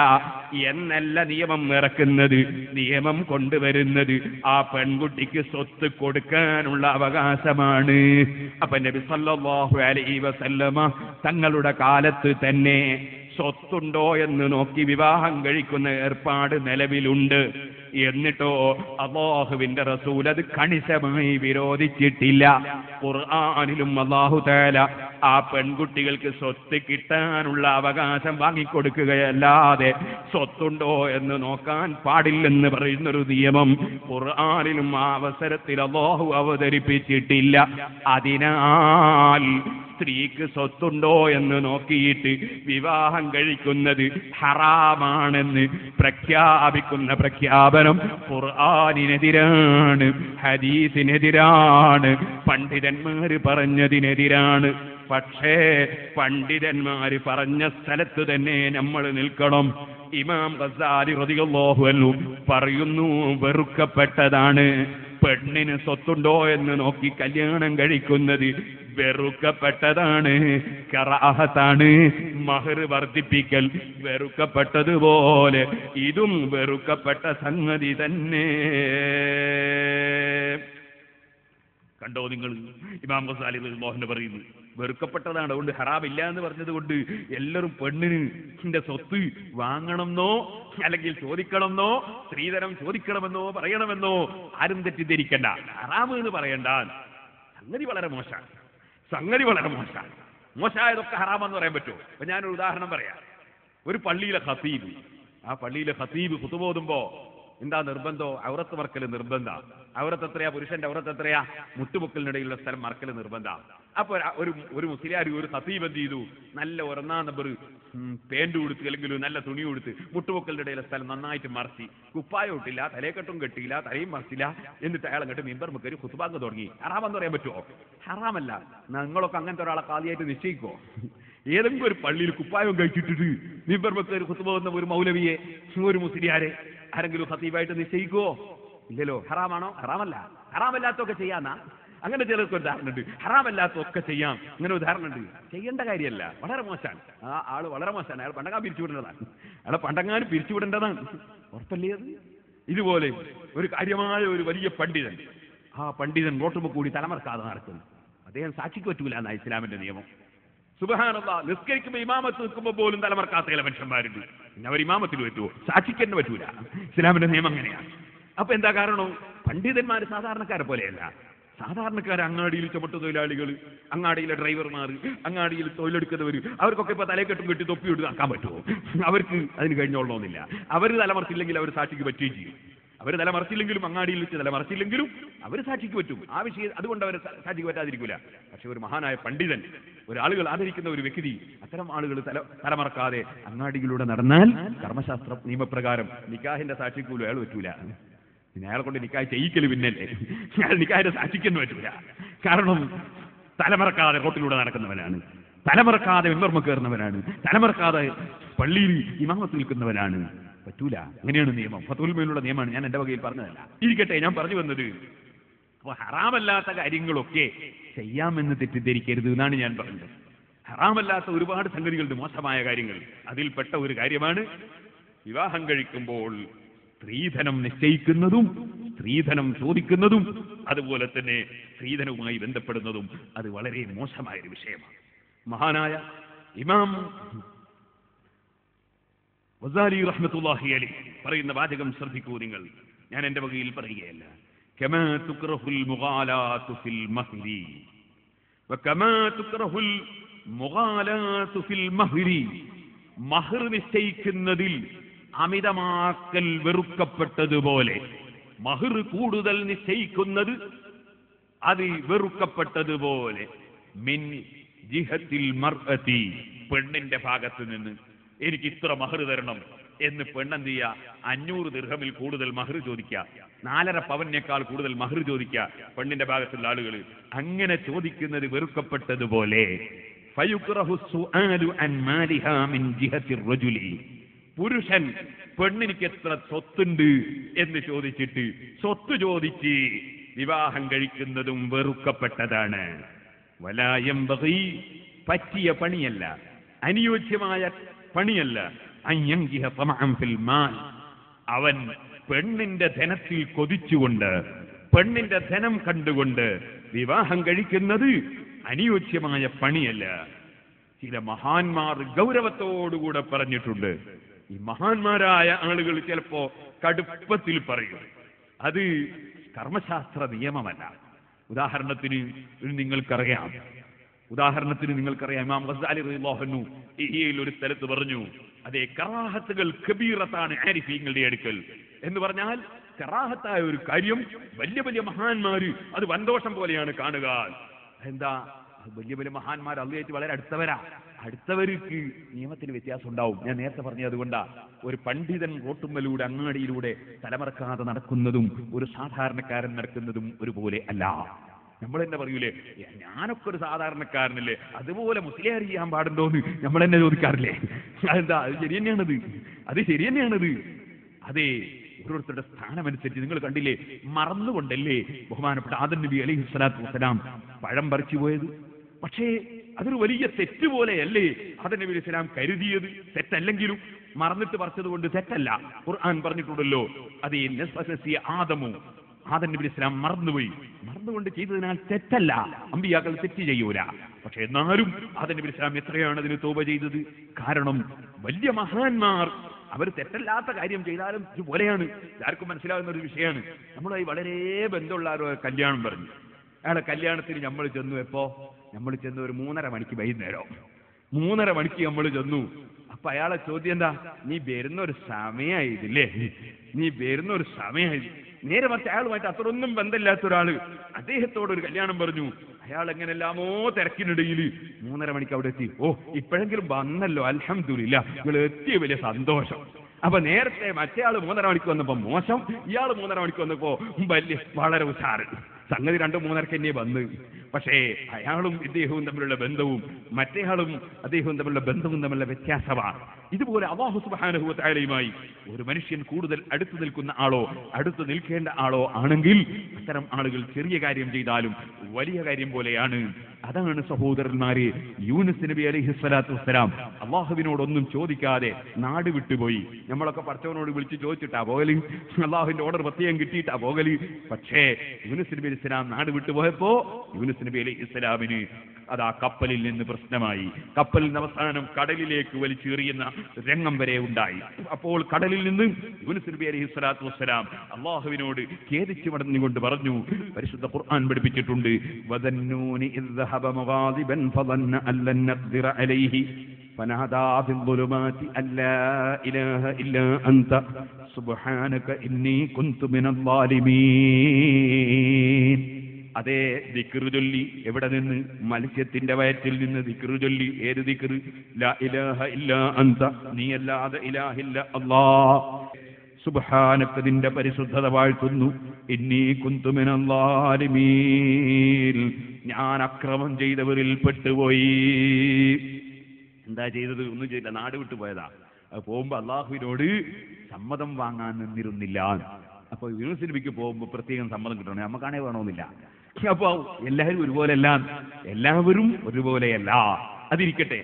എന്നല്ല നിയമം ഇറക്കുന്നത്. നിയമം കൊണ്ടുവരുന്നത് ആ പെൺകുട്ടിക്ക് സ്വത്ത് കൊടുക്കാനുള്ള അവകാശമാണ്. അപ്പൊ നബി സല്ലല്ലാഹു അലൈഹി വസല്ലമ തങ്ങളുടെ കാലത്ത് തന്നെ സ്വത്തുണ്ടോ എന്ന് നോക്കി വിവാഹം കഴിക്കുന്ന ഏർപ്പാട് നിലവിലുണ്ട്. എന്നിട്ടോ അല്ലാഹുവിന്റെ റസൂൽ അത് കണിശമായി വിരോധിച്ചിട്ടില്ല. ഖുർആനിലും അല്ലാഹു തആല ആ പെൺകുട്ടികൾക്ക് സ്വത്ത് കിട്ടാനുള്ള അവകാശം വാങ്ങിക്കൊടുക്കുകയല്ലാതെ സ്വത്തുണ്ടോ എന്ന് നോക്കാൻ പാടില്ലെന്ന് പറയുന്നൊരു നിയമം ഖുർആനിലും ആ അവസരത്തിൽ അല്ലാഹു അവതരിപ്പിച്ചിട്ടില്ല. അതിനാൽ സ്ത്രീക്ക് സ്വത്തുണ്ടോ എന്ന് നോക്കിയിട്ട് വിവാഹം കഴിക്കുന്നത് ഹറാമാണെന്ന് പ്രഖ്യാപിക്കുന്ന പ്രഖ്യാപനം ഖുർആനിനെതിരാണ്, ഹദീസിനെതിരാണ്, പണ്ഡിതന്മാര് പറഞ്ഞതിനെതിരാണ്. പക്ഷേ പണ്ഡിതന്മാര് പറഞ്ഞ സ്ഥലത്ത് തന്നെ നമ്മൾ നിൽക്കണം. ഇമാം ഗസാലി റളിയല്ലാഹു അൻഹു പറയുന്നു, വെറുക്കപ്പെട്ടതാണ് പെണ്ണിന് സ്വത്തുണ്ടോ എന്ന് നോക്കി കല്യാണം കഴിക്കുന്നത് വെറുക്കപ്പെട്ടതാണ്, കറാഹത്താണ്. മഹർ വർദ്ധിപ്പിക്കൽ വെറുക്കപ്പെട്ടതുപോലെ ഇതും വെറുക്കപ്പെട്ട സംഗതി തന്നെ. കണ്ടോ നിങ്ങൾ, ഇമാം ഗസാലി റളിയല്ലാഹു പറയുന്നു വെറുക്കപ്പെട്ടതാണ്. അതുകൊണ്ട് ഹറാമില്ല എന്ന് പറഞ്ഞത് കൊണ്ട് എല്ലാവരും പെണ്ണിന്റെ സ്വത്ത് വാങ്ങണമെന്നോ അല്ലെങ്കിൽ ചോദിക്കണമെന്നോ സ്ത്രീധനം ചോദിക്കണമെന്നോ പറയണമെന്നോ ആരും തെറ്റിദ്ധരിക്കണ്ട. ഹറാമ് എന്ന് പറയണ്ട. സംഗതി വളരെ മോശമാണ്, സംഗതി വളരെ മോശമാണ്. മോശമായതൊക്കെ ഹറാമെന്ന് പറയാൻ പറ്റുമോ? അപ്പൊ ഞാനൊരു ഉദാഹരണം പറയാം. ഒരു പള്ളിയിലെ ഖതീബ്, ആ പള്ളിയിലെ ഖതീബ് ഖുതുബ ഓതുമ്പോ എന്താ നിർബന്ധം? ഔറത്ത് മറക്കൽ നിർബന്ധ. ഔറത്ത് എത്രയാ? പുരുഷന്റെ ഔറത്ത് എത്രയാ? മുട്ടുമുക്കലിനിടയിലുള്ള സ്ഥലം മറക്കൽ നിർബന്ധ. അപ്പൊ ഒരു മുസ്ലിയാർ ഒരു ഖതീബ് എന്ത് ചെയ്തു? നല്ല 1 നമ്പർ പേന്റ് കൊടുത്ത് അല്ലെങ്കിൽ നല്ല തുണി കൊടുത്ത് മുട്ടുമുക്കലിന്റെ ഇടയിലെ സ്ഥലം നന്നായിട്ട് മറച്ചി, കുപ്പായം ഇട്ടില്ല, തലയെക്കെട്ടും കെട്ടിയില്ല, തലയും മറച്ചില്ല. എന്നിട്ട് അയാൾ അങ്ങോട്ട് മിമ്പർ മുക്കര് ഖുതുബാങ്ക് തുടങ്ങി. ഹറാമെന്ന് പറയാൻ പറ്റുമോ? ഹറാമല്ല. നിങ്ങളൊക്കെ അങ്ങനത്തെ ഒരാളെ ഖാദിയായിട്ട് നിശ്ചയിക്കോ? ഏതെങ്കിലും ഒരു പള്ളിയിൽ കുപ്പായം കഴിച്ചിട്ടിട്ട് മിമ്പർ മുക്കര് ഖുതുബ വന്ന ഒരു മൗലവിയെ, ഒരു മുസ്ലിയാരെ ആരെങ്കിലും ഖതീബായിട്ട് നിശ്ചയിക്കുവോ? ഇല്ലല്ലോ. ഹറാമാണോ? ഹറാമല്ല. ഹറാമല്ലാത്തൊക്കെ ചെയ്യാന്നാ? അങ്ങനെ ചിലർക്ക് ഉദാഹരണം ഉണ്ട്. ഹറാമല്ലാത്തൊക്കെ ചെയ്യാം, അങ്ങനെ ഉദാഹരണം ഉണ്ട്. ചെയ്യേണ്ട കാര്യമല്ല, വളരെ മോശമാണ്. ആ ആള് വളരെ മോശമാണ്. അയാൾ പണ്ടങ്ങാൻ പിരിച്ചുവിടേണ്ടതാണ്, അയാളെ പണ്ടങ്ങാനും പിരിച്ചുവിടേണ്ടതാണ്. ഉറപ്പല്ലേ അത്? ഇതുപോലെ ഒരു കാര്യമായ ഒരു വലിയ പണ്ഡിതൻ, ആ പണ്ഡിതൻ റോട്ടുമ്പോൾ കൂടി തലമറക്കാതെ നടക്കുന്നു. അദ്ദേഹം സാക്ഷിക്ക് പറ്റൂല എന്നാ ഇസ്ലാമിന്റെ നിയമം. സുബ്ഹാനല്ലാഹ്, നിസ്കരിക്കുമ്പോൾ ഇമാമത്ത് നിൽക്കുമ്പോൾ പോലും തലമറക്കാത്ത ചില മനുഷ്യന്മാരുണ്ട്. പിന്നെ അവർ ഇമാമത്തിൽ പറ്റുമോ? സാക്ഷിക്ക് തന്നെ പറ്റൂല. ഇസ്ലാമിന്റെ നിയമം അങ്ങനെയാണ്. അപ്പൊ എന്താ കാരണം? പണ്ഡിതന്മാർ സാധാരണക്കാരെ പോലെയല്ല. സാധാരണക്കാർ അങ്ങാടിയിൽ ചുമട്ട് തൊഴിലാളികൾ, അങ്ങാടിയിലെ ഡ്രൈവർമാർ, അങ്ങാടിയിൽ തൊഴിലെടുക്കുന്നവർ, അവർക്കൊക്കെ ഇപ്പൊ തലക്കെട്ടും കെട്ടി തൊപ്പി എടുത്ത് ആക്കാൻ പറ്റുമോ? അവർക്ക് അതിന് കഴിഞ്ഞോളണമെന്നില്ല. അവർ തലമറച്ചില്ലെങ്കിൽ അവർ സാക്ഷിക്ക് പറ്റുകയും ചെയ്യും. അവർ തലമറച്ചില്ലെങ്കിലും, അങ്ങാടിയിൽ വെച്ച് തലമറച്ചില്ലെങ്കിലും അവർ സാക്ഷിക്ക് പറ്റും. ആ വിഷയം അതുകൊണ്ട് അവർ സാക്ഷിക്ക് പറ്റാതിരിക്കില്ല. പക്ഷെ ഒരു മഹാനായ പണ്ഡിതൻ, ഒരാളുകൾ ആദരിക്കുന്ന ഒരു വ്യക്തി, അത്തരം ആളുകൾ തലമറക്കാതെ അങ്ങാടിയിലൂടെ നടന്നാൽ കർമ്മശാസ്ത്ര നിയമപ്രകാരം നിക്കാഹിന്റെ സാക്ഷിക്ക് പോലും അയാൾ പറ്റൂല. പിന്നെ അയാളെ കൊണ്ട് നിക്കാഹ് ചെയ്യിക്കല് പിന്നല്ലേ, അയാൾ നിക്കാഹിന്റെ സാക്ഷിക്കൊന്നും പറ്റൂല. കാരണം തലമറക്കാതെ റോട്ടിലൂടെ നടക്കുന്നവനാണ്, തലമറക്കാതെ മിമ്പർമ കയറുന്നവനാണ്, തലമറക്കാതെ പള്ളിയിൽ ഇമാമത്ത് നിൽക്കുന്നവനാണ്. പറ്റൂല. അങ്ങനെയാണ് നിയമം. ഫത്വൽ മേലുള്ള നിയമമാണ്. ഞാൻ എന്റെ വകയിൽ പറഞ്ഞതല്ല. ഇരിക്കട്ടെ, ഞാൻ പറഞ്ഞു വന്നത് അപ്പൊ ഹറാമല്ലാത്ത കാര്യങ്ങളൊക്കെ ചെയ്യാമെന്ന് തെറ്റിദ്ധരിക്കരുത് എന്നാണ് ഞാൻ പറഞ്ഞത്. ഹറാമല്ലാത്ത ഒരുപാട് സംഗതികളുണ്ട്, മോശമായ കാര്യങ്ങൾ. അതിൽപ്പെട്ട ഒരു കാര്യമാണ് വിവാഹം കഴിക്കുമ്പോൾ സ്ത്രീധനം നിശ്ചയിക്കുന്നതും സ്ത്രീധനം ചോദിക്കുന്നതും അതുപോലെ തന്നെ സ്ത്രീധനവുമായി ബന്ധപ്പെടുന്നതും. അത് വളരെ മോശമായൊരു വിഷയമാണ്. മഹാനായ ഇമാം ഗസാലി റഹ്മത്തുള്ളാഹി അലൈഹി പറയുന്ന വാചകം ശ്രദ്ധിക്കൂ നിങ്ങൾ. ഞാൻ എന്റെ വകയിൽ പറയുകയല്ല. കമാ തുക്റഹുൽ മുഗാലാതു ഫിൽ മഹ്രി വകമാ തുക്റഹുൽ മുഗാലാതു ഫിൽ മഹ്രി. മഹർ നിശ്ചയിക്കുന്നതിൽ അമിതമാക്കൽ വെറുക്കപ്പെട്ടതുപോലെ മഹർ കൂടുതൽ നിശ്ചയിക്കുന്നത് അത് വെറുക്കപ്പെട്ടതുപോലെ മിൻ ജിഹത്തിൽ മർഅതി, പെണ്ണിന്റെ ഭാഗത്ത് നിന്ന് എനിക്ക് ഇത്ര മഹർ തരണം എന്ന് പെണ്ണെന്ത് ചെയ്യുക? 500 ദിർഹമിൽ കൂടുതൽ മഹർ ചോദിക്കുക, 4.5 പവനേക്കാൾ കൂടുതൽ മഹർ ചോദിക്കുക പെണ്ണിന്റെ ഭാഗത്തുള്ള ആളുകൾ. അങ്ങനെ ചോദിക്കുന്നത് വെറുക്കപ്പെട്ടതുപോലെ ഫയുക്റഹു സുആലു അൻ മാലിഹാ മിൻ ജിഹത്തി റജുലി. പുരുഷൻ പെണ്ണിനിക്ക് എത്ര സ്വത്തുണ്ട് എന്ന് ചോദിച്ചിട്ട് സ്വത്ത് ചോദിച്ച് വിവാഹം കഴിക്കുന്നതും വെറുക്കപ്പെട്ടതാണ്. വലാ യംബഗി, പറ്റിയ പണിയല്ല, അനുയോജ്യമായ പണിയല്ല. അൻയൻകിഹ തമഅൻ ഫിൽ മാൽ, അവൻ പെണ്ണിന്റെ ധനത്തിൽ കൊതിച്ചുകൊണ്ട്, പെണ്ണിന്റെ ധനം കണ്ടുകൊണ്ട് വിവാഹം കഴിക്കുന്നത് അനുയോജ്യമായ പണിയല്ല. ചില മഹാന്മാർ ഗൗരവത്തോടുകൂടെ പറഞ്ഞിട്ടുണ്ട്. ഈ മഹാന്മാരായ ആളുകൾ ചിലപ്പോ കടുപ്പത്തിൽ പറയും, അത് കർമ്മശാസ്ത്ര നിയമമല്ല. ഉദാഹരണത്തിന് നിങ്ങൾക്കറിയാം ഇമാം ഗസാലി റളിയല്ലാഹു അൻഹു ഇഹ്യയിൽ ഒരു സ്ഥലത്ത് പറഞ്ഞു, അതേ കറാഹത്തുകൾ കബീറത്താണ് ആരിഫീങ്ങളുടെ അടുക്കൽ എന്ന് പറഞ്ഞാൽ കറാഹത്തായ ഒരു കാര്യം വലിയ വലിയ മഹാന്മാര് അത് വൻദോഷം പോലെയാണ് കാണുക. എന്താ? വലിയ വലിയ മഹാന്മാർ അള്ളാഹുവായിട്ട് വളരെ അടുത്തവർക്ക് നിയമത്തിന് വ്യത്യാസം ഉണ്ടാവും. ഞാൻ നേരത്തെ പറഞ്ഞത് അതുകൊണ്ടാ. ഒരു പണ്ഡിതൻ റോട്ടുമ്മലൂടെ അങ്ങാടിയിലൂടെ തലമറക്കാതെ നടക്കുന്നതും ഒരു സാധാരണക്കാരൻ നടക്കുന്നതും ഒരുപോലെ അല്ല. നമ്മൾ തന്നെ പറയൂലേ, ഞാനൊക്കെ ഒരു സാധാരണക്കാരനല്ലേ, അതുപോലെ മുസ്ലിയാർ ചെയ്യാൻ പാടുണ്ടോന്ന് നമ്മൾ തന്നെ ചോദിക്കാറില്ലേ? അതെന്താ? അത് ശരി തന്നെയാണത്. അതെ, ഓരോരുത്തരുടെ സ്ഥാനമനുസരിച്ച് നിങ്ങൾ കണ്ടില്ലേ, മറന്നുകൊണ്ടല്ലേ ബഹുമാനപ്പെട്ട ആദം നബി അലൈഹി സ്വലാത്തു വസ്സലാം പഴം പറിച്ചു പോയത്. പക്ഷേ അതൊരു വലിയ തെറ്റ് പോലെയല്ലേ ആദം നബി അലൈഹി സ്വലാം കരുതിയത്? തെറ്റല്ലെങ്കിലും മറന്നിട്ട് പറിച്ചത് കൊണ്ട് തെറ്റല്ല. ഖുർആൻ പറഞ്ഞിട്ടുണ്ടല്ലോ, അതേ ആദമു, ആദം നബി അലൈഹി സ്വലാം മറന്നുകൊണ്ട് ചെയ്തതിനാൽ തെറ്റല്ല. അമ്പിയാക്കൾ തെറ്റ് ചെയ്യൂല. പക്ഷെ എന്നാലും ആദം നബി അലൈഹി സ്വലാം എത്രയാണ് അതിന് തൗബ ചെയ്തത്? കാരണം വലിയ മഹാന്മാർ അവർ തെറ്റല്ലാത്ത കാര്യം ചെയ്താലും ഇതുപോലെയാണ്. ആർക്കും മനസ്സിലാകുന്ന ഒരു വിഷയമാണ്. നമ്മളായി വളരെ ബന്ധമുള്ള ഒരു കല്യാണം പറഞ്ഞു. അയാളെ കല്യാണത്തിന് നമ്മൾ ചെന്നു. എപ്പോ നമ്മൾ ചെന്നു? ഒരു 3:30 മണിക്ക്, വൈകുന്നേരം 3:30 മണിക്ക് നമ്മൾ ചെന്നു. അപ്പൊ അയാളെ ചോദ്യം എന്താ? നീ വരുന്നൊരു സമയമായില്ലേ, നീ വരുന്നൊരു സമയമായി. നേരെ മറിച്ച് അയാളുമായിട്ട് അത്രയൊന്നും ബന്ധമില്ലാത്ത ഒരാള് അദ്ദേഹത്തോടൊരു കല്യാണം പറഞ്ഞു. അയാൾ എങ്ങനെല്ലാമോ തിരക്കിനിടയിൽ 3:30 മണിക്ക് അവിടെ എത്തി. ഓ, ഇപ്പോഴെങ്കിലും വന്നല്ലോ, അൽഹംദുലില്ലാ, നിങ്ങൾ എത്തിയ വലിയ സന്തോഷം. അപ്പൊ നേരത്തെ മറ്റേയാൾ 3:30 മണിക്ക് വന്നപ്പോ മോശം, ഇയാൾ 3:30 മണിക്ക് വന്നപ്പോ വളരെ ഉഷാറ്. സംഗതി 2-3:30 തന്നെ വന്ന്. പക്ഷേ അയാളും ഇദ്ദേഹവും തമ്മിലുള്ള ബന്ധവും മറ്റേയാളും അദ്ദേഹവും തമ്മിലുള്ള ബന്ധവും തമ്മിലുള്ള വ്യത്യാസമാണ്. ഇതുപോലെ അല്ലാഹു സുബ്ഹാനഹു വ തആലയുമായി ഒരു മനുഷ്യൻ കൂടുതൽ അടുത്ത് നിൽക്കുന്ന ആളോ അടുത്ത് നിൽക്കേണ്ട ആളോ ആണെങ്കിൽ അത്തരം ആളുകൾ ചെറിയ കാര്യം ചെയ്താലും വലിയ കാര്യം പോലെയാണ്. അതാണ് സഹോദരന്മാരെ, യൂനുസ് നബി അലൈഹി സ്വലാത്തു വസ്സലാം അള്ളാഹുവിനോടൊന്നും ചോദിക്കാതെ നാട് വിട്ടുപോയി. നമ്മളൊക്കെ പടച്ചവനോട് വിളിച്ച് ചോദിച്ചിട്ടാ പോകല്, അള്ളാഹുവിന്റെ ഓർഡർ പ്രത്യേകം കിട്ടിയിട്ടാ പോകല്. പക്ഷേ യൂനുസ് നബി അലൈഹി സ്വലാം നാട് വിട്ടുപോയപ്പോ യൂനുസ് നബി അലൈഹി സ്വലാമിന് അതാ കപ്പലിൽ നിന്ന് പ്രശ്നമായി. കപ്പലിൽ നിന്ന് അവസാനം കടലിലേക്ക് വലിച്ചെറിയുന്ന രംഗം വരെ ഉണ്ടായി. അപ്പോൾ കടലിൽ നിന്ന് യൂനുസ് നബി അലൈഹി സ്വലാത്തു വസ്സലാം അള്ളാഹുവിനോട് ഖേദിച്ചു മടഞ്ഞുകൊണ്ട് പറഞ്ഞു, പരിശുദ്ധ ഖുർആൻ പഠിപ്പിച്ചിട്ടുണ്ട്, വദന്നൂനി ഇദ് ദഹബ മുഗാദിബൻ ഫദന്ന അല്ലൻ നഖ്ദിറ അലൈഹി ഫനദാ ഫിദ്ദുലുമാതി അല്ലാ ഇലാഹ ഇല്ലാ അൻത സുബ്ഹാനക ഇന്നി കുൻതു മിനൽ ളാലിമീൻ. അതേ ദിക്റ് ചൊല്ലി. എവിടെ നിന്ന്? മത്സ്യത്തിന്റെ വയറ്റിൽ നിന്ന് ദിക്റ് ചൊല്ലി. ഏത് ദിക്റ്? ലാ ഇലാഹ ഇല്ലാ അൻത, നീയല്ലാതെ ഇലാഹില്ല അല്ലാഹ്. സുബ്ഹാനകത്തിന്റെ പരിശുദ്ധത വാഴ്ത്തുന്നു. ഇന്നി കുന്തു മിനൽ ളാലിമീൻ, ഞാൻ അക്രമം ചെയ്തവരിൽ പെട്ടുപോയി. എന്താ ചെയ്തത്? ഒന്നും ചെയ്തില്ല, നാട് വിട്ടു പോയതാ. അത് പോകുമ്പോ അള്ളാഹുവിനോട് സമ്മതം വാങ്ങാൻ നിന്നിരുന്നില്ല. അപ്പൊ യൂനുസ് നബിക്ക് പോകുമ്പോ പ്രത്യേകം സമ്മതം കിട്ടണം, നമുക്കാണേ വേണമെന്നില്ല. അപ്പൊ എല്ലാവരും ഒരുപോലെയല്ല, എല്ലാവരും ഒരുപോലെയല്ല. അതിരിക്കട്ടെ.